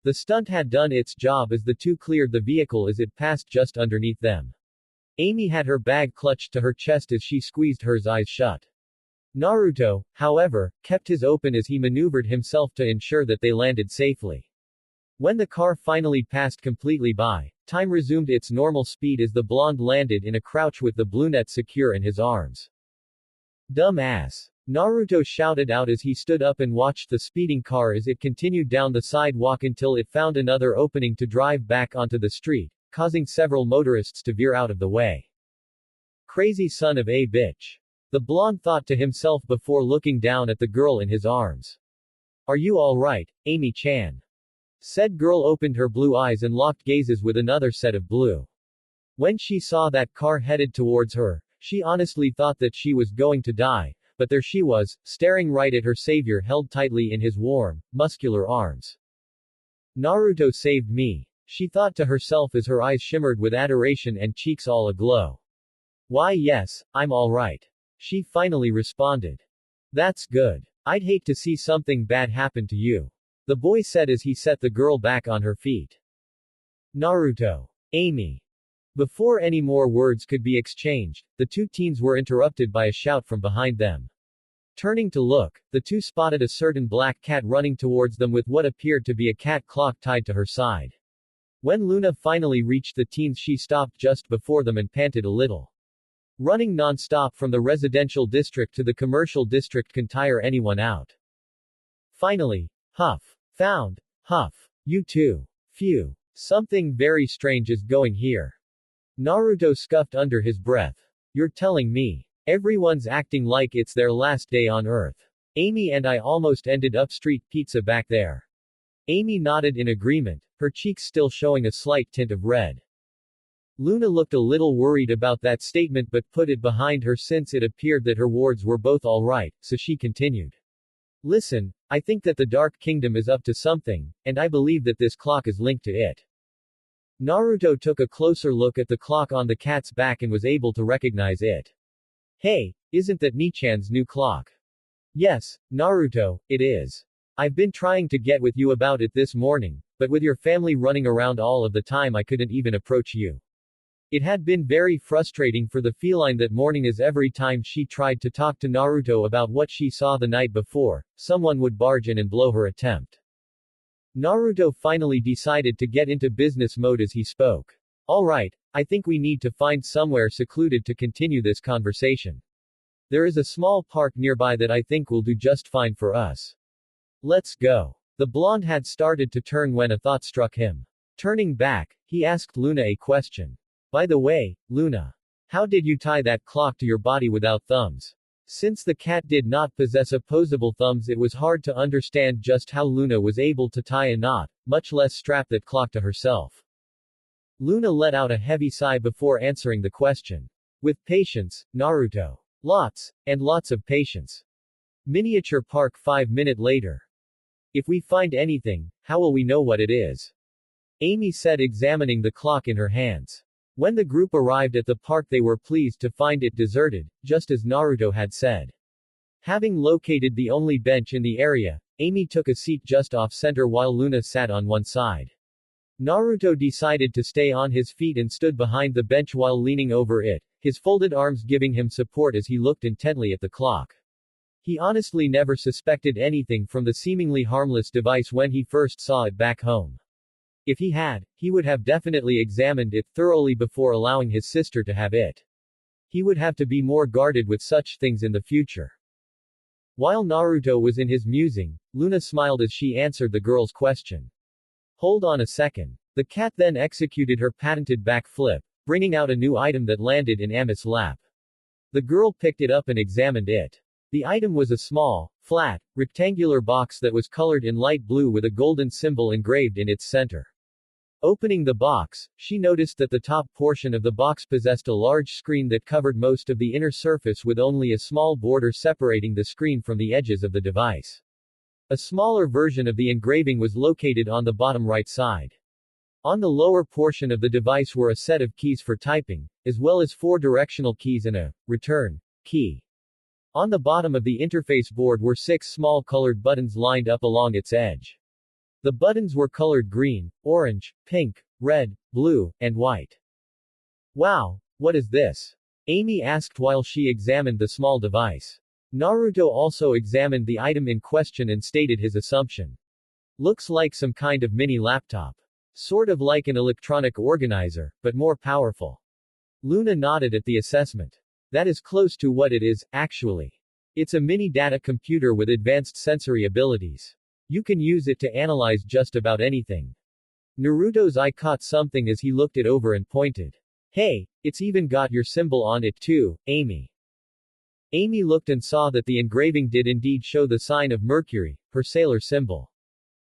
The stunt had done its job as the two cleared the vehicle as it passed just underneath them. Amy had her bag clutched to her chest as she squeezed her eyes shut. Naruto, however, kept his open as he maneuvered himself to ensure that they landed safely. When the car finally passed completely by, time resumed its normal speed as the blonde landed in a crouch with the brunette secure in his arms. "Dumb ass," Naruto shouted out as he stood up and watched the speeding car as it continued down the sidewalk until it found another opening to drive back onto the street, causing several motorists to veer out of the way. "Crazy son of a bitch," the blonde thought to himself before looking down at the girl in his arms. "Are you alright, Amy-chan?" Said girl opened her blue eyes and locked gazes with another set of blue. When she saw that car headed towards her, she honestly thought that she was going to die, but there she was, staring right at her savior held tightly in his warm, muscular arms. "Naruto saved me," she thought to herself as her eyes shimmered with adoration and cheeks all aglow. "Why yes, I'm alright," she finally responded. "That's good. I'd hate to see something bad happen to you," the boy said as he set the girl back on her feet. Naruto. Amy. Before any more words could be exchanged, the two teens were interrupted by a shout from behind them. Turning to look, the two spotted a certain black cat running towards them with what appeared to be a cat clock tied to her side. When Luna finally reached the teens, she stopped just before them and panted a little. Running non-stop from the residential district to the commercial district can tire anyone out. Finally, huff. Found. Huff. You too. Phew. Something very strange is going here. Naruto scuffed under his breath. You're telling me everyone's acting like it's their last day on Earth. Amy and I almost ended up street pizza back there. Amy nodded in agreement, her cheeks still showing a slight tint of red. Luna looked a little worried about that statement but put it behind her since it appeared that her wards were both alright, so she continued. Listen, I think that the Dark Kingdom is up to something, and I believe that this clock is linked to it. Naruto took a closer look at the clock on the cat's back and was able to recognize it. Hey, isn't that Nichan's new clock? Yes, Naruto, it is. I've been trying to get with you about it this morning, but with your family running around all of the time I couldn't even approach you. It had been very frustrating for the feline that morning, as every time she tried to talk to Naruto about what she saw the night before, someone would barge in and blow her attempt. Naruto finally decided to get into business mode as he spoke. Alright, I think we need to find somewhere secluded to continue this conversation. There is a small park nearby that I think will do just fine for us. Let's go. The blonde had started to turn when a thought struck him. Turning back, he asked Luna a question. By the way, Luna, how did you tie that clock to your body without thumbs? Since the cat did not possess opposable thumbs, it was hard to understand just how Luna was able to tie a knot, much less strap that clock to herself. Luna let out a heavy sigh before answering the question. With patience, Naruto. Lots, and lots of patience. Miniature park 5 minutes later. If we find anything, how will we know what it is? Amy said, examining the clock in her hands. When the group arrived at the park, they were pleased to find it deserted, just as Naruto had said. Having located the only bench in the area, Amy took a seat just off-center while Luna sat on one side. Naruto decided to stay on his feet and stood behind the bench while leaning over it, his folded arms giving him support as he looked intently at the clock. He honestly never suspected anything from the seemingly harmless device when he first saw it back home. If he had, he would have definitely examined it thoroughly before allowing his sister to have it. He would have to be more guarded with such things in the future. While Naruto was in his musing, Luna smiled as she answered the girl's question. Hold on a second. The cat then executed her patented back flip, bringing out a new item that landed in Ami's lap. The girl picked it up and examined it. The item was a small, flat, rectangular box that was colored in light blue with a golden symbol engraved in its center. Opening the box, she noticed that the top portion of the box possessed a large screen that covered most of the inner surface with only a small border separating the screen from the edges of the device. A smaller version of the engraving was located on the bottom right side. On the lower portion of the device were a set of keys for typing, as well as 4 directional keys and a return key. On the bottom of the interface board were 6 small colored buttons lined up along its edge. The buttons were colored green, orange, pink, red, blue, and white. Wow, what is this? Amy asked while she examined the small device. Naruto also examined the item in question and stated his assumption. Looks like some kind of mini laptop. Sort of like an electronic organizer, but more powerful. Luna nodded at the assessment. That is close to what it is, actually. It's a mini data computer with advanced sensory abilities. You can use it to analyze just about anything. Naruto's eye caught something as he looked it over and pointed. Hey, it's even got your symbol on it too, Amy. Amy looked and saw that the engraving did indeed show the sign of Mercury, her sailor symbol.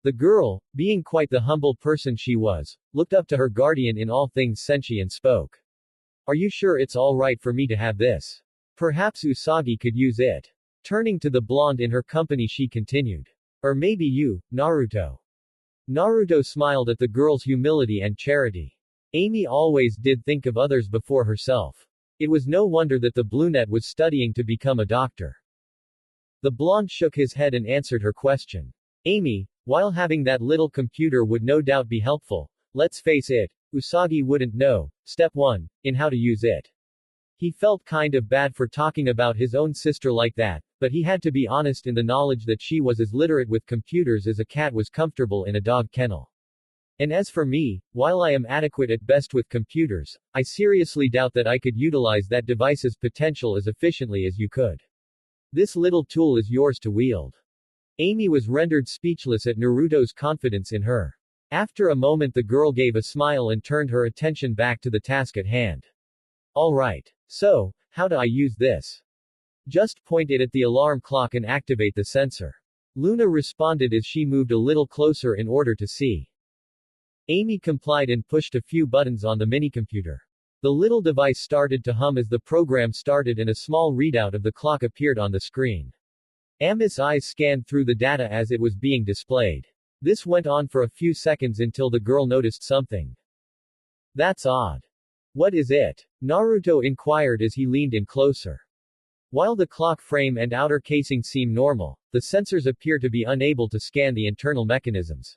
The girl, being quite the humble person she was, looked up to her guardian in all things senshi and spoke. Are you sure it's all right for me to have this? Perhaps Usagi could use it. Turning to the blonde in her company she continued. Or maybe you, Naruto. Naruto smiled at the girl's humility and charity. Amy always did think of others before herself. It was no wonder that the brunette was studying to become a doctor. The blonde shook his head and answered her question. Amy, while having that little computer would no doubt be helpful, let's face it, Usagi wouldn't know, step 1, in how to use it. He felt kind of bad for talking about his own sister like that, but he had to be honest in the knowledge that she was as literate with computers as a cat was comfortable in a dog kennel. And as for me, while I am adequate at best with computers, I seriously doubt that I could utilize that device's potential as efficiently as you could. This little tool is yours to wield. Amy was rendered speechless at Naruto's confidence in her. After a moment the girl gave a smile and turned her attention back to the task at hand. Alright. So, how do I use this? Just point it at the alarm clock and activate the sensor. Luna responded as she moved a little closer in order to see. Amy complied and pushed a few buttons on the minicomputer. The little device started to hum as the program started and a small readout of the clock appeared on the screen. Ami's eyes scanned through the data as it was being displayed. This went on for a few seconds until the girl noticed something. That's odd. What is it? Naruto inquired as he leaned in closer. While the clock frame and outer casing seem normal, the sensors appear to be unable to scan the internal mechanisms.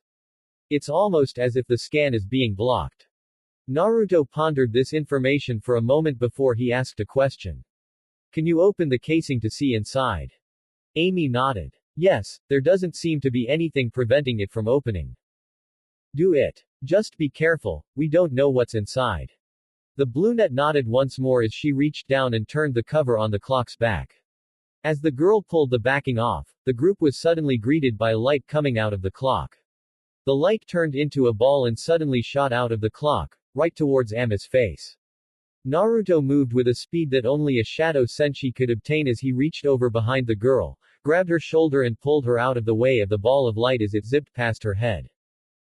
It's almost as if the scan is being blocked. Naruto pondered this information for a moment before he asked a question. Can you open the casing to see inside? Amy nodded. Yes, there doesn't seem to be anything preventing it from opening. Do it. Just be careful, we don't know what's inside. The brunette nodded once more as she reached down and turned the cover on the clock's back. As the girl pulled the backing off, the group was suddenly greeted by a light coming out of the clock. The light turned into a ball and suddenly shot out of the clock, right towards Ami's face. Naruto moved with a speed that only a shadow senshi could obtain as he reached over behind the girl, grabbed her shoulder and pulled her out of the way of the ball of light as it zipped past her head.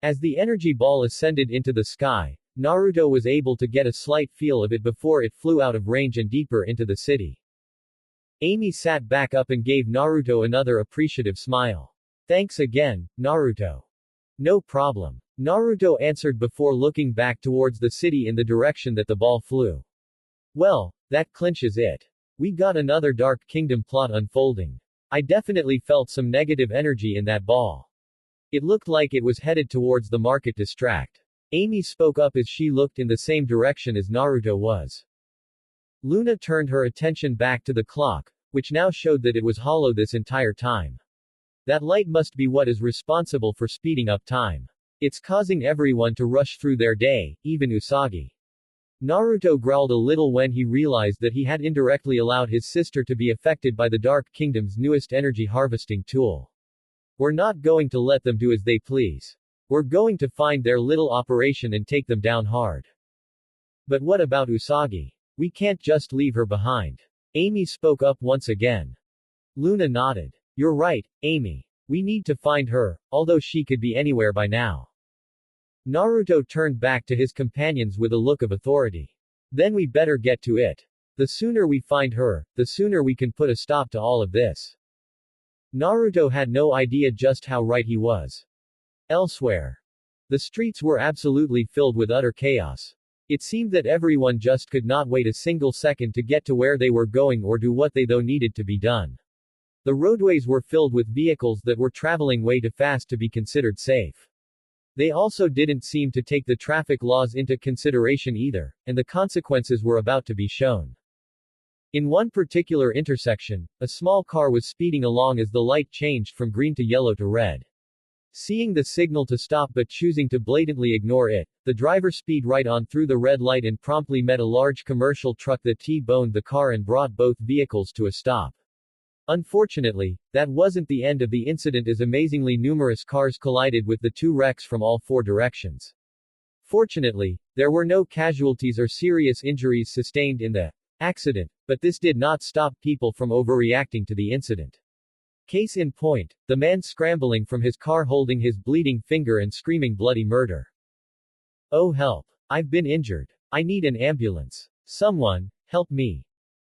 As the energy ball ascended into the sky, Naruto was able to get a slight feel of it before it flew out of range and deeper into the city. Amy sat back up and gave Naruto another appreciative smile. Thanks again, Naruto. No problem. Naruto answered before looking back towards the city in the direction that the ball flew. Well, that clinches it. We got another Dark Kingdom plot unfolding. I definitely felt some negative energy in that ball. It looked like it was headed towards the market district. Amy spoke up as she looked in the same direction as Naruto was. Luna turned her attention back to the clock, which now showed that it was hollow this entire time. That light must be what is responsible for speeding up time. It's causing everyone to rush through their day, even Usagi. Naruto growled a little when he realized that he had indirectly allowed his sister to be affected by the Dark Kingdom's newest energy harvesting tool. We're not going to let them do as they please. We're going to find their little operation and take them down hard. But what about Usagi? We can't just leave her behind. Amy spoke up once again. Luna nodded. You're right, Amy. We need to find her, although she could be anywhere by now. Naruto turned back to his companions with a look of authority. Then we better get to it. The sooner we find her, the sooner we can put a stop to all of this. Naruto had no idea just how right he was. Elsewhere, the streets were absolutely filled with utter chaos. It seemed that everyone just could not wait a single second to get to where they were going or do what they though needed to be done. The roadways were filled with vehicles that were traveling way too fast to be considered safe. They also didn't seem to take the traffic laws into consideration either, and the consequences were about to be shown. In one particular intersection, a small car was speeding along as the light changed from green to yellow to red. Seeing the signal to stop but choosing to blatantly ignore it, the driver sped right on through the red light and promptly met a large commercial truck that T-boned the car and brought both vehicles to a stop. Unfortunately, that wasn't the end of the incident as amazingly numerous cars collided with the two wrecks from all four directions. Fortunately, there were no casualties or serious injuries sustained in the accident, but this did not stop people from overreacting to the incident. Case in point, the man scrambling from his car holding his bleeding finger and screaming bloody murder. Oh help! I've been injured. I need an ambulance. Someone, help me.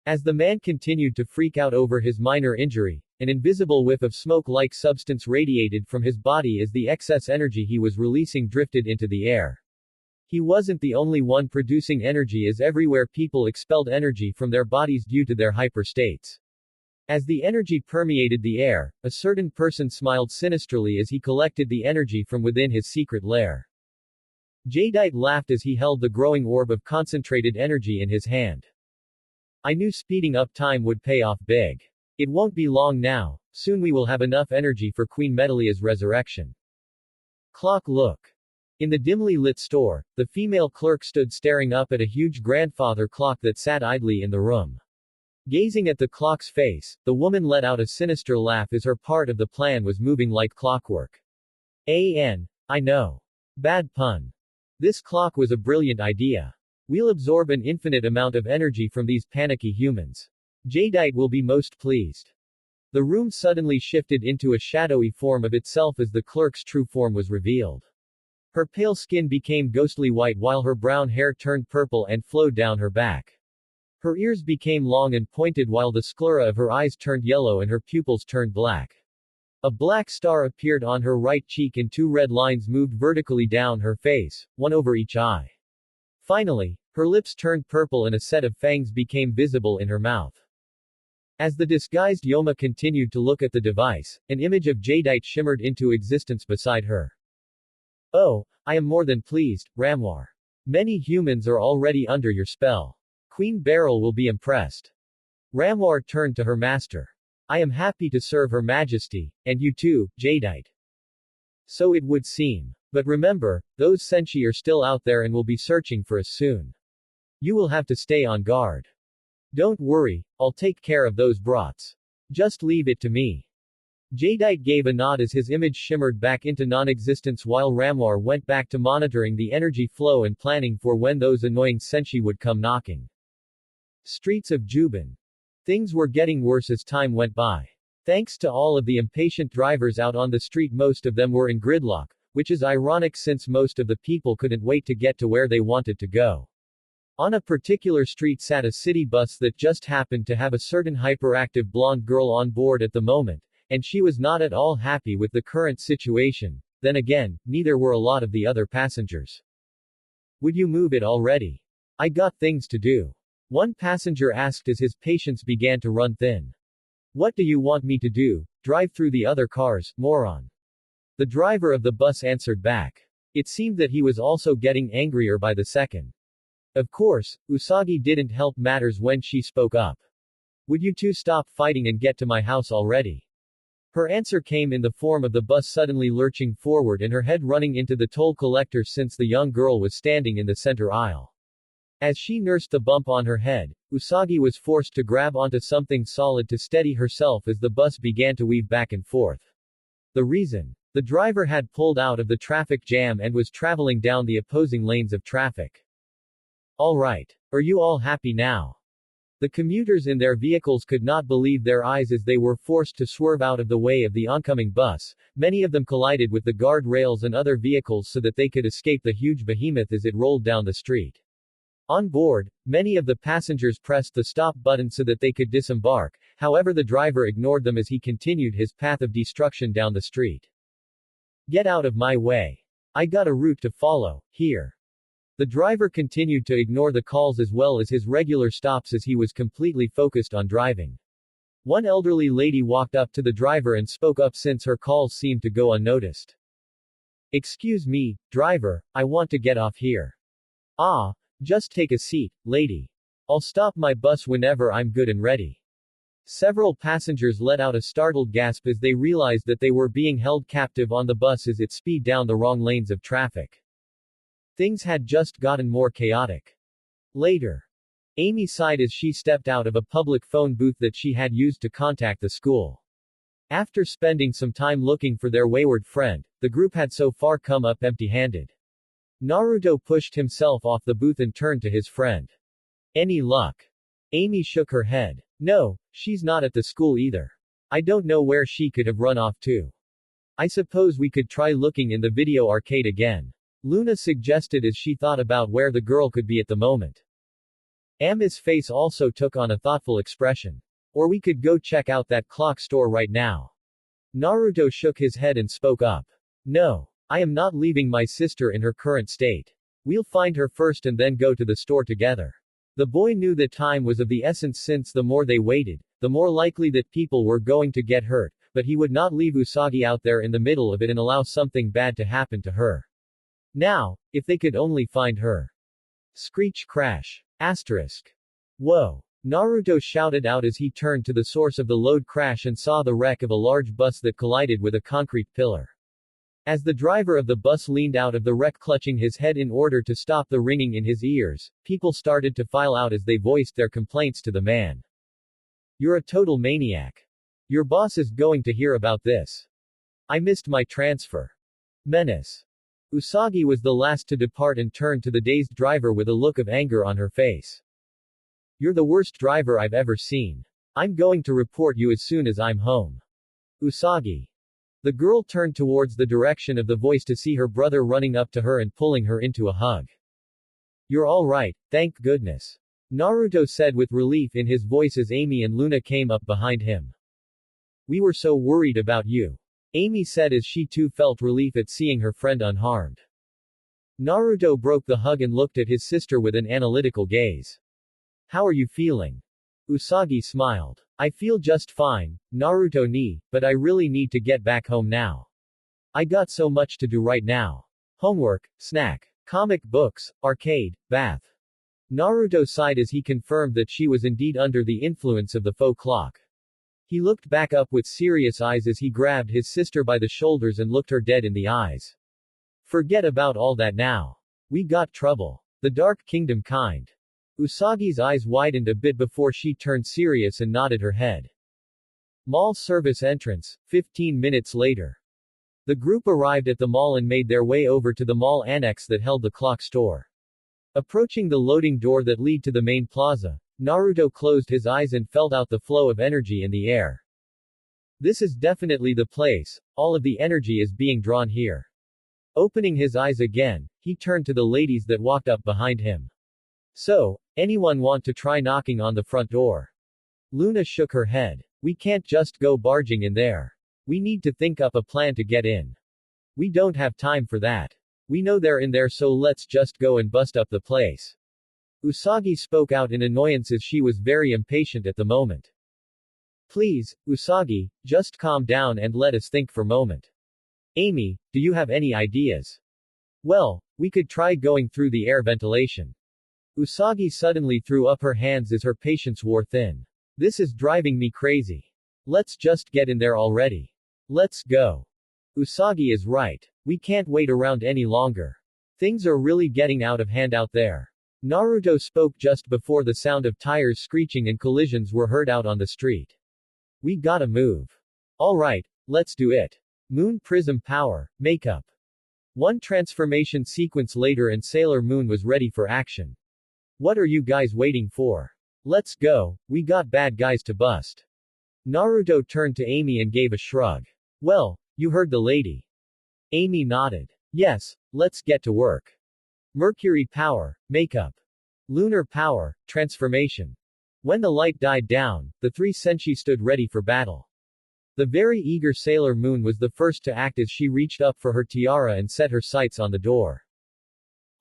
As the man continued to freak out over his minor injury, an invisible whiff of smoke-like substance radiated from his body as the excess energy he was releasing drifted into the air. He wasn't the only one producing energy as everywhere people expelled energy from their bodies due to their hyperstates. As the energy permeated the air, a certain person smiled sinisterly as he collected the energy from within his secret lair. Jadeite laughed as he held the growing orb of concentrated energy in his hand. I knew speeding up time would pay off big. It won't be long now, soon we will have enough energy for Queen Medalia's resurrection. Clock look. In the dimly lit store, the female clerk stood staring up at a huge grandfather clock that sat idly in the room. Gazing at the clock's face, the woman let out a sinister laugh as her part of the plan was moving like clockwork. I know. Bad pun. This clock was a brilliant idea. We'll absorb an infinite amount of energy from these panicky humans. Jadeite will be most pleased. The room suddenly shifted into a shadowy form of itself as the clerk's true form was revealed. Her pale skin became ghostly white while her brown hair turned purple and flowed down her back. Her ears became long and pointed while the sclera of her eyes turned yellow and her pupils turned black. A black star appeared on her right cheek and two red lines moved vertically down her face, one over each eye. Finally, her lips turned purple and a set of fangs became visible in her mouth. As the disguised Yoma continued to look at the device, an image of Jadeite shimmered into existence beside her. Oh, I am more than pleased, Ramwar. Many humans are already under your spell. Queen Beryl will be impressed. Ramwar turned to her master. I am happy to serve Her Majesty, and you too, Jadeite. So it would seem. But remember, those Senshi are still out there and will be searching for us soon. You will have to stay on guard. Don't worry, I'll take care of those brats. Just leave it to me. Jadeite gave a nod as his image shimmered back into non-existence while Ramwar went back to monitoring the energy flow and planning for when those annoying Senshi would come knocking. Streets of Juban. Things were getting worse as time went by. Thanks to all of the impatient drivers out on the street, most of them were in gridlock, which is ironic since most of the people couldn't wait to get to where they wanted to go. On a particular street sat a city bus that just happened to have a certain hyperactive blonde girl on board at the moment, and she was not at all happy with the current situation. Then again, neither were a lot of the other passengers. Would you move it already? I got things to do. One passenger asked as his patience began to run thin. What do you want me to do? Drive through the other cars, moron. The driver of the bus answered back. It seemed that he was also getting angrier by the second. Of course, Usagi didn't help matters when she spoke up. Would you two stop fighting and get to my house already? Her answer came in the form of the bus suddenly lurching forward and her head running into the toll collector since the young girl was standing in the center aisle. As she nursed the bump on her head, Usagi was forced to grab onto something solid to steady herself as the bus began to weave back and forth. The reason? The driver had pulled out of the traffic jam and was traveling down the opposing lanes of traffic. Alright. Are you all happy now? The commuters in their vehicles could not believe their eyes as they were forced to swerve out of the way of the oncoming bus. Many of them collided with the guard rails and other vehicles so that they could escape the huge behemoth as it rolled down the street. On board, many of the passengers pressed the stop button so that they could disembark, however the driver ignored them as he continued his path of destruction down the street. Get out of my way. I got a route to follow, here. The driver continued to ignore the calls as well as his regular stops as he was completely focused on driving. One elderly lady walked up to the driver and spoke up since her calls seemed to go unnoticed. Excuse me, driver, I want to get off here. Ah, just take a seat, lady. I'll stop my bus whenever I'm good and ready. Several passengers let out a startled gasp as they realized that they were being held captive on the bus as it sped down the wrong lanes of traffic. Things had just gotten more chaotic. Later, Amy sighed as she stepped out of a public phone booth that she had used to contact the school. After spending some time looking for their wayward friend, the group had so far come up empty-handed. Naruto pushed himself off the booth and turned to his friend. Any luck? Amy shook her head. No, she's not at the school either. I don't know where she could have run off to. I suppose we could try looking in the video arcade again. Luna suggested as she thought about where the girl could be at the moment. Ami's face also took on a thoughtful expression. Or we could go check out that clock store right now. Naruto shook his head and spoke up. No. I am not leaving my sister in her current state. We'll find her first and then go to the store together. The boy knew that time was of the essence since the more they waited, the more likely that people were going to get hurt, but he would not leave Usagi out there in the middle of it and allow something bad to happen to her. Now, if they could only find her. Screech crash. Asterisk. Whoa. Naruto shouted out as he turned to the source of the load crash and saw the wreck of a large bus that collided with a concrete pillar. As the driver of the bus leaned out of the wreck clutching his head in order to stop the ringing in his ears, people started to file out as they voiced their complaints to the man. You're a total maniac. Your boss is going to hear about this. I missed my transfer. Menace. Usagi was the last to depart and turned to the dazed driver with a look of anger on her face. You're the worst driver I've ever seen. I'm going to report you as soon as I'm home. Usagi. The girl turned towards the direction of the voice to see her brother running up to her and pulling her into a hug. You're all right, thank goodness. Naruto said with relief in his voice as Amy and Luna came up behind him. We were so worried about you. Amy said as she too felt relief at seeing her friend unharmed. Naruto broke the hug and looked at his sister with an analytical gaze. How are you feeling? Usagi smiled. I feel just fine, Naruto ni, but I really need to get back home now. I got so much to do right now. Homework, snack, comic books, arcade, bath. Naruto sighed as he confirmed that she was indeed under the influence of the faux clock. He looked back up with serious eyes as he grabbed his sister by the shoulders and looked her dead in the eyes. Forget about all that now. We got trouble. The Dark Kingdom kind. Usagi's eyes widened a bit before she turned serious and nodded her head. Mall service entrance, 15 minutes later. The group arrived at the mall and made their way over to the mall annex that held the clock store. Approaching the loading door that lead to the main plaza, Naruto closed his eyes and felt out the flow of energy in the air. This is definitely the place, all of the energy is being drawn here. Opening his eyes again, he turned to the ladies that walked up behind him. So, anyone want to try knocking on the front door? Luna shook her head. We can't just go barging in there. We need to think up a plan to get in. We don't have time for that. We know they're in there, so let's just go and bust up the place. Usagi spoke out in annoyance as she was very impatient at the moment. Please, Usagi, just calm down and let us think for a moment. Amy, do you have any ideas? Well, we could try going through the air ventilation. Usagi suddenly threw up her hands as her patience wore thin. This is driving me crazy. Let's just get in there already. Let's go. Usagi is right. We can't wait around any longer. Things are really getting out of hand out there. Naruto spoke just before the sound of tires screeching and collisions were heard out on the street. We gotta move. Alright, let's do it. Moon Prism Power, Makeup. One transformation sequence later and Sailor Moon was ready for action. What are you guys waiting for? Let's go, we got bad guys to bust. Naruto turned to Amy and gave a shrug. Well, you heard the lady. Amy nodded. Yes, let's get to work. Mercury Power, Makeup. Lunar Power, Transformation. When the light died down, the three senshi stood ready for battle. The very eager Sailor Moon was the first to act as she reached up for her tiara and set her sights on the door.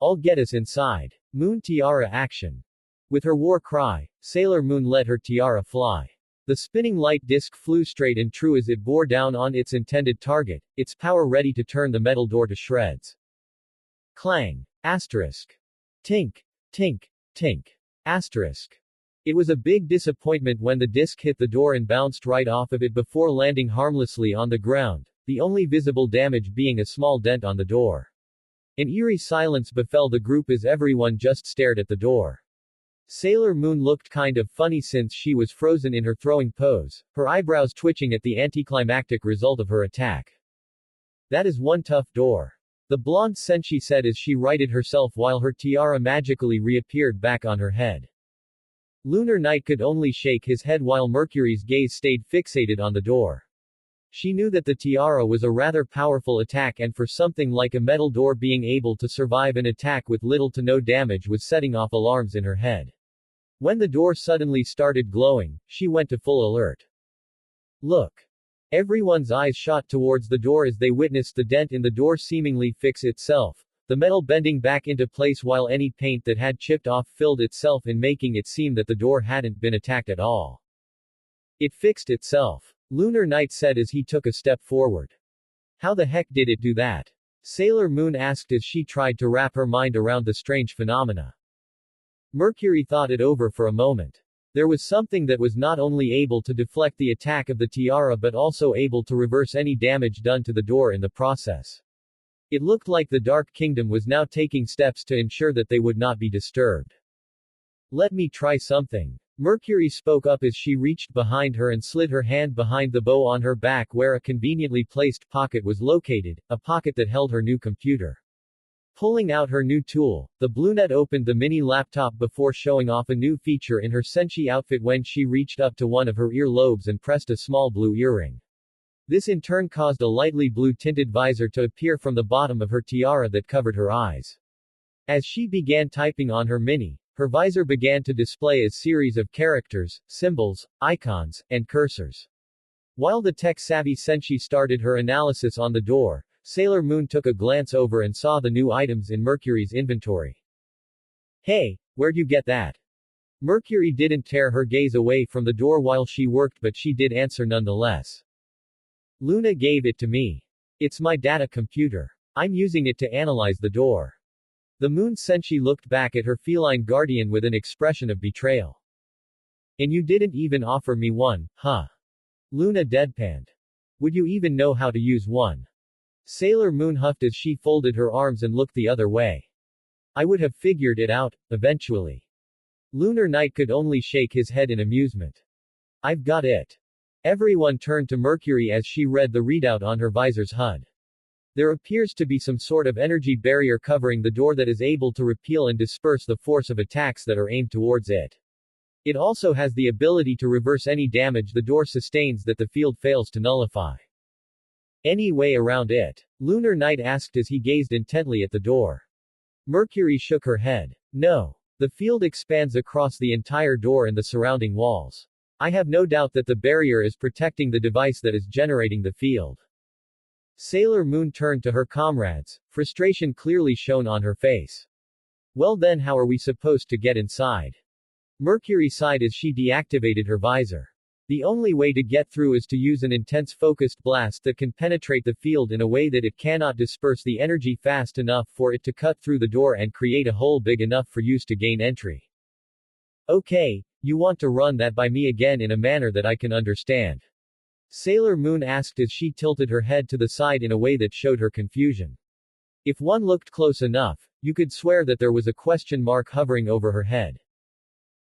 I'll get us inside. Moon Tiara Action. With her war cry, Sailor Moon let her tiara fly. The spinning light disc flew straight and true as it bore down on its intended target, its power ready to turn the metal door to shreds. Clang. Asterisk. Tink. Tink. Tink. Asterisk. It was a big disappointment when the disc hit the door and bounced right off of it before landing harmlessly on the ground, the only visible damage being a small dent on the door. An eerie silence befell the group as everyone just stared at the door. Sailor Moon looked kind of funny since she was frozen in her throwing pose, her eyebrows twitching at the anticlimactic result of her attack. That is one tough door. The blonde senshi said as she righted herself while her tiara magically reappeared back on her head. Lunar Knight could only shake his head while Mercury's gaze stayed fixated on the door. She knew that the tiara was a rather powerful attack and for something like a metal door being able to survive an attack with little to no damage was setting off alarms in her head. When the door suddenly started glowing, she went to full alert. Look. Everyone's eyes shot towards the door as they witnessed the dent in the door seemingly fix itself, the metal bending back into place while any paint that had chipped off filled itself in making it seem that the door hadn't been attacked at all. It fixed itself. Lunar Knight said as he took a step forward. How the heck did it do that? Sailor Moon asked as she tried to wrap her mind around the strange phenomena. Mercury thought it over for a moment. There was something that was not only able to deflect the attack of the tiara but also able to reverse any damage done to the door in the process. It looked like the Dark Kingdom was now taking steps to ensure that they would not be disturbed. Let me try something. Mercury spoke up as she reached behind her and slid her hand behind the bow on her back where a conveniently placed pocket was located, a pocket that held her new computer. Pulling out her new tool, the brunette opened the mini laptop before showing off a new feature in her senshi outfit when she reached up to one of her ear lobes and pressed a small blue earring. This in turn caused a lightly blue-tinted visor to appear from the bottom of her tiara that covered her eyes. As she began typing on her mini, her visor began to display a series of characters, symbols, icons, and cursors. While the tech-savvy senshi started her analysis on the door, Sailor Moon took a glance over and saw the new items in Mercury's inventory. Hey, where'd you get that? Mercury didn't tear her gaze away from the door while she worked but she did answer nonetheless. Luna gave it to me. It's my data computer. I'm using it to analyze the door. The moon senshi looked back at her feline guardian with an expression of betrayal. And you didn't even offer me one, huh? Luna deadpanned. Would you even know how to use one? Sailor Moon huffed as she folded her arms and looked the other way. I would have figured it out, eventually. Lunar Knight could only shake his head in amusement. I've got it. Everyone turned to Mercury as she read the readout on her visor's HUD. There appears to be some sort of energy barrier covering the door that is able to repel and disperse the force of attacks that are aimed towards it. It also has the ability to reverse any damage the door sustains that the field fails to nullify. Any way around it? Lunar Knight asked as he gazed intently at the door. Mercury shook her head. No. The field expands across the entire door and the surrounding walls. I have no doubt that the barrier is protecting the device that is generating the field. Sailor Moon turned to her comrades, frustration clearly shown on her face. Well then, how are we supposed to get inside? Mercury sighed as she deactivated her visor. The only way to get through is to use an intense focused blast that can penetrate the field in a way that it cannot disperse the energy fast enough for it to cut through the door and create a hole big enough for use to gain entry. Okay, you want to run that by me again in a manner that I can understand. Sailor Moon asked as she tilted her head to the side in a way that showed her confusion. If one looked close enough, you could swear that there was a question mark hovering over her head.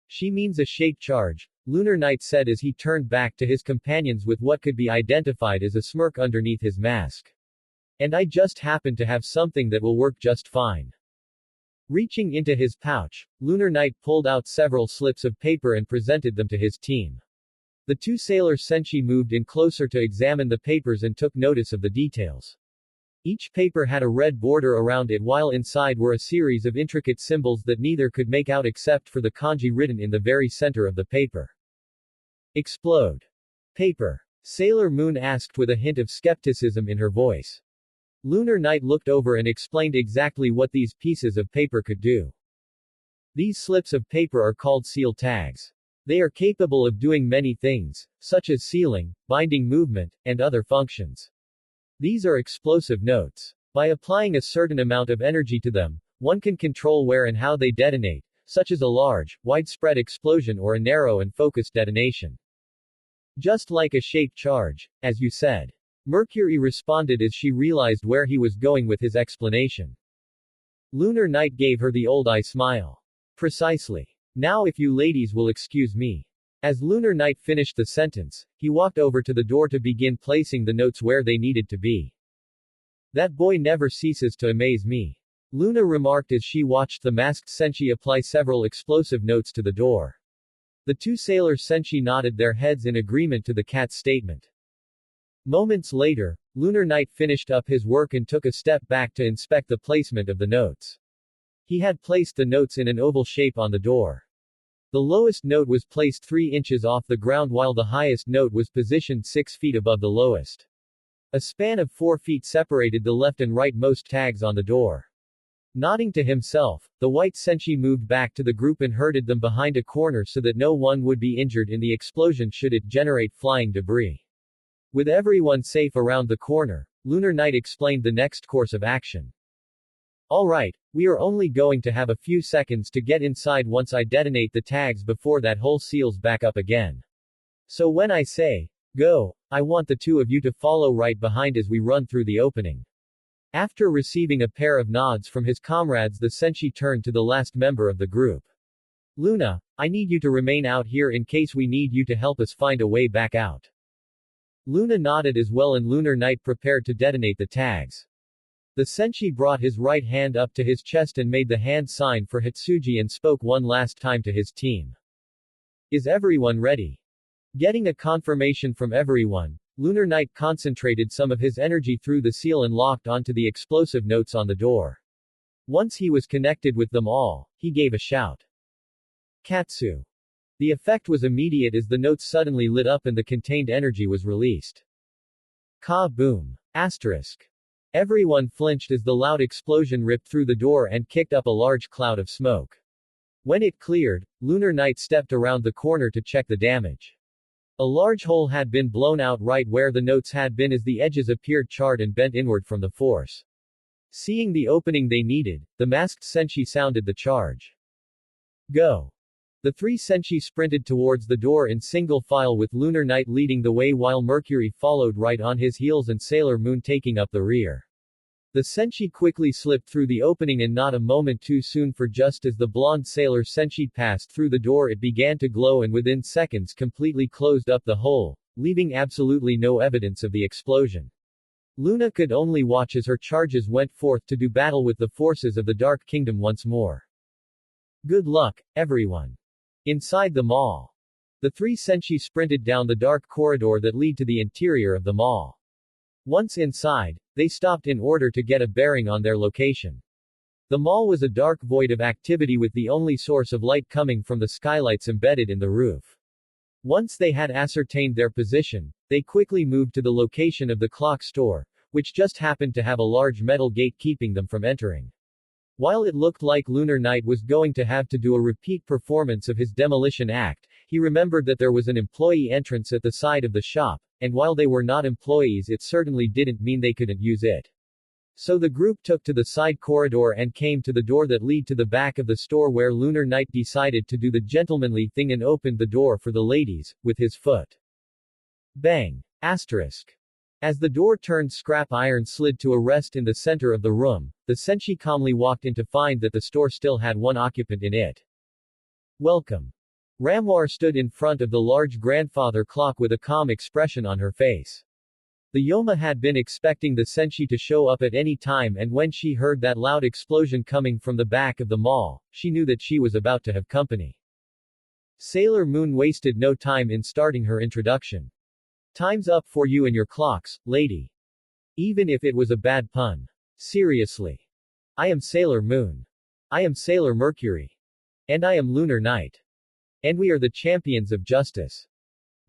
She means a shape charge, Lunar Knight said as he turned back to his companions with what could be identified as a smirk underneath his mask. And I just happen to have something that will work just fine. Reaching into his pouch, Lunar Knight pulled out several slips of paper and presented them to his team. The two sailor senshi moved in closer to examine the papers and took notice of the details. Each paper had a red border around it while inside were a series of intricate symbols that neither could make out except for the kanji written in the very center of the paper. Explode. Paper. Sailor Moon asked with a hint of skepticism in her voice. Lunar Knight looked over and explained exactly what these pieces of paper could do. These slips of paper are called seal tags. They are capable of doing many things, such as sealing, binding movement, and other functions. These are explosive notes. By applying a certain amount of energy to them, one can control where and how they detonate, such as a large, widespread explosion or a narrow and focused detonation. Just like a shape charge, as you said. Mercury responded as she realized where he was going with his explanation. Lunar Knight gave her the old eye smile. Precisely. Now if you ladies will excuse me. As Lunar Knight finished the sentence, he walked over to the door to begin placing the notes where they needed to be. That boy never ceases to amaze me. Luna remarked as she watched the masked senshi apply several explosive notes to the door. The two sailor senshi nodded their heads in agreement to the cat's statement. Moments later, Lunar Knight finished up his work and took a step back to inspect the placement of the notes. He had placed the notes in an oval shape on the door. The lowest note was placed 3 inches off the ground while the highest note was positioned 6 feet above the lowest. A span of 4 feet separated the left and rightmost tags on the door. Nodding to himself, the white senshi moved back to the group and herded them behind a corner so that no one would be injured in the explosion should it generate flying debris. With everyone safe around the corner, Lunar Knight explained the next course of action. Alright, we are only going to have a few seconds to get inside once I detonate the tags before that hole seals back up again. So when I say, go, I want the two of you to follow right behind as we run through the opening. After receiving a pair of nods from his comrades, the senshi turned to the last member of the group. Luna, I need you to remain out here in case we need you to help us find a way back out. Luna nodded as well and Lunar Knight prepared to detonate the tags. The senshi brought his right hand up to his chest and made the hand sign for Hitsuji and spoke one last time to his team. Is everyone ready? Getting a confirmation from everyone, Lunar Knight concentrated some of his energy through the seal and locked onto the explosive notes on the door. Once he was connected with them all, he gave a shout. Katsu. The effect was immediate as the notes suddenly lit up and the contained energy was released. Ka-boom. Asterisk. Everyone flinched as the loud explosion ripped through the door and kicked up a large cloud of smoke. When it cleared, Lunar Knight stepped around the corner to check the damage. A large hole had been blown out right where the notes had been as the edges appeared charred and bent inward from the force. Seeing the opening they needed, the masked senshi sounded the charge. Go. The 3 senshi sprinted towards the door in single file with Lunar Knight leading the way while Mercury followed right on his heels and Sailor Moon taking up the rear. The senshi quickly slipped through the opening and not a moment too soon, for just as the blonde sailor senshi passed through the door it began to glow and within seconds completely closed up the hole, leaving absolutely no evidence of the explosion. Luna could only watch as her charges went forth to do battle with the forces of the Dark Kingdom once more. Good luck, everyone. Inside the mall. The 3 senshi sprinted down the dark corridor that led to the interior of the mall. Once inside, they stopped in order to get a bearing on their location. The mall was a dark void of activity with the only source of light coming from the skylights embedded in the roof. Once they had ascertained their position, they quickly moved to the location of the clock store, which just happened to have a large metal gate keeping them from entering. While it looked like Lunar Knight was going to have to do a repeat performance of his demolition act, he remembered that there was an employee entrance at the side of the shop, and while they were not employees it certainly didn't mean they couldn't use it. So the group took to the side corridor and came to the door that led to the back of the store where Lunar Knight decided to do the gentlemanly thing and opened the door for the ladies, with his foot. Bang! Asterisk. As the door turned, scrap iron slid to a rest in the center of the room. The senshi calmly walked in to find that the store still had one occupant in it. Welcome. Ramwar stood in front of the large grandfather clock with a calm expression on her face. The Yoma had been expecting the senshi to show up at any time, and when she heard that loud explosion coming from the back of the mall, she knew that she was about to have company. Sailor Moon wasted no time in starting her introduction. Time's up for you and your clocks, lady. Even if it was a bad pun. Seriously. I am Sailor Moon. I am Sailor Mercury. And I am Lunar Knight. And we are the champions of justice.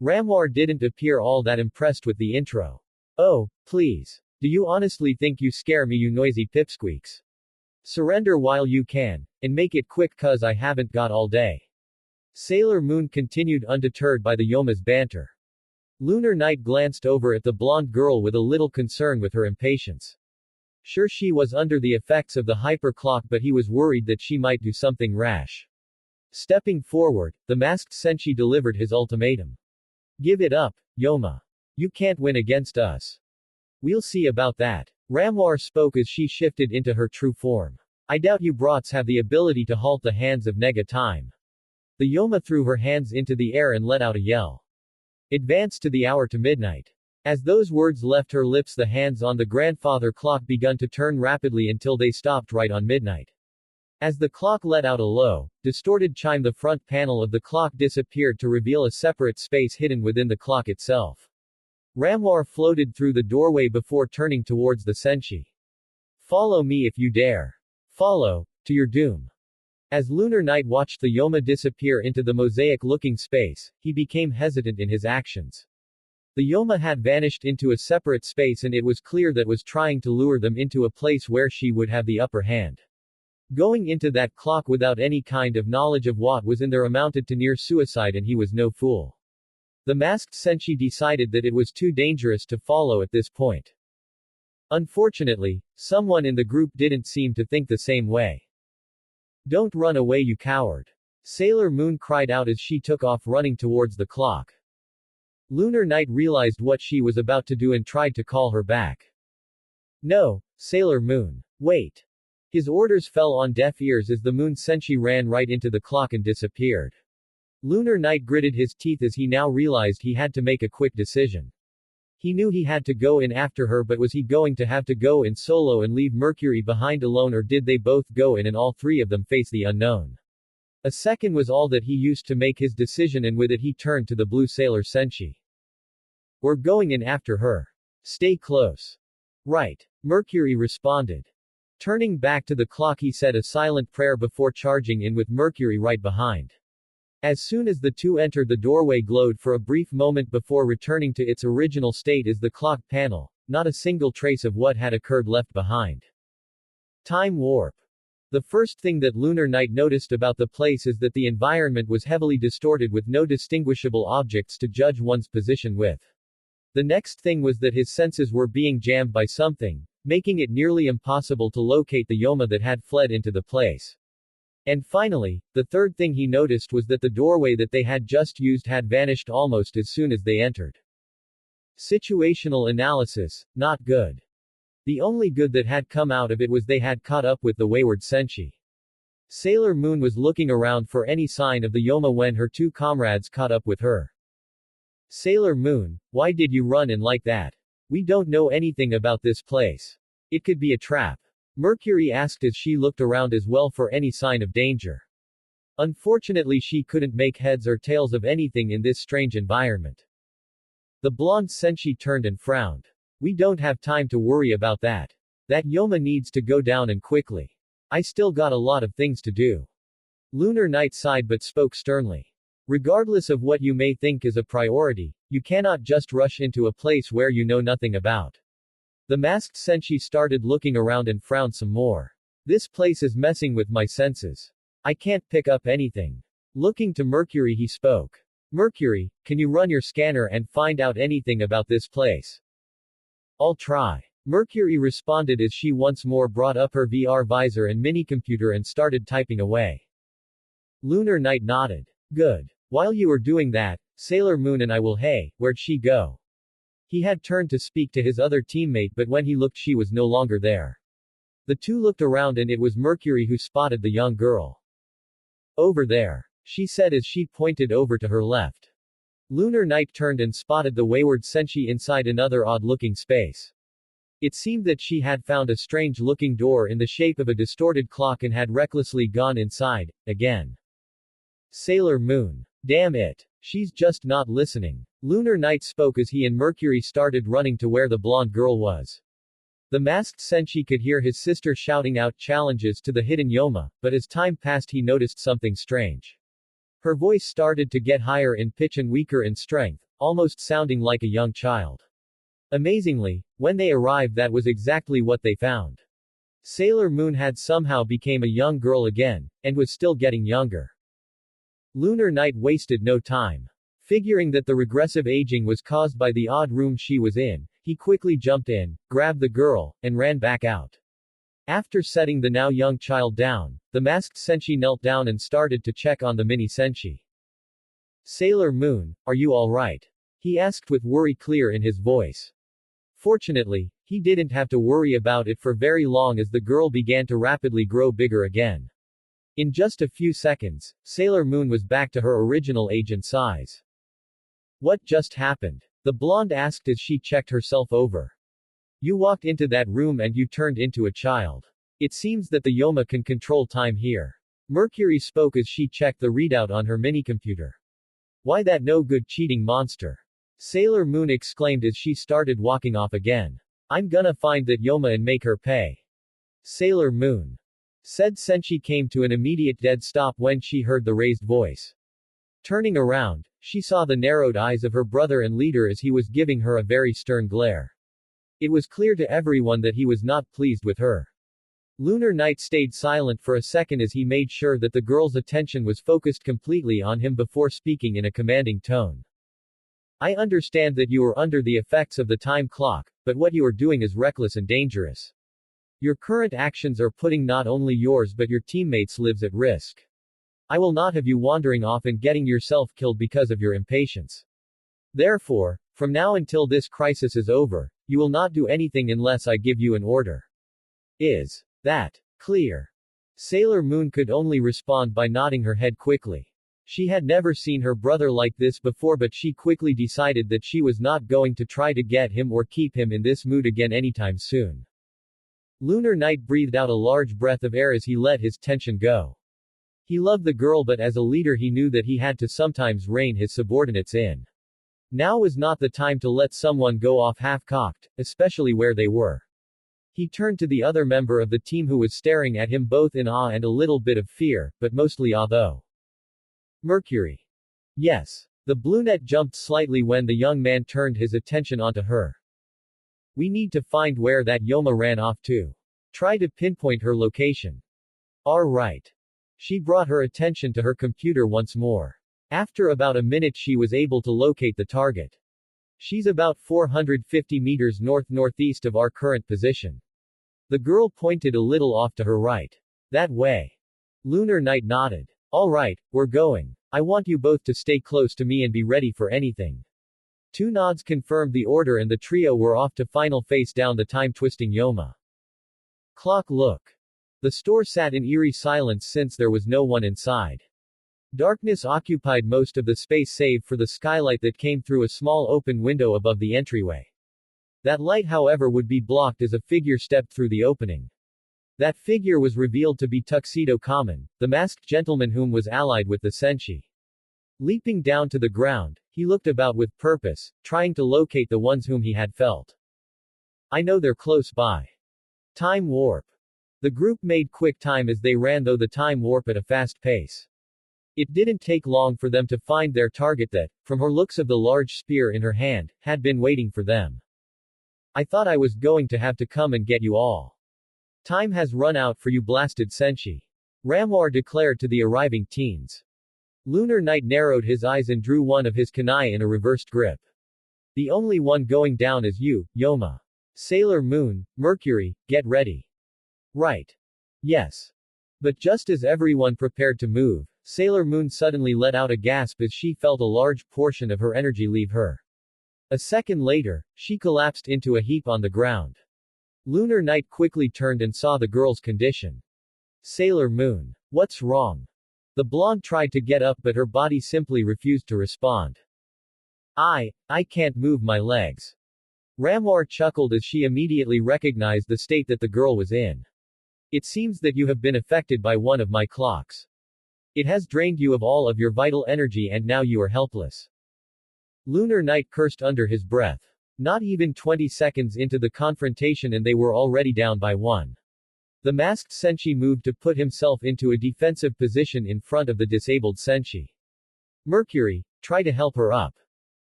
Ramwar didn't appear all that impressed with the intro. Oh, please. Do you honestly think you scare me, you noisy pipsqueaks? Surrender while you can. And make it quick, cuz I haven't got all day. Sailor Moon continued undeterred by the Yoma's banter. Lunar Knight glanced over at the blonde girl with a little concern with her impatience. Sure, she was under the effects of the hyper clock, but he was worried that she might do something rash. Stepping forward, the masked senshi delivered his ultimatum. Give it up, Yoma. You can't win against us. We'll see about that. Ramwar spoke as she shifted into her true form. I doubt you brats have the ability to halt the hands of Nega time. The Yoma threw her hands into the air and let out a yell. Advance to the hour to midnight. As those words left her lips, the hands on the grandfather clock began to turn rapidly until they stopped right on midnight. As the clock let out a low, distorted chime, the front panel of the clock disappeared to reveal a separate space hidden within the clock itself. Ramwar floated through the doorway before turning towards the senshi. Follow me if you dare. Follow, to your doom. As Lunar Knight watched the Yoma disappear into the mosaic-looking space, he became hesitant in his actions. The Yoma had vanished into a separate space, and it was clear that was trying to lure them into a place where she would have the upper hand. Going into that clock without any kind of knowledge of what was in there amounted to near suicide, and he was no fool. The masked senshi decided that it was too dangerous to follow at this point. Unfortunately, someone in the group didn't seem to think the same way. Don't run away, you coward. Sailor Moon cried out as she took off running towards the clock. Lunar Knight realized what she was about to do and tried to call her back. No, Sailor Moon. Wait. His orders fell on deaf ears as the Moon senshi ran right into the clock and disappeared. Lunar Knight gritted his teeth as he now realized he had to make a quick decision. He knew he had to go in after her, but was he going to have to go in solo and leave Mercury behind alone, or did they both go in and all three of them face the unknown? A second was all that he used to make his decision, and with it he turned to the blue sailor senshi. We're going in after her. Stay close. Right. Mercury responded. Turning back to the clock, he said a silent prayer before charging in with Mercury right behind. As soon as the two entered, the doorway glowed for a brief moment before returning to its original state as the clock panel, not a single trace of what had occurred left behind. Time warp. The first thing that Lunar Knight noticed about the place is that the environment was heavily distorted with no distinguishable objects to judge one's position with. The next thing was that his senses were being jammed by something, making it nearly impossible to locate the Yoma that had fled into the place. And finally, the third thing he noticed was that the doorway that they had just used had vanished almost as soon as they entered. Situational analysis, not good. The only good that had come out of it was they had caught up with the wayward senshi. Sailor Moon was looking around for any sign of the Yoma when her two comrades caught up with her. Sailor Moon, why did you run in like that? We don't know anything about this place. It could be a trap. Mercury asked as she looked around as well for any sign of danger. Unfortunately, she couldn't make heads or tails of anything in this strange environment. The blonde senshi turned and frowned. We don't have time to worry about that. That Yoma needs to go down, and quickly. I still got a lot of things to do. Lunar Knight sighed but spoke sternly. Regardless of what you may think is a priority, you cannot just rush into a place where you know nothing about. The masked senshi started looking around and frowned some more. This place is messing with my senses. I can't pick up anything. Looking to Mercury, he spoke. Mercury, can you run your scanner and find out anything about this place? I'll try. Mercury responded as she once more brought up her VR visor and minicomputer and started typing away. Lunar Knight nodded. Good. While you are doing that, Sailor Moon and I will. Hey, where'd she go? He had turned to speak to his other teammate, but when he looked, she was no longer there. The two looked around and it was Mercury who spotted the young girl. Over there, she said as she pointed over to her left. Lunar Knight turned and spotted the wayward Senshi inside another odd-looking space. It seemed that she had found a strange-looking door in the shape of a distorted clock and had recklessly gone inside, again. Sailor Moon. Damn it. She's just not listening. Lunar Knight spoke as he and Mercury started running to where the blonde girl was. The masked Senshi could hear his sister shouting out challenges to the hidden Yoma, but as time passed he noticed something strange. Her voice started to get higher in pitch and weaker in strength, almost sounding like a young child. Amazingly, when they arrived, that was exactly what they found. Sailor Moon had somehow became a young girl again, and was still getting younger. Lunar Knight wasted no time. Figuring that the regressive aging was caused by the odd room she was in, he quickly jumped in, grabbed the girl, and ran back out. After setting the now young child down, the masked Senshi knelt down and started to check on the mini Senshi. Sailor Moon, are you alright? He asked with worry clear in his voice. Fortunately, he didn't have to worry about it for very long as the girl began to rapidly grow bigger again. In just a few seconds, Sailor Moon was back to her original age and size. What just happened? The blonde asked as she checked herself over. You walked into that room and you turned into a child. It seems that the Yoma can control time here. Mercury spoke as she checked the readout on her mini-computer. Why that no-good cheating monster? Sailor Moon exclaimed as she started walking off again. I'm gonna find that Yoma and make her pay. Sailor Moon. Said Senshi came to an immediate dead stop when she heard the raised voice. Turning around, she saw the narrowed eyes of her brother and leader as he was giving her a very stern glare. It was clear to everyone that he was not pleased with her. Lunar Knight stayed silent for a second as he made sure that the girl's attention was focused completely on him before speaking in a commanding tone. I understand that you are under the effects of the time clock, but what you are doing is reckless and dangerous. Your current actions are putting not only yours but your teammates' lives at risk. I will not have you wandering off and getting yourself killed because of your impatience. Therefore, from now until this crisis is over, you will not do anything unless I give you an order. Is that clear? Sailor Moon could only respond by nodding her head quickly. She had never seen her brother like this before, but she quickly decided that she was not going to try to get him or keep him in this mood again anytime soon. Lunar Knight breathed out a large breath of air as he let his tension go. He loved the girl, but as a leader he knew that he had to sometimes rein his subordinates in. Now was not the time to let someone go off half-cocked, especially where they were. He turned to the other member of the team who was staring at him both in awe and a little bit of fear, but mostly awe though. Mercury. Yes. The brunette jumped slightly when the young man turned his attention onto her. We need to find where that Yoma ran off to. Try to pinpoint her location. Alright. She brought her attention to her computer once more. After about a minute she was able to locate the target. She's about 450 meters north-northeast of our current position. The girl pointed a little off to her right. That way. Lunar Knight nodded. Alright, we're going. I want you both to stay close to me and be ready for anything. Two nods confirmed the order and the trio were off to final face down the time-twisting Yoma. Clock look. The store sat in eerie silence since there was no one inside. Darkness occupied most of the space save for the skylight that came through a small open window above the entryway. That light, however, would be blocked as a figure stepped through the opening. That figure was revealed to be Tuxedo Kamen, the masked gentleman whom was allied with the Senshi. Leaping down to the ground, he looked about with purpose, trying to locate the ones whom he had felt. I know they're close by. Time warp. The group made quick time as they ran through the time warp at a fast pace. It didn't take long for them to find their target that, from her looks of the large spear in her hand, had been waiting for them. I thought I was going to have to come and get you all. Time has run out for you blasted Senshi. Ramwar declared to the arriving teens. Lunar Knight narrowed his eyes and drew one of his kunai in a reversed grip. The only one going down is you, Yoma. Sailor Moon, Mercury, get ready. Right. Yes. But just as everyone prepared to move, Sailor Moon suddenly let out a gasp as she felt a large portion of her energy leave her. A second later, she collapsed into a heap on the ground. Lunar Night quickly turned and saw the girl's condition. Sailor Moon. What's wrong? The blonde tried to get up but her body simply refused to respond. I can't move my legs. Ramwar chuckled as she immediately recognized the state that the girl was in. It seems that you have been affected by one of my clocks. It has drained you of all of your vital energy and now you are helpless. Lunar Night cursed under his breath. Not even 20 seconds into the confrontation and they were already down by one. The masked senshi moved to put himself into a defensive position in front of the disabled senshi. Mercury, try to help her up.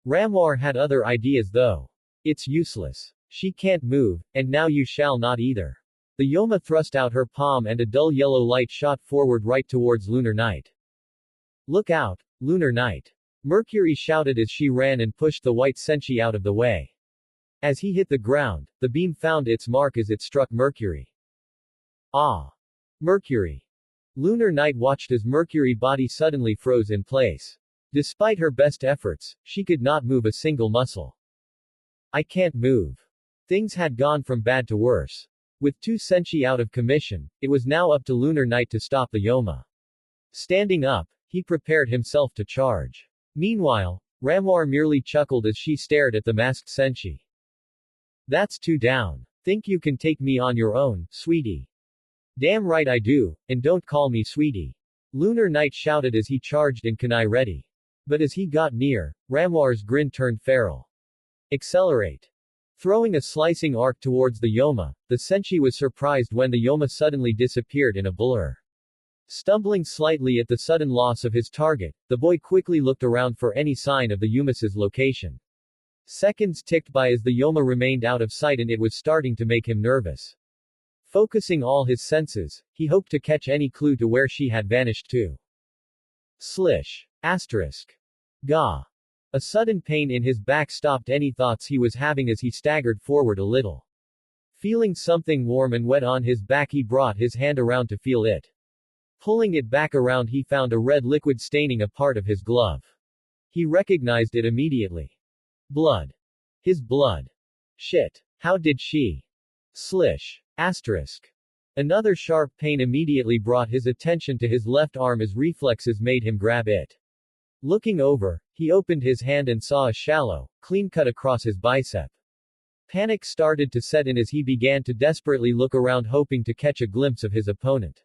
Ramwar had other ideas though. It's useless. She can't move, and now you shall not either. The Yoma thrust out her palm and a dull yellow light shot forward right towards Lunar Night. Look out, Lunar Night. Mercury shouted as she ran and pushed the white senshi out of the way. As he hit the ground, the beam found its mark as it struck Mercury. Ah! Mercury! Lunar Night watched as Mercury's body suddenly froze in place. Despite her best efforts, she could not move a single muscle. I can't move. Things had gone from bad to worse. With two senshi out of commission, it was now up to Lunar Night to stop the Yoma. Standing up, he prepared himself to charge. Meanwhile, Ramwar merely chuckled as she stared at the masked senshi. That's two down. Think you can take me on your own, sweetie? Damn right I do, and don't call me sweetie. Lunar Night shouted as he charged in kunai ready. But as he got near, Ramwar's grin turned feral. Accelerate. Throwing a slicing arc towards the Yoma, the senshi was surprised when the Yoma suddenly disappeared in a blur. Stumbling slightly at the sudden loss of his target, the boy quickly looked around for any sign of the Yuma's location. Seconds ticked by as the Yoma remained out of sight and it was starting to make him nervous. Focusing all his senses, he hoped to catch any clue to where she had vanished to. Slish. Asterisk. Gah. A sudden pain in his back stopped any thoughts he was having as he staggered forward a little. Feeling something warm and wet on his back, he brought his hand around to feel it. Pulling it back around, he found a red liquid staining a part of his glove. He recognized it immediately. Blood. His blood. Shit. How did she? Slish. Asterisk. Another sharp pain immediately brought his attention to his left arm as reflexes made him grab it. Looking over, he opened his hand and saw a shallow, clean cut across his bicep. Panic started to set in as he began to desperately look around hoping to catch a glimpse of his opponent.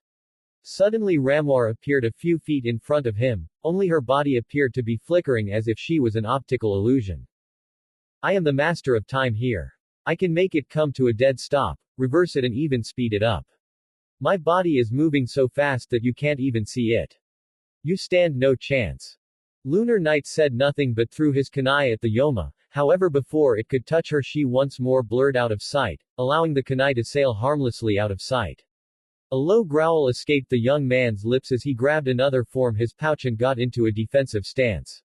Suddenly Ramwar appeared a few feet in front of him, only her body appeared to be flickering as if she was an optical illusion. I am the master of time here. I can make it come to a dead stop, reverse it and even speed it up. My body is moving so fast that you can't even see it. You stand no chance. Lunar Night said nothing but threw his kunai at the Yoma, however before it could touch her she once more blurred out of sight, allowing the kunai to sail harmlessly out of sight. A low growl escaped the young man's lips as he grabbed another from his pouch and got into a defensive stance.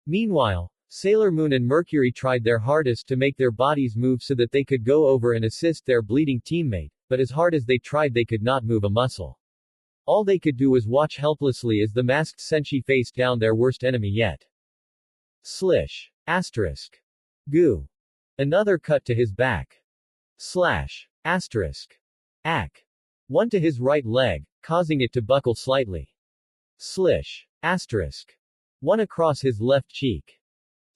Meanwhile, Sailor Moon and Mercury tried their hardest to make their bodies move so that they could go over and assist their bleeding teammate, but as hard as they tried they could not move a muscle. All they could do was watch helplessly as the masked senshi faced down their worst enemy yet. Slish. Asterisk. Goo. Another cut to his back. Slash. Asterisk. Ack. One to his right leg, causing it to buckle slightly. Slish. Asterisk. One across his left cheek.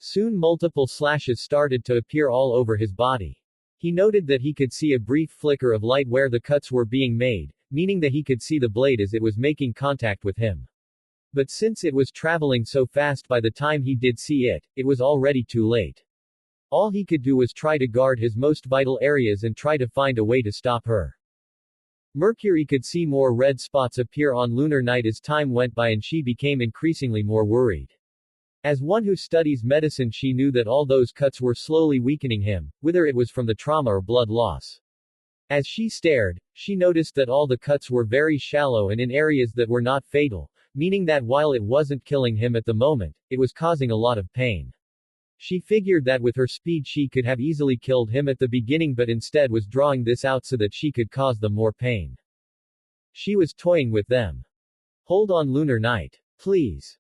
Soon multiple slashes started to appear all over his body. He noted that he could see a brief flicker of light where the cuts were being made, meaning that he could see the blade as it was making contact with him. But since it was traveling so fast, by the time he did see it, it was already too late. All he could do was try to guard his most vital areas and try to find a way to stop her. Mercury could see more red spots appear on Lunar Night as time went by and she became increasingly more worried. As one who studies medicine, she knew that all those cuts were slowly weakening him, whether it was from the trauma or blood loss. As she stared, she noticed that all the cuts were very shallow and in areas that were not fatal, meaning that while it wasn't killing him at the moment, it was causing a lot of pain. She figured that with her speed she could have easily killed him at the beginning, but instead was drawing this out so that she could cause them more pain. She was toying with them. Hold on, Lunar Night. Please.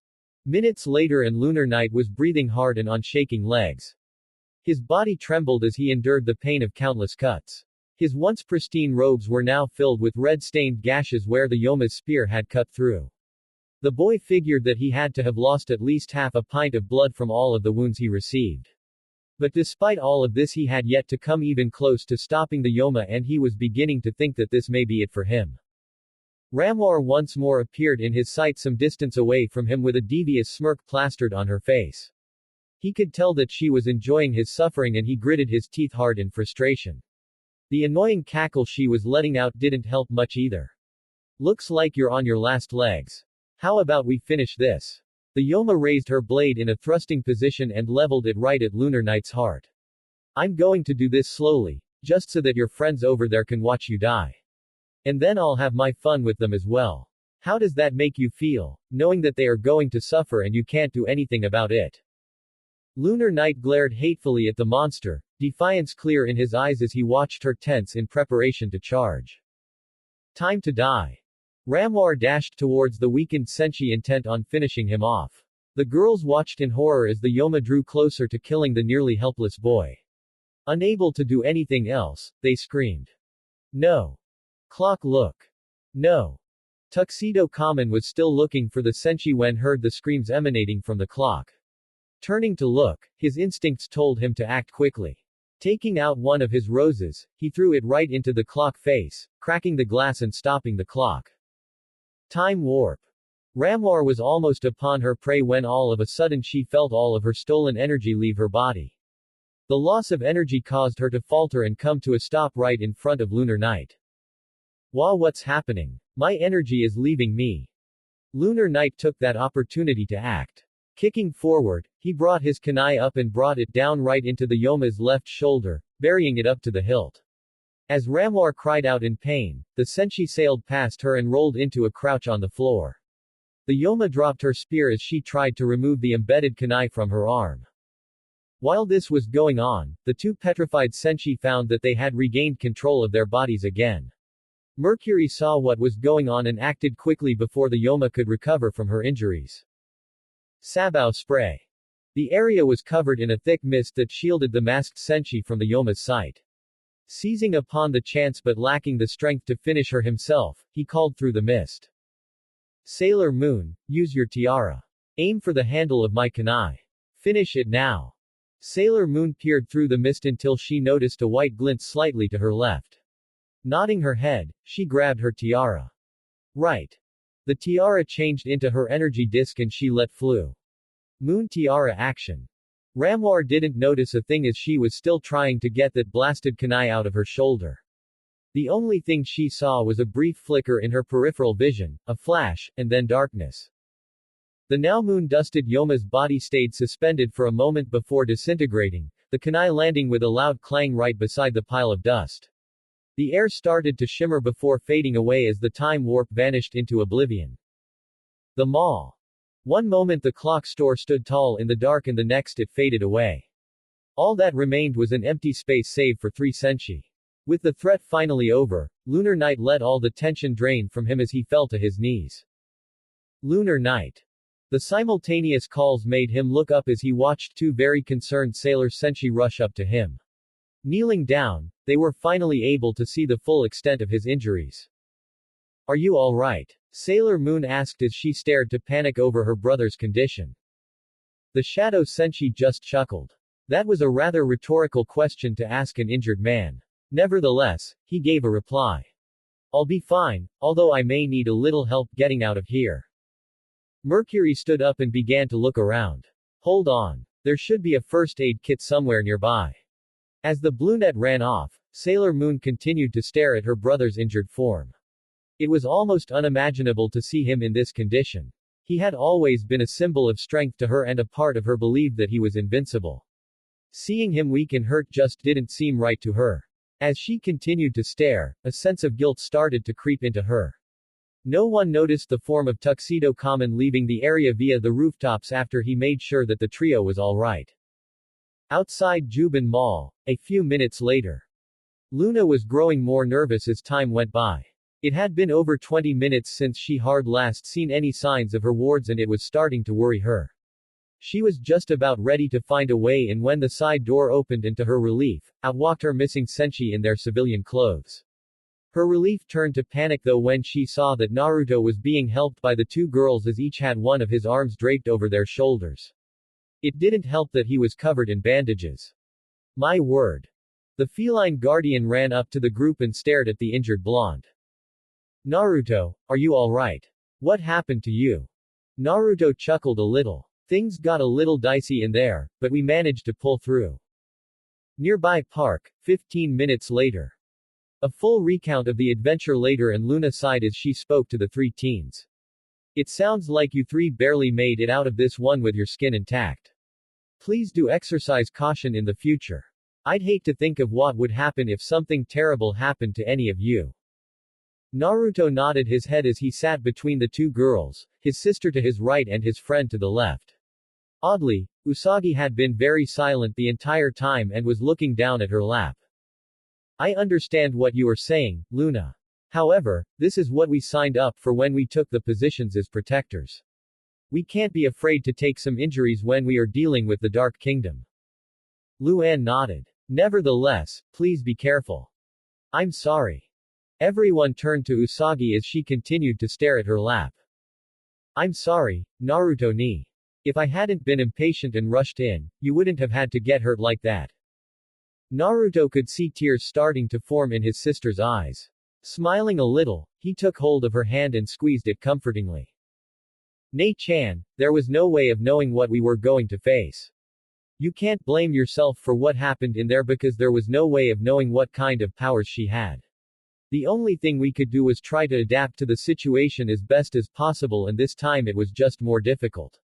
Minutes later and Lunar Night was breathing hard and on shaking legs. His body trembled as he endured the pain of countless cuts. His once pristine robes were now filled with red-stained gashes where the Yoma's spear had cut through. The boy figured that he had to have lost at least half a pint of blood from all of the wounds he received. But despite all of this, he had yet to come even close to stopping the Yoma, and he was beginning to think that this may be it for him. Ramwar once more appeared in his sight some distance away from him with a devious smirk plastered on her face. He could tell that she was enjoying his suffering, and he gritted his teeth hard in frustration. The annoying cackle she was letting out didn't help much either. Looks like you're on your last legs. How about we finish this? The Yoma raised her blade in a thrusting position and leveled it right at Lunar Knight's heart. I'm going to do this slowly, just so that your friends over there can watch you die. And then I'll have my fun with them as well. How does that make you feel, knowing that they are going to suffer and you can't do anything about it? Lunar Knight glared hatefully at the monster, defiance clear in his eyes as he watched her tense in preparation to charge. Time to die. Ramwar dashed towards the weakened Senshi, intent on finishing him off. The girls watched in horror as the Yoma drew closer to killing the nearly helpless boy. Unable to do anything else, they screamed. No. Clock, look. No. Tuxedo Kamen was still looking for the Senshi when heard the screams emanating from the clock. Turning to look, his instincts told him to act quickly. Taking out one of his roses, he threw it right into the clock face, cracking the glass and stopping the clock. Time warp. Ramwar was almost upon her prey when all of a sudden she felt all of her stolen energy leave her body. The loss of energy caused her to falter and come to a stop right in front of Lunar Knight. Wow, what's happening? My energy is leaving me. Lunar Knight took that opportunity to act. Kicking forward, he brought his kunai up and brought it down right into the Yoma's left shoulder, burying it up to the hilt. As Ramwar cried out in pain, the Senshi sailed past her and rolled into a crouch on the floor. The Yoma dropped her spear as she tried to remove the embedded kunai from her arm. While this was going on, the two petrified Senshi found that they had regained control of their bodies again. Mercury saw what was going on and acted quickly before the Yoma could recover from her injuries. Sabao spray. The area was covered in a thick mist that shielded the masked Senshi from the Yoma's sight. Seizing upon the chance but lacking the strength to finish her himself, he called through the mist. Sailor Moon, use your tiara. Aim for the handle of my kunai. Finish it now. Sailor Moon peered through the mist until she noticed a white glint slightly to her left. Nodding her head, she grabbed her tiara. Right. The tiara changed into her energy disc and she let flew. Moon tiara action. Ramwar didn't notice a thing as she was still trying to get that blasted kunai out of her shoulder. The only thing she saw was a brief flicker in her peripheral vision, a flash, and then darkness. The now moon-dusted Yoma's body stayed suspended for a moment before disintegrating, the kunai landing with a loud clang right beside the pile of dust. The air started to shimmer before fading away as the time warp vanished into oblivion. The mall. One moment the clock store stood tall in the dark and the next it faded away. All that remained was an empty space save for 3 Senshi. With the threat finally over, Lunar Knight let all the tension drain from him as he fell to his knees. Lunar Knight. The simultaneous calls made him look up as he watched 2 very concerned sailor Senshi rush up to him. Kneeling down, they were finally able to see the full extent of his injuries. Are you all right? Sailor Moon asked as she stared to panic over her brother's condition. The shadow Senshi just chuckled. That was a rather rhetorical question to ask an injured man. Nevertheless, he gave a reply. I'll be fine, although I may need a little help getting out of here. Mercury stood up and began to look around. Hold on. There should be a first aid kit somewhere nearby. As the brunette ran off, Sailor Moon continued to stare at her brother's injured form. It was almost unimaginable to see him in this condition. He had always been a symbol of strength to her and a part of her believed that he was invincible. Seeing him weak and hurt just didn't seem right to her. As she continued to stare, a sense of guilt started to creep into her. No one noticed the form of Tuxedo Kamen leaving the area via the rooftops after he made sure that the trio was all right. Outside Juban Mall, a few minutes later. Luna was growing more nervous as time went by. It had been over 20 minutes since she had last seen any signs of her wards and it was starting to worry her. She was just about ready to find a way in when the side door opened and to her relief, out walked her missing senshi in their civilian clothes. Her relief turned to panic though when she saw that Naruto was being helped by the two girls as each had one of his arms draped over their shoulders. It didn't help that he was covered in bandages. My word. The feline guardian ran up to the group and stared at the injured blonde. Naruto, are you alright? What happened to you? Naruto chuckled a little. Things got a little dicey in there, but we managed to pull through. Nearby park, 15 minutes later. A full recount of the adventure later and Luna sighed as she spoke to the three teens. It sounds like you three barely made it out of this one with your skin intact. Please do exercise caution in the future. I'd hate to think of what would happen if something terrible happened to any of you. Naruto nodded his head as he sat between the two girls, his sister to his right and his friend to the left. Oddly, Usagi had been very silent the entire time and was looking down at her lap. I understand what you are saying, Luna. However, this is what we signed up for when we took the positions as protectors. We can't be afraid to take some injuries when we are dealing with the Dark Kingdom. Luan nodded. Nevertheless, please be careful. I'm sorry. Everyone turned to Usagi as she continued to stare at her lap. I'm sorry, Naruto ni. If I hadn't been impatient and rushed in, you wouldn't have had to get hurt like that. Naruto could see tears starting to form in his sister's eyes. Smiling a little, he took hold of her hand and squeezed it comfortingly. Nei-chan, there was no way of knowing what we were going to face. You can't blame yourself for what happened in there because there was no way of knowing what kind of powers she had. The only thing we could do was try to adapt to the situation as best as possible, and this time it was just more difficult.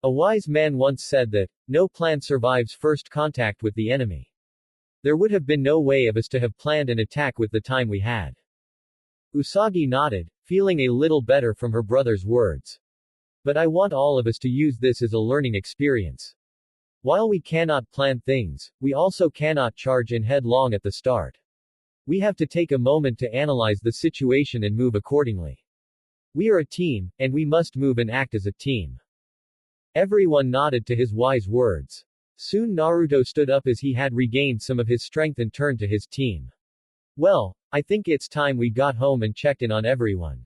A wise man once said that, no plan survives first contact with the enemy. There would have been no way of us to have planned an attack with the time we had. Usagi nodded, feeling a little better from her brother's words. But I want all of us to use this as a learning experience. While we cannot plan things, we also cannot charge in headlong at the start. We have to take a moment to analyze the situation and move accordingly. We are a team, and we must move and act as a team. Everyone nodded to his wise words. Soon Naruto stood up as he had regained some of his strength and turned to his team. Well, I think it's time we got home and checked in on everyone.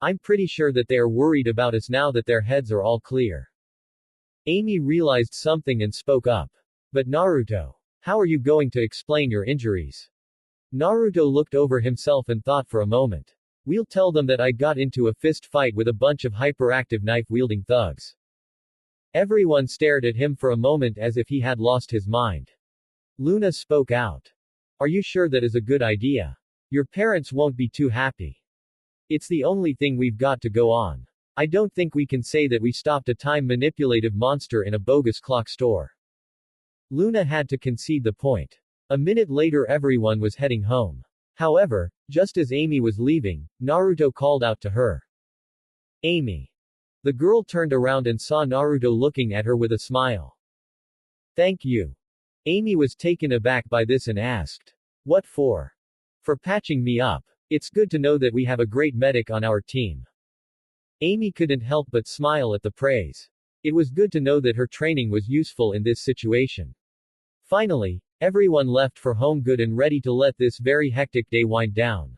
I'm pretty sure that they are worried about us now that their heads are all clear. Amy realized something and spoke up. But Naruto, how are you going to explain your injuries? Naruto looked over himself and thought for a moment. We'll tell them that I got into a fist fight with a bunch of hyperactive knife-wielding thugs. Everyone stared at him for a moment as if he had lost his mind. Luna spoke out. Are you sure that is a good idea? Your parents won't be too happy. It's the only thing we've got to go on. I don't think we can say that we stopped a time-manipulative monster in a bogus clock store. Luna had to concede the point. A minute later everyone was heading home. However, just as Amy was leaving, Naruto called out to her. Amy. The girl turned around and saw Naruto looking at her with a smile. Thank you. Amy was taken aback by this and asked. What for? For patching me up. It's good to know that we have a great medic on our team. Amy couldn't help but smile at the praise. It was good to know that her training was useful in this situation. Finally, everyone left for home good and ready to let this very hectic day wind down.